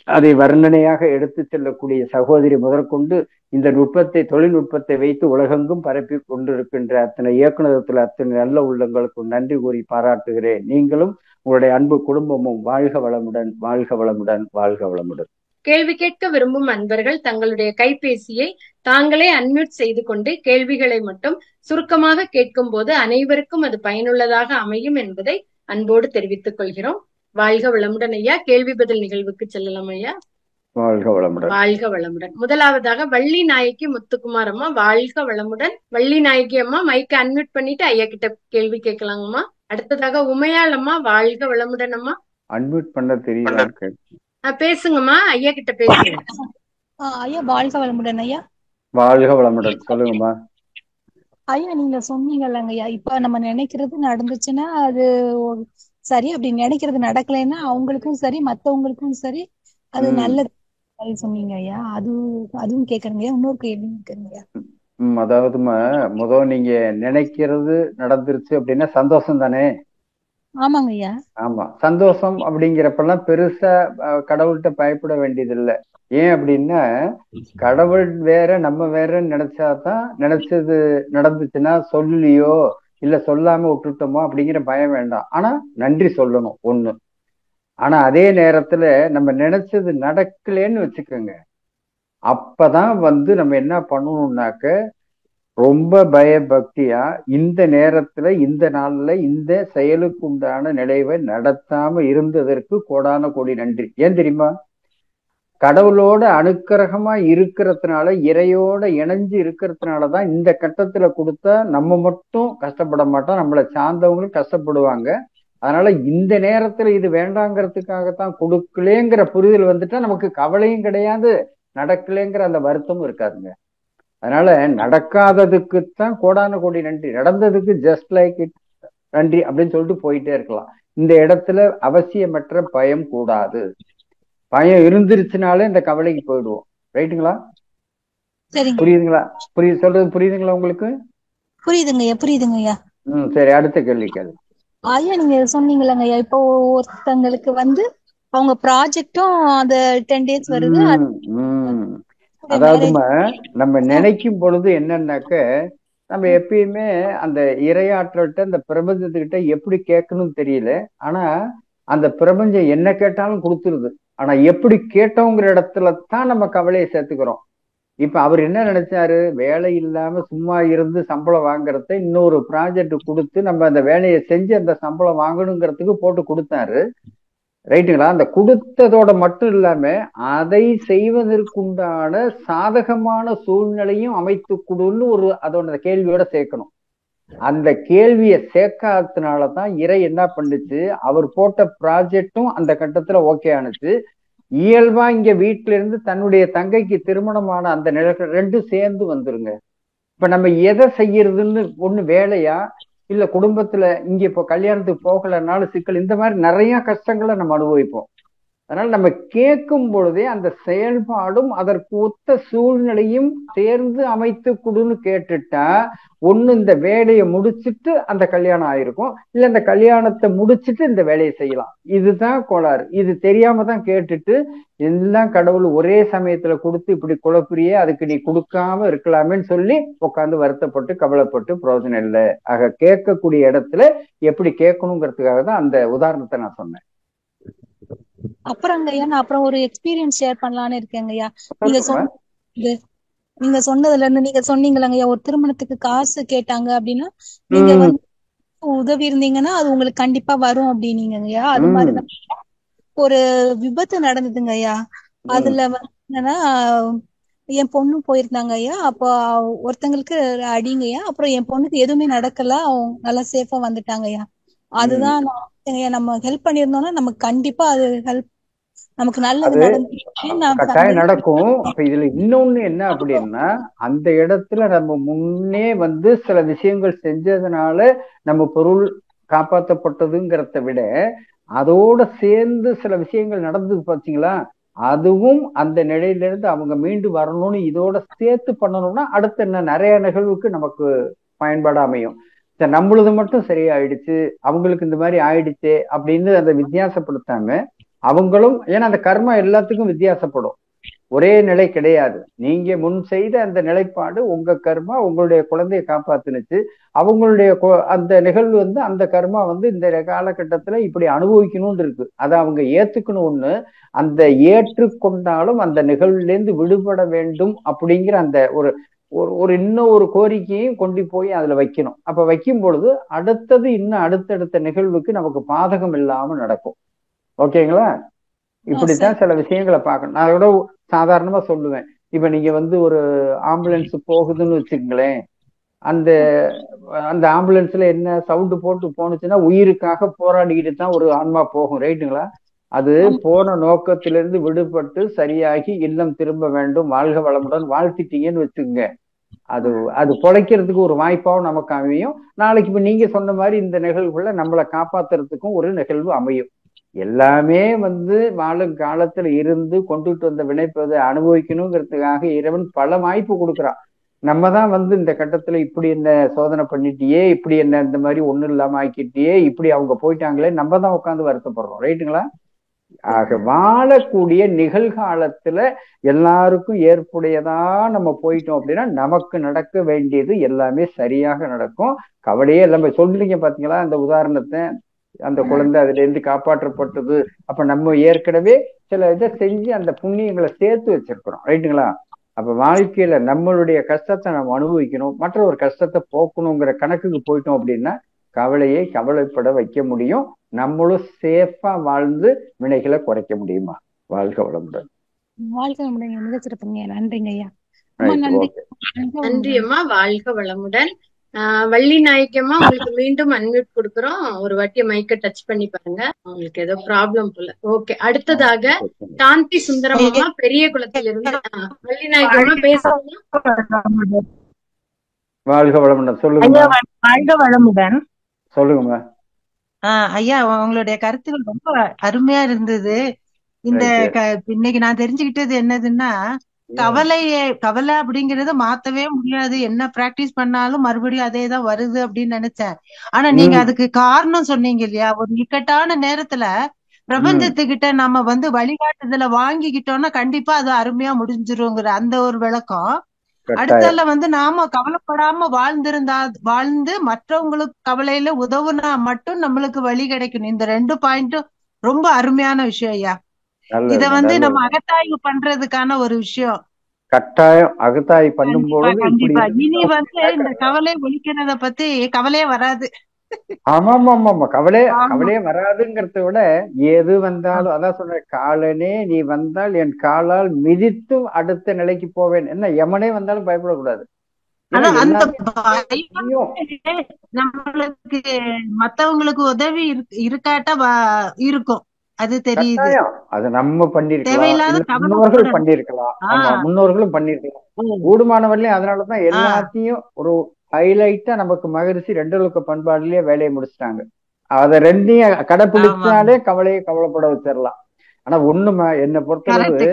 அதை வர்ணனையாக எடுத்து செல்லக்கூடிய சகோதரி முதற்கொண்டு இந்த நுட்பத்தை தொழில்நுட்பத்தை வைத்து உலகெங்கும் பரப்பி கொண்டிருக்கின்ற அத்தனை இயக்குநரத்தில் அத்தனை நல்ல உள்ளங்களுக்கும் நன்றி கூறி பாராட்டுகிறேன். நீங்களும் உங்களுடைய அன்பு குடும்பமும் வாழ்க வளமுடன், வாழ்க வளமுடன், வாழ்க வளமுடன். கேள்வி கேட்க விரும்பும் அன்பர்கள் தங்களுடைய கைபேசியை தாங்களே அன்மியூட் செய்து கொண்டு கேள்விகளை மட்டும் சுருக்கமாக கேட்கும் போது அனைவருக்கும் அது பயனுள்ளதாக அமையும் என்பதை அன்போடு தெரிவித்துக் கொள்கிறோம். வாழ்க வளமுடன் ஐயா. கேள்வி பதில் நிகழ்வுக்கு செல்லலாம் ஐயா. வாழ்க வளமுடன். வாழ்க வளமுடன். முதலாவதாக வள்ளி நாயகி முத்துக்குமார் அம்மா, வாழ்க வளமுடன். வள்ளி நாயகி அம்மா மைக்க அன்மியூட் பண்ணிட்டு ஐயா கிட்ட கேள்வி கேட்கலாங்கம்மா. அடுத்ததாக உமையாள் அம்மா, வாழ்க வளமுடன் அம்மா. அன்மியூட் பண்ண தெரியல, பேசுங்கம்மா, ஐயா கிட்ட பேசுங்க. ஐயா வாழ்க வளமுடன் ஐயா. வாழ்க வளமுடன், சொல்லுங்கம்மா. ஐயா நீங்க சொன்னீங்கல்லங்க ஐயா, இப்ப நம்ம நினைக்கிறது நடந்துச்சுன்னா அது சரி, அப்படி நினைக்கிறது நடக்கலைன்னா அவங்களுக்கும் சரி மத்தவங்களுக்கும் சரி அது நல்லது சொன்னீங்க ஐயா. அதுவும் கேக்குறீங்க. இன்னொரு கேள்வி கேக்குறீங்க. அதாவதுமா முதல் நீங்க நினைக்கிறது நடந்துருச்சு அப்படின்னா சந்தோஷம் தானே? ஆமாங்க ஐயா. ஆமா, சந்தோஷம் அப்படிங்கிறப்பெல்லாம் பெருசா கடவுள்கிட்ட பயப்பட வேண்டியது இல்லை. ஏன் அப்படின்னா கடவுள் வேற நம்ம வேறன்னு நினைச்சாதான் நினைச்சது நடந்துச்சுன்னா சொல்லலையோ இல்ல சொல்லாம விட்டுட்டோமோ அப்படிங்கிற பயம் வேண்டாம். ஆனா நன்றி சொல்லணும் ஒண்ணு. ஆனா அதே நேரத்துல நம்ம நினைச்சது நடக்கலன்னு வச்சுக்கோங்க, அப்பதான் நம்ம என்ன பண்ணணும்னாக்க ரொம்ப பயபக்தியா இந்த நேரத்துல இந்த நாள்ல இந்த செயலுக்கு உண்டான நினைவை நடத்தாம இருந்ததற்கு கோடான கோடி நன்றி. ஏன் தெரியுமா? கடவுளோட அனுக்கிரகமா இருக்கிறதுனால இறையோட இணைஞ்சு இருக்கிறதுனாலதான் இந்த கட்டத்துல கொடுத்தா நம்ம மட்டும் கஷ்டப்பட மாட்டோம், நம்மளை சார்ந்தவங்களும் கஷ்டப்படுவாங்க. அதனால இந்த நேரத்துல இது வேண்டாங்கிறதுக்காகத்தான் கொடுக்கலேங்கிற புரிதல் வந்துட்டா நமக்கு கவலையும் கிடையாது, நடக்கலேங்கிற அந்த வருத்தமும் இருக்காதுங்க. அதனால நடக்காததுக்குத்தான் கோடான கோடி நன்றி, நடந்ததுக்கு ஜஸ்ட் லைக் இட் நன்றி அப்படின்னு சொல்லிட்டு போயிட்டே இருக்கலாம். இந்த இடத்துல அவசியமற்ற பயம் கூடாது. பயம் இருந்துருச்சுனாலே இந்த கவலைக்கு போயிடுவோம். ரைட்டுங்களா? புரியுதுங்களா? சொல்றது புரியுதுங்களா உங்களுக்கு? புரியுதுங்கய்யா. சரி, அடுத்த கேள்வி கேள்வி. ஐயா நீங்க சொன்னீங்களங்க ஐயா, இப்போ ஒருத்தங்களுக்கு அவங்க ப்ராஜெக்டும் அந்த 10 days வருது. அதாவதுமா நம்ம நினைக்கும் பொழுது என்னன்னாக்க நம்ம எப்பயுமே அந்த இறையாற்றல்கிட்ட அந்த பிரபஞ்சத்துக்கிட்ட எப்படி கேட்கணும்னு தெரியல. ஆனா அந்த பிரபஞ்சம் என்ன கேட்டாலும் கொடுத்துருது. ஆனா எப்படி கேட்டோங்கிற இடத்துல தான் நம்ம கவலையை சேர்த்துக்கிறோம். இப்ப அவர் என்ன நினைச்சாரு, வேலை இல்லாம சும்மா இருந்து சம்பளம் வாங்குறத இன்னொரு ப்ராஜெக்ட் கொடுத்து நம்ம அந்த வேலையை செஞ்சு அந்த சம்பளம் வாங்கணுங்கிறதுக்கு போட்டு கொடுத்தாரு. ரைட்டுங்களா? அந்த கொடுத்ததோட மட்டும் இல்லாம அதை செய்வதற்குண்டான சாதகமான சூழ்நிலையும் அமைத்து கொடுன்னு அதோட கேள்வியோட சேர்க்கணும். அந்த கேள்வியை சேர்க்காததுனாலதான் இறை என்ன பண்ணுச்சு, அவர் போட்ட ப்ராஜெக்டும் அந்த கட்டத்துல ஓகே ஆனுச்சு. இயல்பா இங்க வீட்டுல இருந்து தன்னுடைய தங்கைக்கு திருமணமான அந்த நிலைகள் ரெண்டும் சேர்ந்து வந்துருங்க. இப்ப நம்ம எதை செய்யறதுன்னு ஒண்ணு வேலையா இல்ல குடும்பத்துல இங்க இப்போ கல்யாணத்துக்கு போகலனாலும் சிக்கல், இந்த மாதிரி நிறைய கஷ்டங்களை நம்ம அனுபவிப்போம். அதனால நம்ம கேட்கும் பொழுதே அந்த செயல்பாடும் அதற்கு ஒத்த சூழ்நிலையும் சேர்ந்து அமைத்து கொடுன்னு கேட்டுட்டா ஒண்ணு இந்த வேலையை முடிச்சுட்டு அந்த கல்யாணம் ஆயிருக்கும், இல்ல இந்த கல்யாணத்தை முடிச்சுட்டு இந்த வேலையை செய்யலாம். இதுதான் கோளாறு. இது தெரியாம தான் கேட்டுட்டு எல்லாம் கடவுள் ஒரே சமயத்துல கொடுத்து இப்படி குழப்பிரியே, அதுக்கு நீ கொடுக்காம இருக்கலாமேன்னு சொல்லி உட்காந்து வருத்தப்பட்டு கவலைப்பட்டு பிரயோஜனம் இல்லை. ஆக கேட்கக்கூடிய இடத்துல எப்படி கேட்கணுங்கிறதுக்காக தான் அந்த உதாரணத்தை நான் சொன்னேன். அப்புறம் அப்புறம் ஒரு எக்ஸ்பீரியன்ஸ் ஷேர் பண்ணலான்னு இருக்கேங்கய்யா. நீங்க சொன்னதுல இருந்து நீங்க சொன்னீங்களங்கய்யா, ஒரு திருமணத்துக்கு காசு கேட்டாங்க அப்படின்னா நீங்க உதவி இருந்தீங்கன்னா அது உங்களுக்கு கண்டிப்பா வரும் அப்படின்னீங்கய்யா. அது மாதிரிதான் ஒரு விபத்து நடந்ததுங்கய்யா. அதுல என்னன்னா என் பொண்ணும் போயிருந்தாங்க ஐயா. அப்போ ஒருத்தங்களுக்கு அடிங்கய்யா. அப்புறம் என் பொண்ணுக்கு எதுவுமே நடக்கல, அவங்க நல்லா சேஃபா வந்துட்டாங்க ஐயா. அதுதான் நம்ம ஹெல்ப் பண்ணிருந்தோம்னா நமக்கு கண்டிப்பா அது ஹெல்ப், நமக்கு நல்லது அது நடந்துச்சு. நான் கட்டாயம் நடக்கும். அப்ப இதுல இன்னொன்னு என்ன அப்படின்னா, அந்த இடத்துல நம்ம முன்னே சில விஷயங்கள் செஞ்சதுனால நம்ம பொருள் காப்பாற்றப்பட்டதுங்கிறத விட, அதோட சேர்ந்து சில விஷயங்கள் நடந்தது பாத்தீங்களா, அதுவும் அந்த நிலையிலிருந்து அவங்க மீண்டு வரணும்னு இதோட சேர்த்து பண்ணணும்னா அடுத்த நிறைய நிகழ்வுக்கு நமக்கு பயன்பாடு அமையும். நம்மளது மட்டும் சரியாயிடுச்சு, அவங்களுக்கு இந்த மாதிரி ஆயிடுச்சு அப்படின்னு அதை வித்தியாசப்படுத்தாம, அவங்களும், ஏன்னா அந்த கர்மா எல்லாத்துக்கும் வித்தியாசப்படும், ஒரே நிலை கிடையாது. நீங்க முன் செய்த அந்த நிலைப்பாடு உங்க கர்மா உங்களுடைய குழந்தையை காப்பாத்துனுச்சு, அவங்களுடைய அந்த நிகழ்வு அந்த கர்மா இந்த காலகட்டத்துல இப்படி அனுபவிக்கணும்னு இருக்கு. அதை அவங்க ஏத்துக்கணும். ஒண்ணு, அந்த ஏற்றுக்கொண்டாலும் அந்த நிகழ்வுல இருந்து விடுபட வேண்டும் அப்படிங்கிற அந்த ஒரு ஒரு இன்னும் ஒரு கோரிக்கையும் கொண்டு போய் அதுல வைக்கணும். அப்ப வைக்கும் பொழுது அடுத்தது இன்னும் அடுத்தடுத்த நிகழ்வுக்கு நமக்கு பாதகம் இல்லாம நடக்கும். ஓகேங்களா? இப்படித்தான் சில விஷயங்களை பார்க்கணும். நான் கூட சாதாரணமா சொல்லுவேன். இப்ப நீங்க ஒரு ஆம்புலன்ஸ் போகுதுன்னு வச்சுக்கங்களேன், அந்த அந்த ஆம்புலன்ஸ்ல என்ன சவுண்டு போட்டு போனுச்சுன்னா உயிருக்காக போராடிக்கிட்டு தான் ஒரு ஆன்மா போகும். ரைட்டுங்களா? அது போன நோக்கத்திலிருந்து விடுபட்டு சரியாகி இல்லம் திரும்ப வேண்டும், வாழ்க வளமுடன் வாழ்த்திட்டீங்கன்னு வச்சுக்கோங்க, அது அது பொழைக்கிறதுக்கு ஒரு வாய்ப்பாவும் நமக்கு அமையும். நாளைக்கு இப்ப நீங்க சொன்ன மாதிரி இந்த நிகழ்வுகளை நம்மளை காப்பாத்துறதுக்கும் ஒரு நிகழ்வு அமையும். எல்லாமே வாழும் காலத்துல இருந்து கொண்டுட்டு வந்த வினைப்பதை அனுபவிக்கணுங்கிறதுக்காக இறைவன் பல வாய்ப்பு கொடுக்குறான். நம்ம தான் இந்த கட்டத்துல இப்படி என்ன சோதனை பண்ணிட்டியே, இப்படி என்ன இந்த மாதிரி ஒண்ணும் இல்லாம ஆக்கிட்டியே, இப்படி அவங்க போயிட்டாங்களே, நம்ம தான் உட்காந்து வருத்தப்படுறோம். ரைட்டுங்களா? ஆக வாழக்கூடிய நிகழ்காலத்துல எல்லாருக்கும் ஏற்புடையதா நம்ம போயிட்டோம் அப்படின்னா நமக்கு நடக்க வேண்டியது எல்லாமே சரியாக நடக்கும். கவலையே எல்லாமே சொல்றீங்க பாத்தீங்களா அந்த உதாரணத்தை, அந்த குழந்தை அதுல இருந்து காப்பாற்றப்பட்டது. அப்ப நம்ம ஏற்கனவே சில இதை செஞ்சு அந்த புண்ணியங்களை சேர்த்து வச்சிருக்கிறோம். ரைட்டுங்களா? அப்ப வாழ்க்கையில நம்மளுடைய கஷ்டத்தை நம்ம அனுபவிக்கணும், மற்ற ஒரு கஷ்டத்தை போக்கணுங்கிற கணக்குக்கு போயிட்டோம் அப்படின்னா கவலையை கவலைப்பட வைக்க முடியும். நம்மளும் சேஃபா வாழ்ந்து வினைகளை குறைக்க முடியுமா? வாழ்க வளமுடன். வாழ்க வளமுடன். மிகச்சிறப்புங்க. நன்றிங்க ஐயா. நன்றி அம்மா. வாழ்க வளமுடன். வள்ளி நாயக்கம்மா, உங்களுக்கு மீண்டும் அன்மியூட் கொடுக்குறோம். ஒரு வாட்டி மைக்க டச் பண்ணி பாருங்க, உங்களுக்கு ஏதோ ப்ராப்ளம் போல. ஓகே, அடுத்ததாக சாந்தி சுந்தரம் அம்மா பெரிய குளத்திலிருந்து. வள்ளி நாயக்கம்மா பேசுங்க. வாழ்க வளமுடன். சொல்லுங்க. வாழ்க வளமுடன். சொல்லுங்கம்மா. ஐயா, உங்களுடைய கருத்துக்கள் ரொம்ப அருமையா இருந்தது. இந்த இன்னைக்கு நான் தெரிஞ்சுக்கிட்டது என்னதுன்னா, கவலை அப்படிங்கறத மாத்தவே முடியாது, என்ன பிராக்டிஸ் பண்ணாலும் மறுபடியும் அதே தான் வருது அப்படின்னு நினைச்சேன். ஆனா நீங்க அதுக்கு காரணம் சொன்னீங்க இல்லையா, ஒரு இக்கட்டான நேரத்துல பிரபஞ்சத்துக்கிட்ட நம்ம வழிகாட்டுதல வாங்கிக்கிட்டோம்னா கண்டிப்பா அது அருமையா முடிஞ்சிருங்கிற அந்த ஒரு விளக்கம். அடுத்தால நாம கவலைப்படாம வாழ்ந்து மற்றவங்களுக்கு கவலையில உதவுனா மட்டும் நம்மளுக்கு வழி கிடைக்கணும். இந்த 2 பாயிண்ட்டும் ரொம்ப அருமையான விஷயம் ஐயா. இத நம்ம அகத்தாய்வு பண்றதுக்கான ஒரு விஷயம். கட்டாயம் அகத்தாய்வு பண்ணும்போது கண்டிப்பா இனி இந்த கவலை ஒழிக்கிறத பத்தி கவலையே வராது. ஆமா ஆமா ஆமா, கவலையே வராதுங்கிறத விட எது வந்தாலும், அதான் சொல்ற, காலனே நீ வந்தால் என் காலால் மிதித்து அடுத்த நிலைக்கு போவேன். என்ன யமனே வந்தாலும் பயப்படக்கூடாது. நம்மளுக்கு மத்தவங்களுக்கு உதவி இருக்காட்டா இருக்கும், அது தெரியுது. அது நம்ம பண்ணிருக்கலாம், முன்னோர்கள் பண்ணிருக்கலாம். ஆமா, முன்னோர்களும் பண்ணிருக்கலாம் கூடுமானவர்களையும். அதனாலதான் எல்லாத்தையும் ஒரு ஹைலைட்டா நமக்கு மகரிஷி 2 லோக பண்பாடுலயே வேலையை முடிச்சிட்டாங்க. அத 2ஐயும் கடைபிடிச்சாலே கவலையை கவலைப்பட வச்சிடலாம். ஆனா ஒண்ணுமா, என்னை பொறுத்தளவு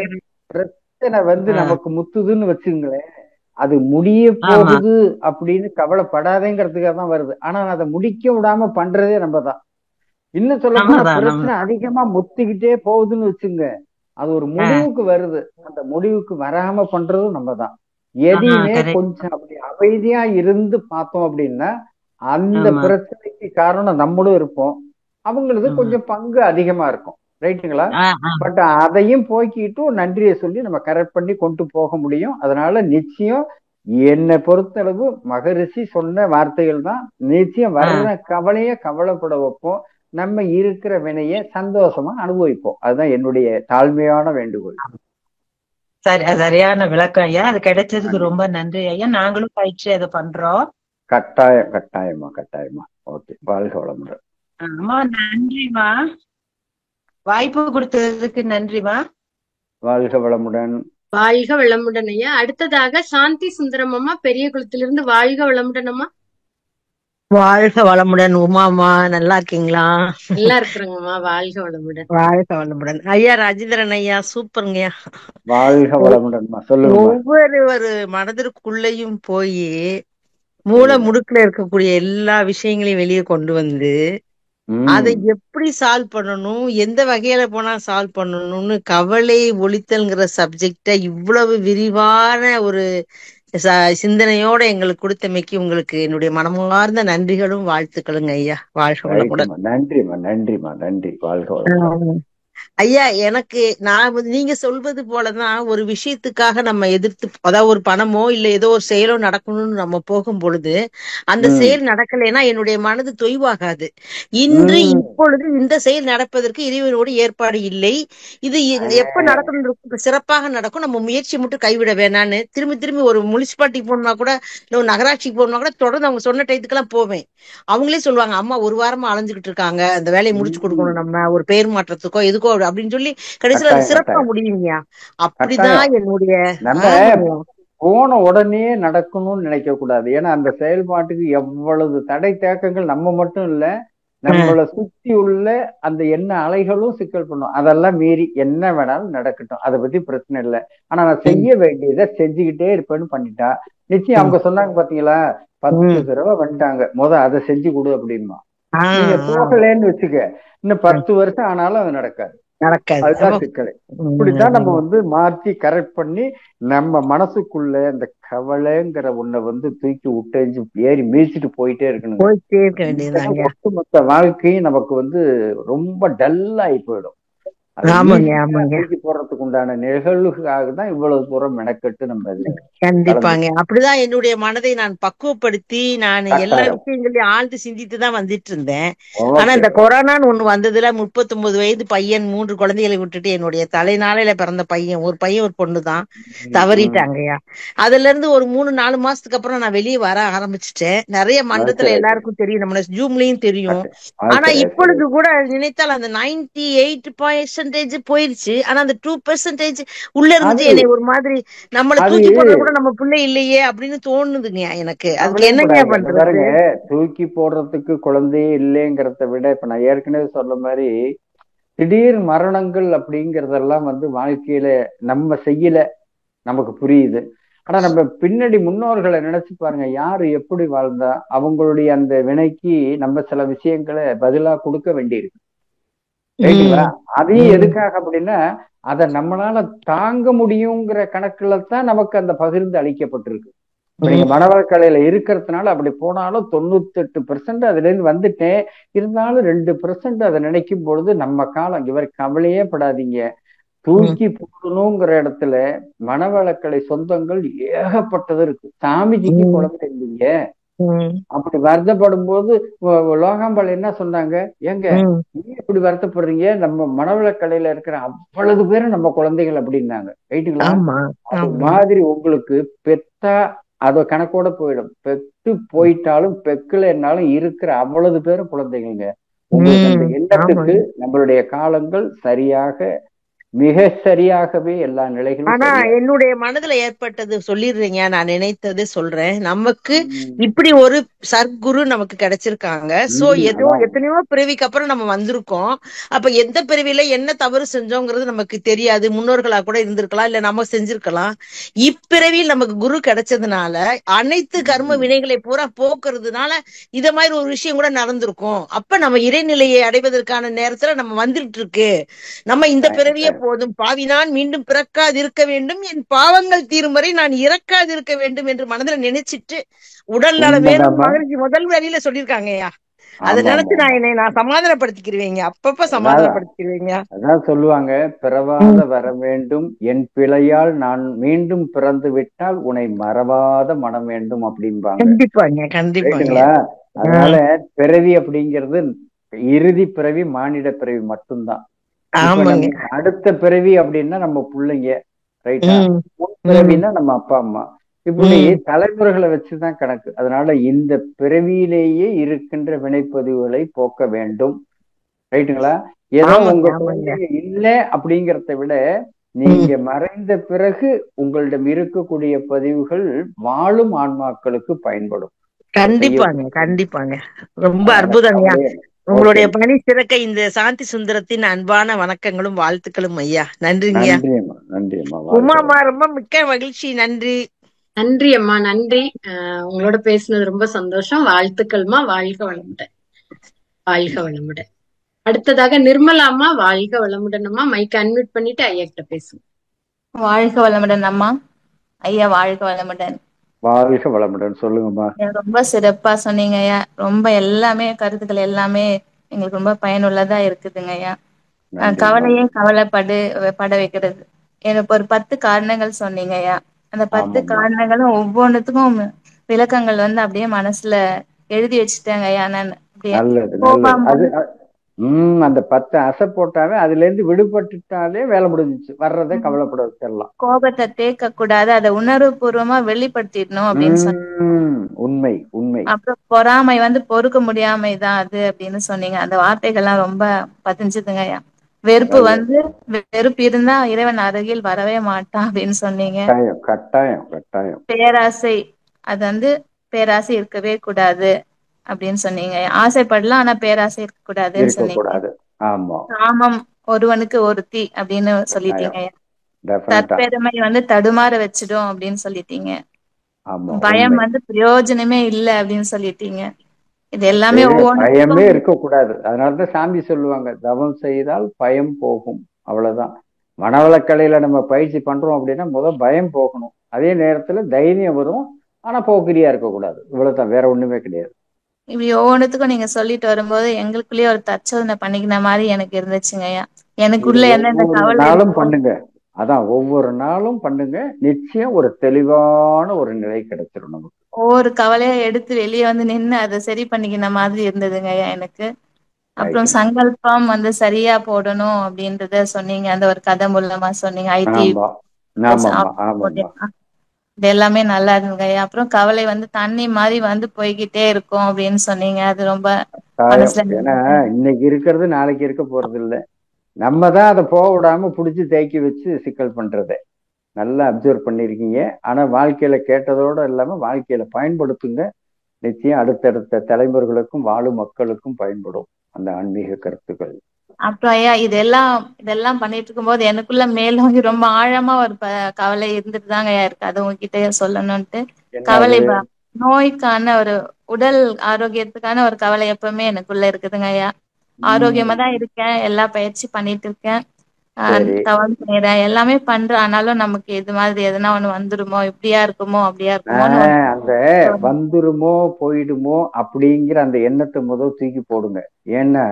பிரச்சனை நமக்கு முத்துதுன்னு வச்சுங்களேன், அது முடிய போகுது அப்படின்னு கவலைப்படாதேங்கிறதுக்காக தான் வருது. ஆனா அதை முடிக்க விடாம பண்றதே நம்ம தான். இன்னும் சொல்ல போனா பிரச்சனை அதிகமா முத்திக்கிட்டே போகுதுன்னு வச்சுங்க, அது ஒரு முடிவுக்கு வருது, அந்த முடிவுக்கு வராம பண்றதும் நம்ம தான். எதையுமே கொஞ்சம் அப்படி அமைதியா இருந்து பார்த்தோம் அப்படின்னா அந்த பிரச்சனைக்கு காரணம் நம்மளும் இருப்போம், அவங்களுக்கு கொஞ்சம் பங்கு அதிகமா இருக்கும். ரைட்டுங்களா? பட் அதையும் போக்கிட்டு நன்றியை சொல்லி நம்ம கரெக்ட் பண்ணி கொண்டு போக முடியும். அதனால நிச்சயம் என்னை பொறுத்தளவு மகரிஷி சொன்ன வார்த்தைகள் தான் நிச்சயம் வர்ற கவலைய கவலைப்பட வைப்போம், நம்ம இருக்கிற வினைய சந்தோஷமா அனுபவிப்போம். அதுதான் என்னுடைய தாழ்மையான வேண்டுகோள். சரியான விளக்கம் ஐயா. அது கிடைச்சதுக்கு ரொம்ப நன்றி ஐயா. நாங்களும் பயிற்சி அதை பண்றோம். கட்டாயமா. ஓகே, வாழ்க வளமுடன். ஆமா, நன்றிமா. வாய்ப்பு கொடுத்ததுக்கு நன்றிமா. வாழ்க வளமுடன். வாழ்க வளமுடன் ஐயா. அடுத்ததாக சாந்தி சுந்தரம் அம்மா பெரிய குளத்திலிருந்து. வாழ்க வளமுடன் அம்மா. வாழ்க வளமுடன். உமாமா, நல்லா இருக்கீங்களா? நல்லா இருக்கிறோங்கம்மா. வாழ்க வளமுடன். வாழ்க வளமுடன் ஐயா. ராஜேந்திரன் ஐயா, சூப்பருங்கய்யா. வாழ்க வளமுடன். சொல்லுங்க. ஒவ்வொரு மனதிற்குள்ளேயும் போய் மூல முடுக்குல இருக்கக்கூடிய எல்லா விஷயங்களையும் வெளியே கொண்டு வந்து அதை எப்படி சால்வ் பண்ணணும், எந்த வகையில போனா சால்வ் பண்ணணும்னு கவலை ஒழித்தல்ங்கிற சப்ஜெக்ட இவ்வளவு விரிவான ஒரு சிந்தனையோட எங்களுக்கு கொடுத்தமைக்கு உங்களுக்கு என்னுடைய மனமார்ந்த நன்றிகளும் வாழ்த்துக்களுங்க ஐயா. வாழ்க வளமுடன். நன்றி. வாழ்க வளமுடன் ஐயா. எனக்கு நீங்க சொல்வது போலதான் ஒரு விஷயத்துக்காக நம்ம எதிர்த்து, அதாவது ஒரு பணமோ இல்ல ஏதோ ஒரு செயலோ நடக்கணும்னு நம்ம போகும் பொழுது அந்த செயல் நடக்கலைன்னா என்னுடைய மனது தொய்வாகாது. இன்று இப்பொழுது இந்த செயல் நடப்பதற்கு இறைவனோடு ஏற்பாடு இல்லை, இது எப்ப நடக்கணும் சிறப்பாக நடக்கும், நம்ம முயற்சி மட்டும் கைவிட வேணான்னு திரும்பி ஒரு முனிசிபாலிட்டிக்கு போகணும்னா கூட இல்ல ஒரு நகராட்சிக்கு போகணும்னா கூட தொடர்ந்து அவங்க சொன்ன டயத்துக்கெல்லாம் போவேன். அவங்களே சொல்லுவாங்க, அம்மா ஒரு வாரமா அலைஞ்சுக்கிட்டு இருக்காங்க, அந்த வேலையை முடிச்சு கொடுக்கணும், நம்ம ஒரு பேர் மாற்றத்துக்கோ எதுக்கோ அப்படின்னு சொல்லி கடைசியில அது சிறப்பா முடியுங்கயா. அப்படிதான் என்னுடைய போன உடனே நடக்கணும்னு நினைக்க கூடாது. ஏன்னா அந்த செயல்பாட்டுக்கு எவ்வளவு தடை தேக்கங்கள் நம்ம மட்டும் இல்ல, நம்மளை சுத்தி உள்ள அந்த என்ன அலைகளும் சிக்கல் பண்ணும். அதெல்லாம் மீறி என்ன வேணாலும் நடக்கட்டும், அதை பத்தி பிரச்சனை இல்லை. ஆனா நான் செய்ய வேண்டியதை செஞ்சுக்கிட்டே இருப்பேன்னு பண்ணிட்டா நிச்சயம். அவங்க சொன்னாங்க பாத்தீங்களா, 10 தடவை வந்துட்டாங்க, அதை செஞ்சு கொடு அப்படின்மா. நீங்க போகலன்னு வச்சுக்க, இன்னும் 10 வருஷம் ஆனாலும் அது நடக்காது. அதுதான் சிக்கலை. இப்படித்தான் நம்ம மாற்றி கரெக்ட் பண்ணி நம்ம மனசுக்குள்ள இந்த கவலைங்கிற ஒண்ண தூக்கி விட்டு ஏறி மீச்சிட்டு போயிட்டே இருக்கணும். ஒட்டுமொத்த வாழ்க்கையும் நமக்கு ரொம்ப டல்லாகி போயிடும். தூக்கி போடுறதுக்கு உண்டான நிகழ்வுக்காக தான் இவ்வளவு தூரம் மெனக்கெட்டு நம்ம கண்டிப்பாங்க. அப்படிதான் என்னுடைய மனதை நான் பக்குவப்படுத்தி நான் எல்லா விஷயங்களையும் ஆழ்ந்து சிந்தித்துதான் வந்துட்டு இருந்தேன். ஆனா இந்த கொரோனான்னு ஒண்ணு வந்ததுல 39 வயது பையன், 3 குழந்தைகளை விட்டுட்டு என்னுடைய தலைநாளையில பிறந்த பையன், ஒரு பையன் ஒரு பொண்ணுதான் தவறிட்டாங்கய்யா. அதுல இருந்து ஒரு 3-4 மாசத்துக்கு அப்புறம் நான் வெளியே வர ஆரம்பிச்சுட்டேன். நிறைய மன்றத்துல எல்லாருக்கும் தெரியும், நம்ம ஜூம்லயும் தெரியும். ஆனா இப்பொழுது கூட நினைத்தால் அந்த 98% போயிருச்சு. ஆனா அந்த 2% உள்ள இருந்துச்சு என்னை ஒரு மாதிரி நம்மள தூக்கி போடுறது கூட நம்ம பிள்ளை இல்லையே அப்படின்னு தோணுதுங்க எனக்கு. அதுக்கு என்னங்க பண்றது? தூக்கி போடுறதுக்கு குழந்தையே இல்லைங்கிறத விட இப்ப நான் ஏற்கனவே சொல்ல மாதிரி திடீர் மரணங்கள் அப்படிங்கறதெல்லாம் வாழ்க்கையில நம்ம செய்யல, நமக்கு புரியுது. ஆனா நம்ம பின்னாடி முன்னோர்களை நினைச்சு பாருங்க, யாரு எப்படி வாழ்ந்தா, அவங்களுடைய அந்த வினைக்கு நம்ம சில விஷயங்களை பதிலா கொடுக்க வேண்டியிருக்கு. ரைட்டுங்களா? அதையும் எதுக்காக அப்படின்னா அதை நம்மளால தாங்க முடியுங்கிற கணக்குல தான் நமக்கு அந்த பகிர்ந்து அளிக்கப்பட்டிருக்கு. நீங்க மனவளக்கலையில இருக்கிறதுனால அப்படி போனாலும் 98% அதுல இருந்து வந்துட்டேன். இருந்தாலும் 2% அதை நினைக்கும் பொழுது நம்ம காலம் இவர் கவலையே படாதீங்க, தூக்கி போடணுங்கிற இடத்துல மனவளக்கலை சொந்தங்கள் ஏகப்பட்டது இருக்கு. சாமிஜிக்கு குழந்தை இல்லைங்க, அப்படி வருத்தப்படும் போது லோகாம்பாள் என்ன சொன்னாங்க, ஏங்க நீங்க இப்படி வருத்தப்படுறீங்க, நம்ம மனவளக்கலையில இருக்கிற அவ்வளவு பேரும் நம்ம குழந்தைகள் அப்படின்னாங்க. ரைட்டுங்களா? அது மாதிரி உங்களுக்கு பெத்தா அத கணக்கோட போயிடும், பெத்து போயிட்டாலும் பெக்கலைன்னாலும் இருக்கிற அவ்வளவு பேரும் குழந்தைகள்ங்க. உங்களுக்கு அந்த எண்ணத்துக்கு நம்மளுடைய காலங்கள் சரியாக மிக சரியாகவே எல்லா நிலைகளும். ஆனா என்னுடைய மனதுல ஏற்பட்டது சொல்லிடுறீங்க, நான் நினைத்தது சொல்றேன். நமக்கு இப்படி ஒரு சர்க்குரு நமக்கு கிடைச்சிருக்காங்க. சோ எத்தனையோ பிறவிக்கு அப்புறம் நம்ம வந்திருக்கோம். அப்ப எந்த பிறவில என்ன தவறு செஞ்சோங்கிறது நமக்கு தெரியாது. முன்னோர்களா கூட இருந்திருக்கலாம், இல்ல நம்ம செஞ்சிருக்கலாம். இப்பிறவியில் நமக்கு குரு கிடைச்சதுனால அனைத்து கர்ம வினைகளை பூரா போக்குறதுனால இத மாதிரி ஒரு விஷயம் கூட நடந்திருக்கும். அப்ப நம்ம இறைநிலையை அடைவதற்கான நேரத்துல நம்ம வந்துட்டு இருக்கு. நம்ம இந்த பிறவிய போதும், பாவினான் மீண்டும் பிறக்காதிருக்க வேண்டும், என் பாவங்கள் தீரும் வரை நான் இறக்காதிருக்க வேண்டும் என்று மனதில் நினைச்சிட்டு உடல் நல வேணும் மகிழ்ச்சி முதல் வரியில சொல்லியிருக்காங்கய்யா. அதை நினைச்சு நான் சமாதானப்படுத்திக்கிறீங்க, அப்பப்ப சமாதானப்படுத்திக்கிறீங்க. அதான் சொல்லுவாங்க, பிறவாத வர வேண்டும், என் பிழையால் நான் மீண்டும் பிறந்து விட்டால் உன்னை மறவாத மனம் வேண்டும் அப்படிம்பாங்க. கண்டிப்பாங்க, கண்டிப்பாங்க. அதனால பிறவி அப்படிங்கிறது இறுதி பிறவி மானிட பிறவி மட்டும்தான். அடுத்த பிறவி அப்படின்னா நம்ம பிள்ளைங்க, ரைட்டா? முன்பிறவின்னா நம்ம அப்பா அம்மா, இப்படி தலைமுறைகளை வச்சுதான் கணக்கு. அதனால இந்த பிறவியிலேயே இருக்கின்ற வினைப்பதிவுகளை போக்க வேண்டும். ரைட்டுங்களா? ஏதோ உங்க குழந்தைங்க இல்லை அப்படிங்கிறத விட நீங்க மறைந்த பிறகு உங்களிடம் இருக்கக்கூடிய பதிவுகள் வாழும் ஆன்மாக்களுக்கு பயன்படும். கண்டிப்பாங்க. ரொம்ப அற்புதம்யா. உங்களுடைய பணி சிறக்க இந்த சாந்தி சுந்தரத்தின் அன்பான வணக்கங்களும் வாழ்த்துக்களும் ஐயா. நன்றிங்கய்யா. நன்றியம்மா. உமாமா, ரொம்ப மிக்க மகிழ்ச்சி. நன்றி. நன்றி அம்மா, நன்றி. உங்களோட பேசுனது ரொம்ப சந்தோஷம். வாழ்த்துக்கள்மா. வாழ்க வளமுடன். வாழ்க வளமுடன். அடுத்ததாக நிர்மலா அம்மா, வாழ்க வளமுடன் அம்மா. மைக் அன்மியூட் பண்ணிட்டு ஐயா கிட்ட பேசுங்க. வாழ்க வளமுடன் அம்மா. ஐயா வாழ்க வளமுடன். வாழ்க வளமுடன். சொல்லுங்கம்மா. ரொம்ப சிறப்பா சொன்னீங்க ஐயா. ரொம்ப எல்லாமே கருத்துக்கள் எல்லாமே எங்களுக்கு ரொம்ப பயனுள்ளதா இருக்குதுங்க ஐயா. கவலையே பட வைக்கிறது. எனக்கு ஒரு 10 காரணங்கள் சொன்னீங்க ஐயா. அந்த 10 காரணங்களும் ஒவ்வொன்றுத்துக்கும் விளக்கங்கள் அப்படியே மனசுல எழுதி வச்சுட்டேங்க ஐயா. நான் அந்த 10 அசை போட்டாவே அதுல இருந்து விடுபட்டுட்டாலே வேலை முடிஞ்சிச்சு. வர்றதை கவலைப்பட வச்சிடலாம். கோபத்தை தேக்க கூடாது, அதை உணர்வு பூர்வமா வெளிப்படுத்திடணும் அப்படின்னு சொன்னீங்க. உண்மை. அப்புறம் பொறாமை பொறுக்க முடியாமைதான் அது அப்படின்னு சொன்னீங்க. அந்த வார்த்தைகள்லாம் ரொம்ப பதிஞ்சுதுங்க ஐயா. வெறுப்பு வெறுப்பு இருந்தா இறைவன் அருகில் வரவே மாட்டான் அப்படின்னு சொன்னீங்க. கட்டாயம். பேராசை, அது பேராசை இருக்கவே கூடாது அப்படின்னு சொன்னீங்க. ஆசைப்படலாம், ஆனா பேராசை இருக்க கூடாதுன்னு சொன்னீங்க. காமம் ஒருவனுக்கு ஒருத்தி அப்படின்னு சொல்லிட்டீங்க. தற்பெருமை தடுமாற வச்சிடும் அப்படின்னு சொல்லிட்டீங்க. பயம் பிரயோஜனமே இல்ல அப்படின்னு சொல்லிட்டீங்க. இது எல்லாமே பயமே இருக்க கூடாது. அதனாலதான் சாமி சொல்லுவாங்க, தவம் செய்தால் பயம் போகும். அவ்வளவுதான். மனவளக்கலையில நம்ம பயிற்சி பண்றோம் அப்படின்னா முதல் பயம் போகணும். அதே நேரத்துல தைரியம் வரும், ஆனா போக்கிரியா இருக்க கூடாது. இவ்வளவுதான், வேற ஒண்ணுமே கிடையாது. இப்படி ஒவ்வொன்றுத்துக்கும் நீங்க சொல்லிட்டு வரும்போது எங்களுக்குள்ளேயே ஒரு தற்சோதனை பண்ணிக்கிற மாதிரி எனக்கு இருந்துச்சுங்க ஐயா. எனக்குள்ள எந்தெந்த கவலை பண்ணுங்க. அதான் ஒவ்வொரு நாளும் பண்ணுங்க, நிச்சயம் ஒரு தெளிவான ஒரு நிலை கிடைச்சிடும் நமக்கு. ஒவ்வொரு கவலையா எடுத்து வெளியே நின்று அதை சரி பண்ணிக்கிற மாதிரி இருந்ததுங்க ஐயா எனக்கு. அப்புறம் சங்கல்பம் சரியா போடணும் அப்படின்றத சொன்னீங்க. அந்த ஒரு கதை மூலமா சொன்னீங்க. ஐடி இது எல்லாமே நல்லா இருந்துங்க ஐயா. அப்புறம் கவலை தண்ணி மாதிரி போய்கிட்டே இருக்கும் அப்படின்னு சொன்னீங்க. அது ரொம்ப ஏன்னா இன்னைக்கு இருக்கிறது நாளைக்கு இருக்க போறது இல்லை. நம்ம தான் அதை போக விடாம புடிச்சு தேக்கி வச்சு சிக்கல் பண்றதை நல்லா அப்சர்வ் பண்ணிருக்கீங்க. ஆனா வாழ்க்கையில கேட்டதோட இல்லாம வாழ்க்கையில பயன்படுத்துங்க. நிச்சயம் அடுத்தடுத்த தலைமுறைகளுக்கும் வாழும் மக்களுக்கும் பயன்படும் அந்த ஆன்மீக கருத்துக்கள். அப்புறம் ஐயா இதெல்லாம் பண்ணிட்டு இருக்கும் போது எனக்குள்ள மேலோங்கி ரொம்ப ஆழமா ஒரு கவலை இருந்துட்டு தாங்க ஐயா இருக்கு. அது உங்ககிட்ட சொல்லணும்ட்டு. கவலை நோய்க்கான ஒரு உடல் ஆரோக்கியத்துக்கான ஒரு கவலை எப்பவுமே எனக்குள்ள இருக்குதுங்க ஐயா. ஆரோக்கியமா தான் இருக்கேன், எல்லா பயிற்சி பண்ணிட்டு இருக்கேன், தவம் செய்யறேன், எல்லாமே பண்றேன். ஆனாலும் நமக்கு இது மாதிரி எதனா ஒண்ணு வந்துருமோ, இப்படியா இருக்குமோ அப்படியா இருக்குமோ, அந்த வந்துருமோ போயிடுமோ அப்படிங்கிற அந்த எண்ணத்தை முதல் தூக்கி போடுங்க. ஏன்னா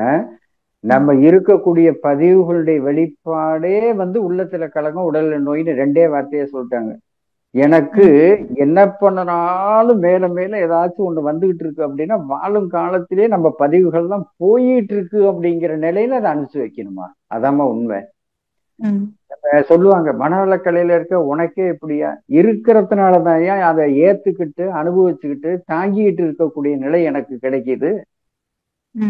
நம்ம இருக்கக்கூடிய பதிவுகளுடைய வெளிப்பாடே உள்ளத்துல கலங்கும், உடல்ல நோயின்னு 2 வார்த்தையா சொல்லிட்டாங்க. எனக்கு என்ன பண்ணனாலும் மேல மேல ஏதாச்சும் ஒண்ணு வந்துகிட்டு இருக்கு அப்படின்னா வாழும் காலத்திலே நம்ம பதிவுகள் தான் போயிட்டு இருக்கு அப்படிங்கிற நிலையில அதை அனுப்பிச்சு வைக்கணுமா? அதாம்மா உண்மை. சொல்லுவாங்க, மனவளக்கலையில இருக்க உனக்கே இப்படியா இருக்கிறதுனாலதான் ஏன் அதை ஏத்துக்கிட்டு அனுபவிச்சுக்கிட்டு தாங்கிட்டு இருக்கக்கூடிய நிலை எனக்கு கிடைக்குது.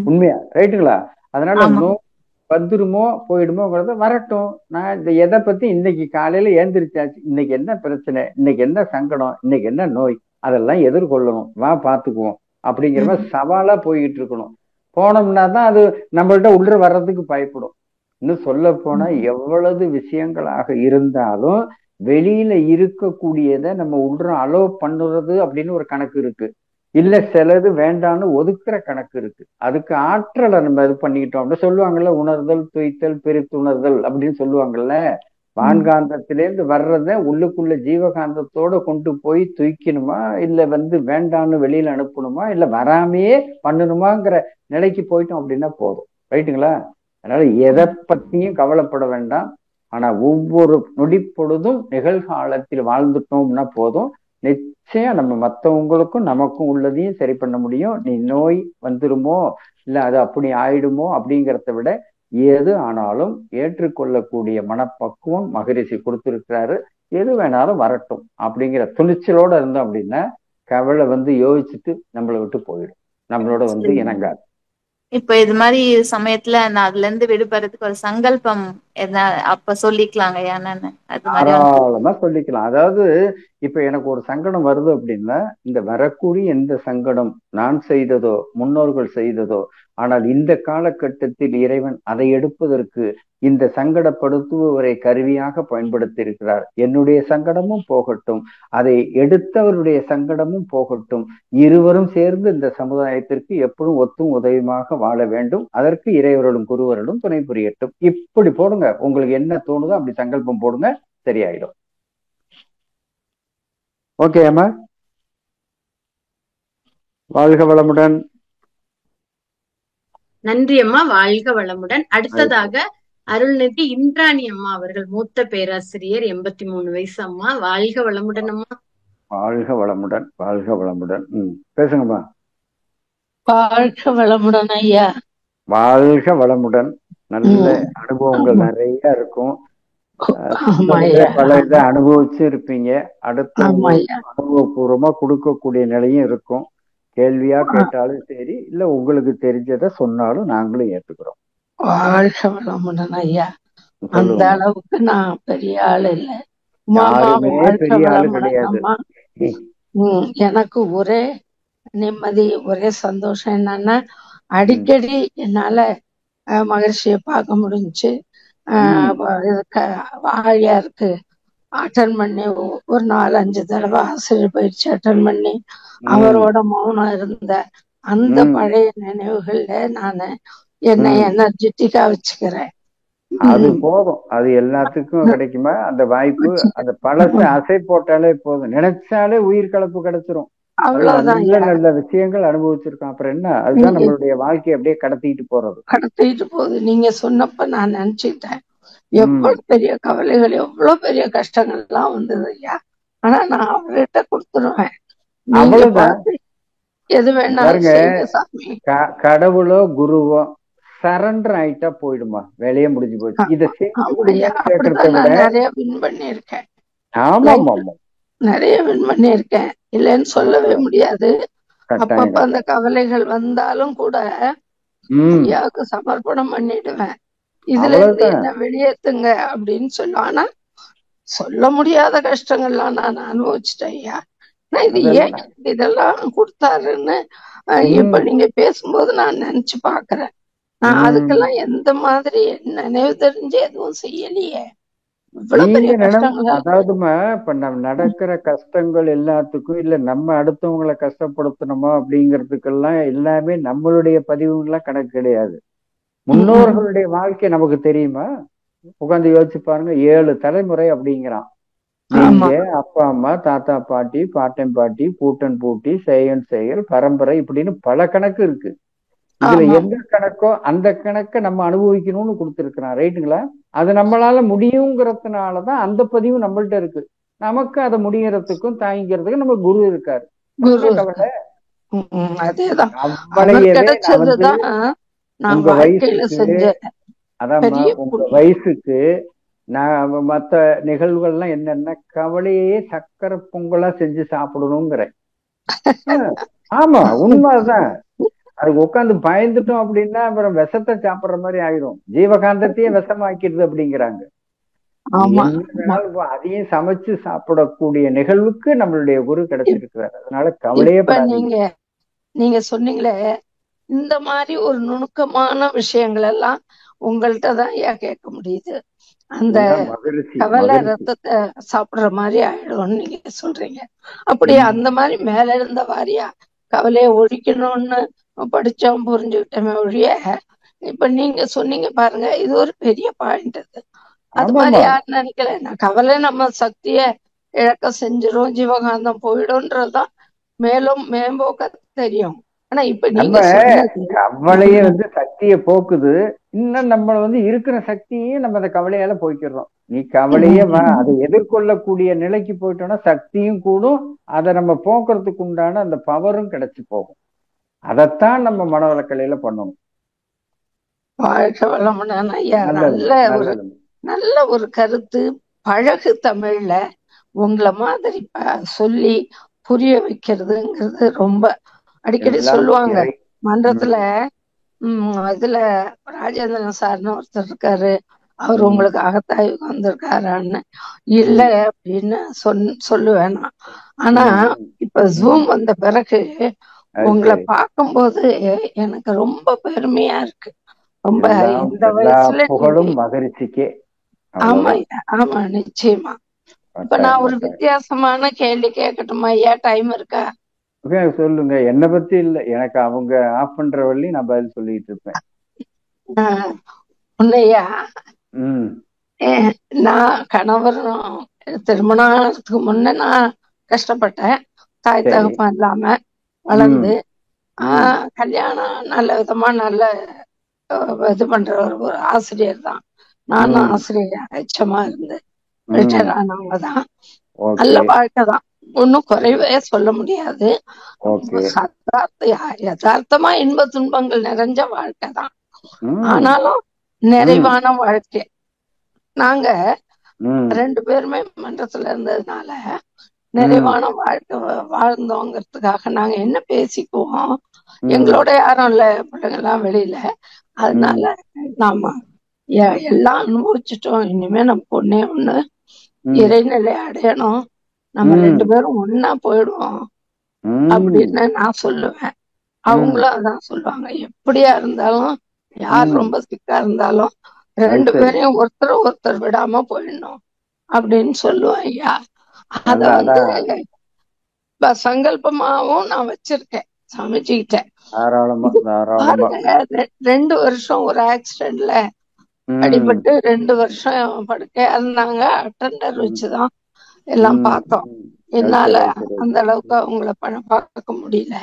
உண்மையா? ரைட்டுங்களா? அதனால வந்துருமோ போயிடுமோங்கிறத வரட்டும். நான் இந்த எதை பத்தி இன்னைக்கு காலையில ஏந்திரிச்சாச்சு, இன்னைக்கு என்ன பிரச்சனை, இன்னைக்கு என்ன சங்கடம், இன்னைக்கு என்ன நோய், அதெல்லாம் எதிர்கொள்ளணும், வா பாத்துக்குவோம் அப்படிங்கிற மாதிரி சவாலா போய்கிட்டு இருக்கணும். போனோம்னா தான் அது நம்மள்ட்ட உள்ள வர்றதுக்கு பயப்படும். இன்னும் சொல்ல போனா எவ்வளவு விஷயங்களாக இருந்தாலும் வெளியில இருக்கக்கூடியதை நம்ம உள்ள அலோ பண்ணுறது அப்படின்னு ஒரு கணக்கு இருக்கு. இல்ல சிலது வேண்டான்னு ஒதுக்குற கணக்கு இருக்கு. அதுக்கு ஆற்றலை நம்ம இது பண்ணிக்கிட்டோம். சொல்லுவாங்கல்ல, உணர்தல் துய்த்தல் பிரித்துணர்தல் அப்படின்னு சொல்லுவாங்கல்ல. வான்காந்தத்திலேருந்து வர்றத உள்ளுக்குள்ள ஜீவகாந்தத்தோட கொண்டு போய் தூக்கணுமா, இல்ல வேண்டான்னு வெளியில அனுப்பணுமா, இல்ல வராமையே பண்ணணுமாங்கிற நிலைக்கு போயிட்டோம் அப்படின்னா போதும். ரைட்டுங்களா? அதனால எதை பத்தியும் கவலைப்பட வேண்டாம். ஆனா ஒவ்வொரு நொடிப்பொழுதும் நிகழ்காலத்தில் வாழ்ந்துட்டோம்னா போதும். நிச்சயம் நம்ம மற்றவங்களுக்கும் நமக்கும் உள்ளதையும் சரி பண்ண முடியும். நீ நோய் வந்துருமோ இல்ல அது அப்படி ஆயிடுமோ அப்படிங்கிறத விட எது ஆனாலும் ஏற்றுக்கொள்ளக்கூடிய மனப்பக்குவம் மகரிஷி கொடுத்திருக்கிறாரு. எது வேணாலும் வரட்டும் அப்படிங்கிற துணிச்சலோட இருந்தோம் அப்படின்னா கவலை யோசிச்சுட்டு நம்மளை விட்டு போயிடும், நம்மளோட இணங்காது. இப்ப இது மாதிரி சமயத்துல நான் அதுல இருந்து விடுபடுறதுக்கு ஒரு சங்கல்பம் என்ன அப்ப சொல்லிக்கலாங்க என்னன்னு அது மாதிரி தாராளமா சொல்லிக்கலாம். அதாவது இப்ப எனக்கு ஒரு சங்கடம் வருது அப்படின்னா, இந்த வரக்கூடிய எந்த சங்கடம் நான் செய்ததோ முன்னோர்கள் செய்ததோ, ஆனால் இந்த காலகட்டத்தில் இறைவன் அதை எடுப்பதற்கு இந்த சங்கடப்படுத்துபவரை கருவியாக பயன்படுத்தி இருக்கிறார். என்னுடைய சங்கடமும் போகட்டும், அதை எடுத்தவருடைய சங்கடமும் போகட்டும், இருவரும் சேர்ந்து இந்த சமுதாயத்திற்கு எப்படும் ஒத்தும் உதவியுமாக வாழ வேண்டும். அதற்கு இறைவர்களும் குருவர்களும் துணை புரியட்டும். இப்படி போடுங்க, உங்களுக்கு என்ன தோணுதோ அப்படி சங்கல்பம் போடுங்க, சரியாயிடும். ஓகே அம்மா, வாழ்க வளமுடன். நன்றி அம்மா, வாழ்க வளமுடன். அடுத்ததாக அருள்நிதி இந்திராணி அம்மா அவர்கள், மூத்த பேராசிரியர், 83 வயசு அம்மா. வாழ்க வளமுடன் அம்மா. வாழ்க வளமுடன், வாழ்க வளமுடன். பேசுங்கம்மா. வாழ்க வளமுடன் ஐயா. வாழ்க வளமுடன். நல்ல அனுபவங்கள் நிறைய இருக்கும். பல இதை அனுபவிச்சு இருப்பீங்க. அடுத்த அனுபவபூர்வமா கொடுக்கக்கூடிய நிலையும் இருக்கும். கேள்வியா கேட்டாலும் சரி, இல்ல உங்களுக்கு தெரிஞ்சதை சொன்னாலும் நாங்களும் ஏத்துக்கிறோம். வாழ்க வளமுடன் ஐயா. அந்த அளவுக்கு நான் பெரிய ஆள் இல்லை. பெரிய ஆளு கிடையாது. எனக்கு ஒரே நிம்மதி, ஒரே சந்தோஷம் என்னன்னா, அடிக்கடி என்னால மகிழ்ச்சியை பார்க்க முடிஞ்சு. ஆழியாருக்கு அட்டன் பண்ணி ஒரு 4-5 தடவை ஆசிரியர் பயிற்சி அட்டன் பண்ணி அவரோட மௌனம் இருந்த அந்த பழைய நினைவுகள்ல நானு என்னை எனர்ஜெட்டிக்கா வச்சுக்கிறேன். அது போதும். அது எல்லாத்துக்கும் கிடைக்குமா அந்த வாய்ப்பு? அந்த பழச அசை போட்டாலே போதும், நினைச்சாலே உயிர் கலப்பு கிடைச்சிரும். அவ்வளவுதான். நல்ல விஷயங்கள் அனுபவிச்சிருக்கோம். அப்புறம் என்ன, அதுதான் நம்மளுடைய வாழ்க்கையை அப்படியே கடத்திட்டு போகுது. நீங்க சொன்னப்ப நான் நினைச்சுட்டேன், எவ்வளவு பெரிய கவலைகள், எவ்வளவு பெரிய கஷ்டங்கள் எல்லாம் வந்தது ஐயா. ஆனா நான் அவர்கிட்ட கொடுத்துருவேன். அவ்வளவுதான். எது வேணாலும் கடவுளோ குருவோ சரண்டர் ஆயிட்டா போயிடுமா, வேலையே முடிஞ்சு போச்சு. இதை நிறைய வின் பண்ணிருக்கேன். ஆமா ஆமா, நிறைய வின் பண்ணிருக்கேன், இல்லைன்னு சொல்லவே முடியாது. அப்பப்ப அந்த கவலைகள் வந்தாலும் கூட ஐயாவுக்கு சமர்ப்பணம் பண்ணிடுவேன். இதுல இருந்து என்ன வெளியேத்துங்க அப்படின்னு சொல்லுவேன். ஆனா சொல்ல முடியாத கஷ்டங்கள்லாம் நான் அனுபவிச்சுட்டேன் ஐயா. இது ஏன் இதெல்லாம் கொடுத்தாருன்னு இப்ப நீங்க பேசும்போது நான் நினைச்சு பாக்குறேன். நான் அதுக்கெல்லாம் எந்த மாதிரி நினைவு தெரிஞ்சு எதுவும் செய்யலையே. அதாவதுமா, இப்ப நம்ம நடக்கிற கஷ்டங்கள் எல்லாத்துக்கும் இல்ல நம்ம அடுத்தவங்களை கஷ்டப்படுத்தணுமா அப்படிங்கிறதுக்கெல்லாம் எல்லாமே நம்மளுடைய பதிவுகள்லாம் கணக்கு கிடையாது. முன்னோர்களுடைய வாழ்க்கை நமக்கு தெரியுமா? உட்காந்து யோசிச்சு பாருங்க. 7 தலைமுறை அப்படிங்கிறான். நீங்க அப்பா அம்மா, தாத்தா பாட்டி, பாட்டன் பாட்டி, பூட்டன் பூட்டி, செயன் செயல், பரம்பரை, இப்படின்னு பல கணக்கு இருக்கு. இதுல எந்த கணக்கோ அந்த கணக்கை நம்ம அனுபவிக்கணும்னு கொடுத்துருக்கிறான். ரைட்டுங்களா? அது நம்மளால முடியுங்கிறதுனாலதான் அந்த பதிவு நம்மள்ட்ட இருக்கு. நமக்கு அதை முடியறதுக்கும் தாங்கிக்கிறதுக்கும் நம்ம குரு இருக்காரு. உங்க வயசுக்கு அதான் உங்க வயசுக்கு நான் மத்த நிகழ்வுகள்லாம் என்னன்னா, கவலையே சக்கரை பொங்கலா செஞ்சு சாப்பிடணுங்கிறேன். ஆமா, உண்மைதான். அதுக்கு உட்காந்து பயந்துட்டோம் அப்படின்னா அப்புறம் விஷத்தை சாப்பிடுற மாதிரி ஆயிடும். ஜீவகாந்தத்தையே விஷமாக்கிடுது அப்படிங்கிறாங்க. அதையும் சமைச்சு சாப்பிடக்கூடிய நிகழ்வுக்கு நம்மளுடைய குரு கிடைச்சிருக்கிறார். அதனால கவலையே. நீங்க சொன்னீங்களே, இந்த மாதிரி ஒரு நுணுக்கமான விஷயங்கள் எல்லாம் உங்கள்கிட்ட தான் ஏன் கேட்க முடியுது. அந்த கவலை ரத்தத்தை சாப்பிடுற மாதிரி ஆயிடும்னு நீங்க சொல்றீங்க. அப்படியே அந்த மாதிரி மேல இருந்த வாரியா கவலையை ஒழிக்கணும்னு படிச்சோம், புரிஞ்சுக்கிட்டோமே ஒழிய, இப்ப நீங்க சொன்னீங்க பாருங்க, இது ஒரு பெரிய பாயிண்ட். அது மாதிரி யாரும் நினைக்கல. கவலை நம்ம சக்திய இழக்க செஞ்சிரும், ஜீவகாந்தம் போயிடும்ன்றதுதான் மேலும் மேம்போக்க தெரியும். ஆனா இப்ப நீங்க கவலைய சக்தியை போக்குது. இன்னும் நம்ம இருக்கிற சக்தியையும் நம்ம அந்த கவலையால போய்க்கிறோம். நீ கவலையே அதை எதிர்கொள்ளக்கூடிய நிலைக்கு போயிட்டோம்னா சக்தியும் கூடும், அதை நம்ம போக்குறதுக்கு உண்டான அந்த பவரும் கிடைச்சு போகும். அதைத்தான் நம்ம மனவளக்கலையில பண்ணணும். வாழ்க வளமுடன் ஐயா. நல்ல ஒரு கருத்து. பழகு தமிழ்ல உங்களை மாதிரி சொல்லி புரிய வைக்கிறதுங்கிறது ரொம்ப அடிக்கடி சொல்லுவாங்க மன்றத்துல. இதுல ராஜேந்திரன் சார்னு ஒருத்தர் இருக்காரு, அவர் உங்களுக்கு அகத்தாய்வுக்கு வந்திருக்காரான்னு. இல்ல அப்படின்னு சொல்லுவேன் நான். ஆனா இப்ப ஜூம் வந்த பிறகு உங்களை பார்க்கும்போது எனக்கு ரொம்ப பெருமையா இருக்கு. ரொம்ப இந்த வயசுல மகிழ்ச்சிக்கே. ஆமா ஆமா நிச்சயமா. இப்ப நான் ஒரு வித்தியாசமான கேள்வி கேட்கட்டுமா ஐயா? டைம் இருக்கா? சொல்லுங்க. என்னை பத்தி இல்ல, எனக்கு அவங்க ஆஃப் பண்ற வழி நான் பதில் சொல்லிட்டு இருப்பேன். உன்னையா, நான் கணவரும் திருமணத்துக்கு முன்ன நான் கஷ்டப்பட்டேன். தாய் தகப்பன் இல்லாம வளர்ந்து, கல்யாணம் நல்ல விதமா நல்ல இது பண்ற ஒரு ஆசிரியர் தான். நானும் ஆசிரியர் எச்சமா இருந்து ரிட்டையர் ஆனவங்க தான். நல்ல வாழ்க்கை தான், ஒன்னும் குறைவே சொல்ல முடியாது. யதார்த்தமா இன்ப துன்பங்கள் நிறைஞ்ச வாழ்க்கை தான். ஆனாலும் நிறைவான வாழ்க்கை. நாங்க 2 பேருமே மன்றத்துல இருந்ததுனால நிறைவான வாழ்க்கை வாழ்ந்தோங்கிறதுக்காக நாங்க என்ன பேசிக்குவோம், எங்களோட யாரும் இல்ல, பிள்ளைங்க எல்லாம் வெளியில. அதனால நாம எல்லாம் அனுபவிச்சுட்டோம். இனிமே நம்ம ஒண்ணு இறைநிலை அடையணும், நம்ம 2 பேரும் ஒன்னா போயிடுவோம் அப்படின்னு நான் சொல்லுவேன். அவங்களும் அதான் சொல்லுவாங்க. எப்படியா இருந்தாலும், யார் ரொம்ப சிக்கா இருந்தாலும் 2 பேரையும் ஒருத்தர் விடாம போயிடணும் அப்படின்னு சொல்லுவேன் ஐயா. அத சங்கல்பமாவும் நான் வச்சிருக்கேன் சமைச்சுக்கிட்ட. பாருங்க, 2 வருஷம் ஒரு ஆக்சிடென்ட்ல அடிபட்டு 2 வருஷம் படுக்கையா இருந்தாங்க. அட்டெண்டர் வச்சுதான் எல்லாம் பார்த்தோம். என்னால அந்த அளவுக்கு அவங்கள பார்க்க முடியல.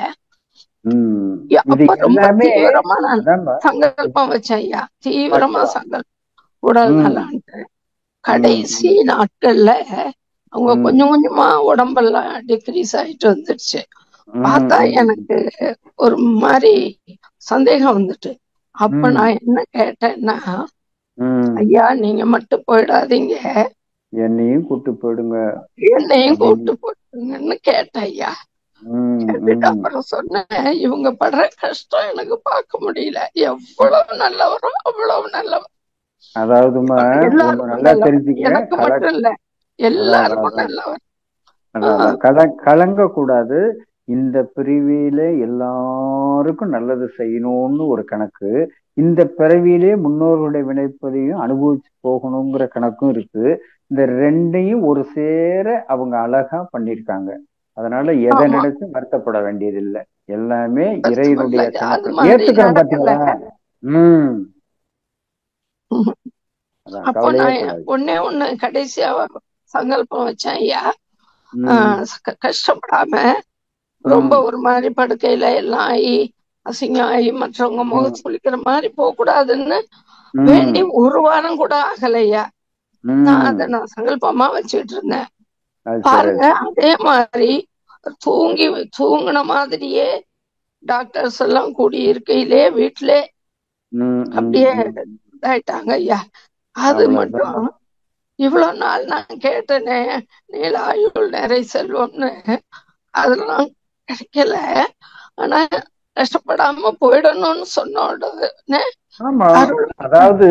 அப்ப ரொம்ப தீவிரமா நான் சங்கல்பம் வச்சேன் ஐயா, தீவிரமா சங்கல்பம், உடல் நலான்ட்டு. கடைசி நாட்கள்ல அவங்க கொஞ்சம் கொஞ்சமா உடம்பெல்லாம் டிக்ரீஸ் ஆயிட்டு வந்துடுச்சு. பார்த்தா எனக்கு ஒரு மாதிரி சந்தேகம் வந்துட்டு. அப்ப நான் என்ன கேட்டேன்னா, ஐயா நீங்க மட்டும் போயிடாதீங்க, என்னையும் கூட்டு போயிடுங்க, என்னையும் கூட்டு போயிடுங்கன்னு கேட்டேன் ஐயா. கேட்டுட்டு அப்புறம் சொன்னேன், இவங்க படுற கஷ்டம் எனக்கு பார்க்க முடியல. எவ்வளவு நல்லவரோ அவ்வளவு நல்லவர். அதாவதுமா எனக்கு மட்டும் இல்ல, எல்லாருக்கும் நல்லவர். கலங்க கூடாது. இந்த பிரிவிலே எல்லாருக்கும் நல்லது செய்யணும்னு ஒரு கணக்கு, இந்த பிறவியிலே முன்னோர்களுடைய வினைப்பதையும் அனுபவிச்சு போகணுங்கிற கணக்கும் இருக்கு. இந்த 2ஐயும் ஒரு சேர அவங்க அழகா பண்ணிருக்காங்க. அதனால எதை நினைச்சு வருத்தப்பட வேண்டியது இல்லை, எல்லாமே இறைவனுடைய ஏத்துக்கிறோம். பாத்தீங்களா? அப்போ நான் ஒண்ணு கடைசியா சங்கல்பம் வச்சேன் ஐயா, கஷ்டப்படாம ரொம்ப ஒரு மாதிரி படுக்கையில எல்லாம் ஆகி அசிங்கம் ஆகி மற்றவங்க முகத்து குளிக்கிற மாதிரி போக கூடாதுன்னு வேண்டி 1 வாரம் கூட ஆகலையா. நான் அதை நான் சங்கல்பமா வச்சுட்டு இருந்தேன். பாருங்க, அதே மாதிரி தூங்கின மாதிரியே டாக்டர்ஸ் எல்லாம் கூடி இருக்கையிலே வீட்டுல அப்படியே இதாயிட்டாங்க ஐயா. அது மட்டும் இவ்வளவு நாள் நான் கேட்டேனே, நீல ஆயுள் நிறை செல்வம்னு, அதெல்லாம் கிடைக்கல. ஆனா கஷ்டப்படாம போயிடணும்னு சொன்ன உடனே, அதாவது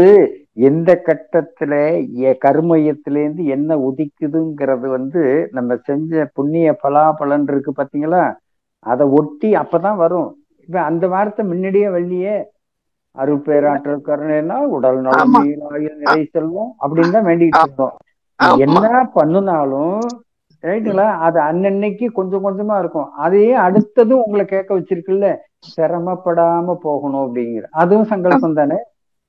எந்த கட்டத்துல கருமையத்திலேருந்து என்ன உதிக்குதுங்கிறது நம்ம செஞ்ச புண்ணிய பலாபலன் இருக்கு பாத்தீங்களா, அதை ஒட்டி அப்பதான் வரும். இப்ப அந்த வார்த்தை முன்னாடியே வள்ளியே, அருட்பேராற்றல் கருணைனா உடல் நலம் நிறை செல்வம் அப்படின்னு தான் வேண்டிட்டு இருந்தோம். என்ன பண்ணுனாலும் ரைட்டுங்களா, அது அன்னன்னைக்கு கொஞ்சம் கொஞ்சமா இருக்கும். அதையே அடுத்ததும் உங்களை கேட்க வச்சிருக்குல்ல, சிரமப்படாம போகணும் அப்படிங்கிற, அதுவும் சங்கல்பம் தானே.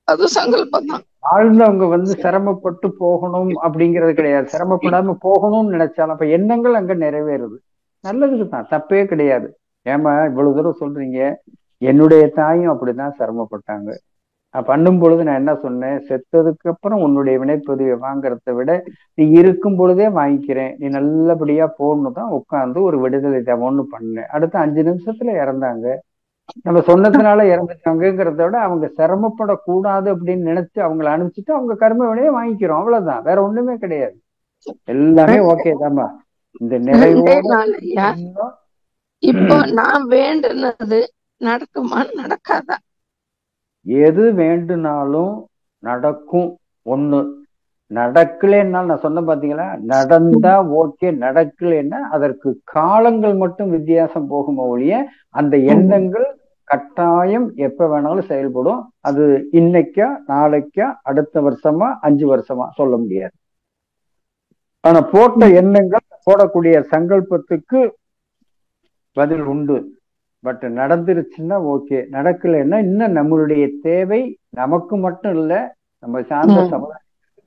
அதுவும் சங்கல்பம் தான். ஆழ்ந்தவங்க சிரமப்பட்டு போகணும் அப்படிங்கிறது கிடையாது, சிரமப்படாம போகணும்னு நினைச்சாலும் அப்ப எண்ணங்கள் அங்க நிறைவேறுது. நல்லதுக்குதான், தப்பே கிடையாது. ஏமா இவ்வளவு தூரம் சொல்றீங்க, என்னுடைய தாயும் அப்படிதான் சிரமப்பட்டாங்க. பண்ணும் பொழுது நான் என்ன சொன்னேன், செத்ததுக்கு அப்புறம் உன்னுடைய வினைப்பதிவை வாங்கறத விட நீ இருக்கும் பொழுதே வாங்கிக்கிறேன், நீ நல்லபடியா போகணும் தான் உட்காந்து ஒரு விடுதலை தவம்னு பண்ணேன். அடுத்த 5 நிமிஷத்துல இறந்தாங்க. நம்ம சொன்னதுனால இறந்துட்டாங்கிறத விட அவங்க சிரமப்படக்கூடாது அப்படின்னு நினைச்சு அவங்களை அனுப்பிச்சுட்டு அவங்க கர்ம வினையை வாங்கிக்கிறோம், அவ்வளவுதான். வேற ஒண்ணுமே கிடையாது. எல்லாமே ஓகே தாம்மா. இந்த நிறைவோட இப்போ நான் வேண்டுனது நடக்குமா நடக்காதா? எது வேண்டுனாலும் நடக்கும். ஒண்ணு நடக்கலன்னா நான் சொன்ன பாத்தீங்களா, நடந்தா ஓகே, நடக்கலன்னா அதற்கு காலங்கள் மட்டும் வித்தியாசம் போகுமோ ஒழிய அந்த எண்ணங்கள் கட்டாயம் எப்ப வேணாலும் செயல்படும். அது இன்னைக்கா நாளைக்கா அடுத்த வருஷமா 5 வருஷமா சொல்ல முடியாது. ஆனா போட்ட எண்ணங்கள் போடக்கூடிய சங்கல்பத்துக்கு பதில் உண்டு. பட் நடந்துருச்சுன்னா ஓகே, நடக்கலைன்னா இன்னும் நம்மளுடைய தேவை நமக்கு மட்டும் இல்ல, நம்ம சார்ந்த சமுதாய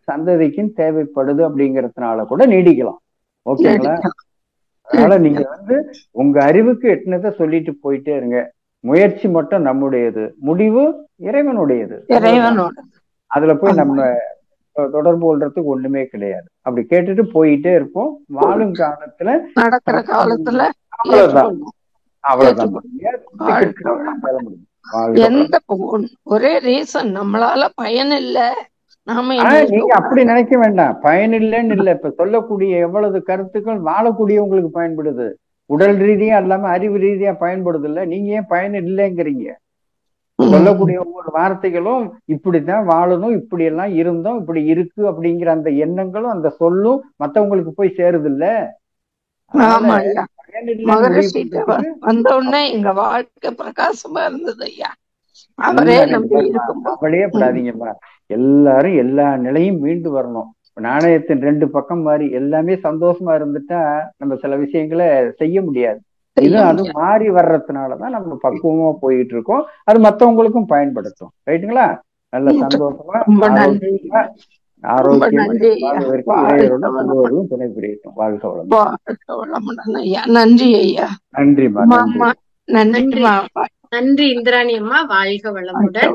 சந்ததிக்கும் தேவைப்படுது அப்படிங்கறதுனால கூட நீடிக்கலாம். ஓகேங்களா? அதனால நீங்க உங்க அறிவுக்கு எட்டுனதை சொல்லிட்டு போயிட்டே இருங்க. முயற்சி மட்டும் நம்முடையது, முடிவு இறைவனுடையது. அதுல போய் நம்ம தொடர்பு கொள்றதுக்கு ஒண்ணுமே கிடையாது. அப்படி கேட்டுட்டு போயிட்டே இருப்போம். வாழும் காலத்துல நடக்கிற காலத்துல அவ்வளவுதான், அவ்வளவுதான். எந்த ஒரே ரீசன் நம்மளால பயன் இல்ல, நாம நீங்க அப்படி நினைக்க வேண்டாம். பயன் இல்லைன்னு இல்ல, இப்ப சொல்லக்கூடிய எவ்வளவு கருத்துக்கள் வாழக்கூடியவங்களுக்கு பயன்படுது. உடல் ரீதியா இல்லாம அறிவு ரீதியா பயன்படுது இல்ல. நீங்க ஏன் பயன் இல்லைங்கிறீங்க? சொல்லக்கூடிய ஒவ்வொரு வார்த்தைகளும் இப்படித்தான் வாழணும், இப்படி எல்லாம் இருந்தோம், இப்படி இருக்கு அப்படிங்கிற அந்த எண்ணங்களும் அந்த சொல்லும் மத்தவங்களுக்கு போய் சேருது இல்ல. வந்த உடனே எங்க வாழ்க்கை பிரகாசமா இருந்தது ஐயா. அவரே நம்பி இருக்கும். அவளே படாதீங்கம்மா. எல்லாரும் எல்லா நிலையும் மீண்டு வரணும். நாணயத்தின் 2 பக்கம் மாதிரி எல்லாமே சந்தோஷமா இருந்துட்டா நம்ம சில விஷயங்களை செய்ய முடியாது. இது அது மாறி வர்றதுனாலதான் நம்ம பக்குவமா போயிட்டு இருக்கோம். அது மத்தவங்களுக்கும் பயன்படுத்தும். ரைட்டுங்களா? நல்ல சந்தோஷமா ஆரோக்கியமா துணை புரியட்டும். வாழ்க வளமுடன். நன்றி ஐயா. நன்றிமா. நன்றி இந்திராணி அம்மா. வாழ்க வளமுடன்.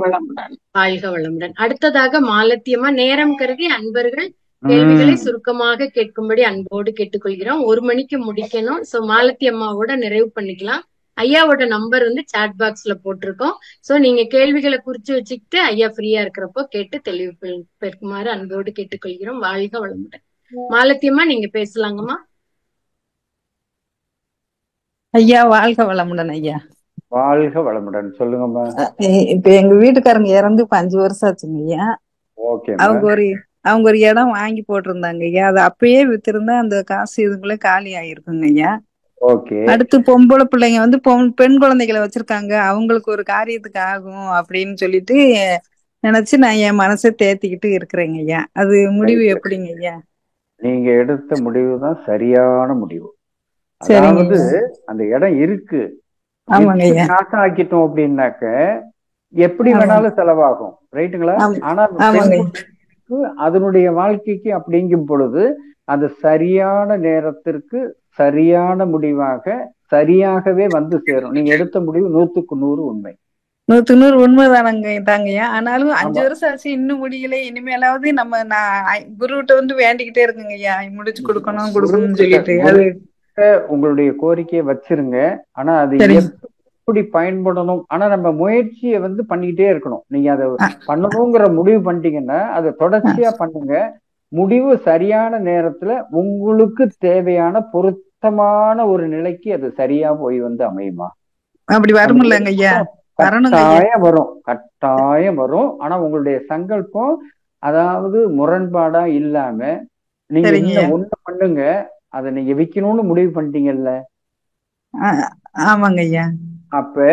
வாழ்க வளமுடன். அடுத்ததாக மாலத்தி அம்மா. நேரம் கருதி அன்பர்கள் கேள்விகளை சுருக்கமாக கேட்கும்படி அன்போடு கேட்டுக்கொள்கிறோம். 1 மணிக்கு முடிக்கணும். சோ மாலத்தி அம்மாவோட நிறைவு பண்ணிக்கலாம். ஐயாவோட நம்பர் சாட் பாக்ஸ்ல போட்டிருக்கோம். சோ நீங்க கேள்விகளை குறிச்சு வச்சுக்கிட்டு ஐயா ஃப்ரீயா இருக்கிறப்போ கேட்டு தெளிவு பெருக்குமாறு அன்போடு கேட்டுக்கொள்கிறோம். வாழ்க வளமுடன். மாலத்தி அம்மா நீங்க பேசலாங்கம்மா. ஐயா வாழ்க வளமுடன். ஐயா வாழ்க வளமுடன். சொல்லுங்கம்மா. இப்ப எங்க வீட்டுக்காரங்க இறந்து 5 வருஷம் ஆச்சுங்க ஐயா. அவங்க ஒரு இடம் வாங்கி போட்டிருந்தாங்க ஐயா. அது அப்பயே வித்திருந்தா அந்த காசு இதுக்குள்ள காலி ஆயிருக்குங்க ஐயா. அடுத்து பொம்பளை பிள்ளைங்க பெண் குழந்தைகளை வச்சிருக்காங்க, அவங்களுக்கு ஒரு காரியத்துக்கு ஆகும் அப்படின்னு சொல்லிட்டு நினைச்சு நான் என் மனசை தேத்திக்கிட்டு இருக்கிறேங்க ஐயா. அது முடிவு எப்படிங்க ஐயா? நீங்க எடுத்த முடிவு தான் சரியான முடிவு. அதாவது அந்த இடம் இருக்கு, காசு ஆக்கிட்டோம் அப்படின்னாக்க எப்படி வேணாலும் செலவாகும். ரைட்டுங்களா? ஆனா அதனுடைய வாழ்க்கைக்கு அப்படிங்கும் பொழுது அது சரியான நேரத்திற்கு சரியான முடிவாக சரியாகவே சேரும். நீங்க எடுத்த முடிவு 100க்கு 100 உண்மை. 100க்கு 100 உண்மைதானங்க தாங்கய்யா. ஆனாலும் 5 வருஷம் ஆச்சு, இன்னும் முடியல. இனிமேலாவது நான் குருகிட்ட வேண்டிக்கிட்டே இருக்குங்க ஐயா, முடிச்சு கொடுக்கணும்னு சொல்லிட்டு. அது உங்களுடைய கோரிக்கையை வச்சிருங்க. ஆனா அது எப்படி பயன்படணும், ஆனா நம்ம முயற்சியை பண்ணிக்கிட்டே இருக்கணும். நீங்க அதை பண்ணணுங்கிற முடிவு பண்ணிட்டீங்கன்னா அதை தொடர்ச்சியா பண்ணுங்க. முடிவு சரியான நேரத்துல உங்களுக்கு தேவையான பொருத்தமான ஒரு நிலைக்கு அது சரியா போய் அமையுமா? அப்படி வரும்லங்க ஐயா? கட்டாயம் வரும், கட்டாயம் வரும். ஆனா உங்களுடைய சங்கல்பம் அதாவது முரண்பாடா இல்லாம நீங்க ஒண்ணு பண்ணுங்க. அதை நீங்க விக்கணும்னு முடிவு பண்ணிட்டீங்கல்ல? ஆமாங்க ஐயா. அப்ப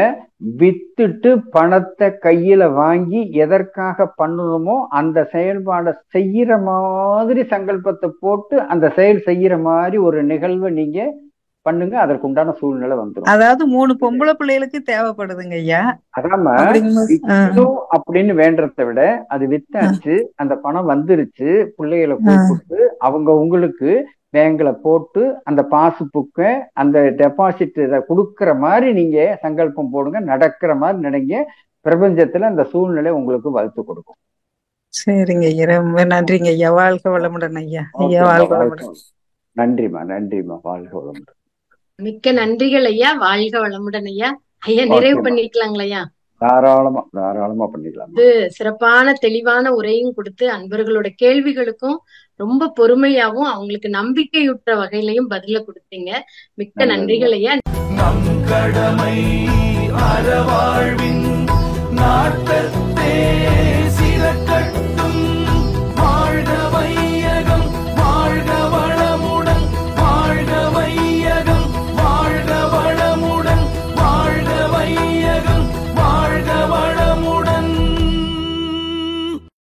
வித்துட்டு பணத்தை கையில வாங்கி எதற்காக பண்ணணுமோ அந்த செயல்பாடை செய்யற மாதிரி சங்கல்பத்தை போட்டு அந்த செயல் செய்யற மாதிரி ஒரு நிகழ்வை நீங்க பண்ணுங்க. அதற்கு உண்டான சூழ்நிலை வந்துடும். அதாவது 3 பொம்பளை பிள்ளைகளுக்கு தேவைப்படுதுங்க ஐயா. அதாம விக்கணும் அப்படின்னு வேண்டதை விட அது வித்தாச்சு, அந்த பணம் வந்துருச்சு, பிள்ளைகளை கூப்பிட்டு அவங்க உங்களுக்கு பேங்க்ல போட்டு அந்த பாஸ்புக்கை அந்த டெபாசிட் இதை கொடுக்கற மாதிரி நீங்க சங்கல்பம் போடுங்க. நடக்கிற மாதிரி நினைங்க. பிரபஞ்சத்துல அந்த சூழ்நிலை உங்களுக்கு வளர்த்து கொடுக்கும். சரிங்க ஐயா, ரொம்ப நன்றிங்க ஐயா. வாழ்க வளமுடன் ஐயா. ஐயா வாழ்க வளமுடன். நன்றிமா, நன்றிமா. வாழ்க வளமுடன். மிக்க நன்றிகள் ஐயா. வாழ்க வளமுடன் ஐயா. ஐயா நிறைவு பண்ணிக்கலாங்களா? தாராளமா பண்ணிக்கலாம். இது சிறப்பான தெளிவான உரையும் கொடுத்து அன்பர்களோட கேள்விகளுக்கும் ரொம்ப பொறுமையாவும் அவங்களுக்கு நம்பிக்கையுற்ற வகையிலையும் பதில கொடுத்தீங்க. மிக்க நன்றிகள் ஐயா. நம் கடமை அறவாழ்வி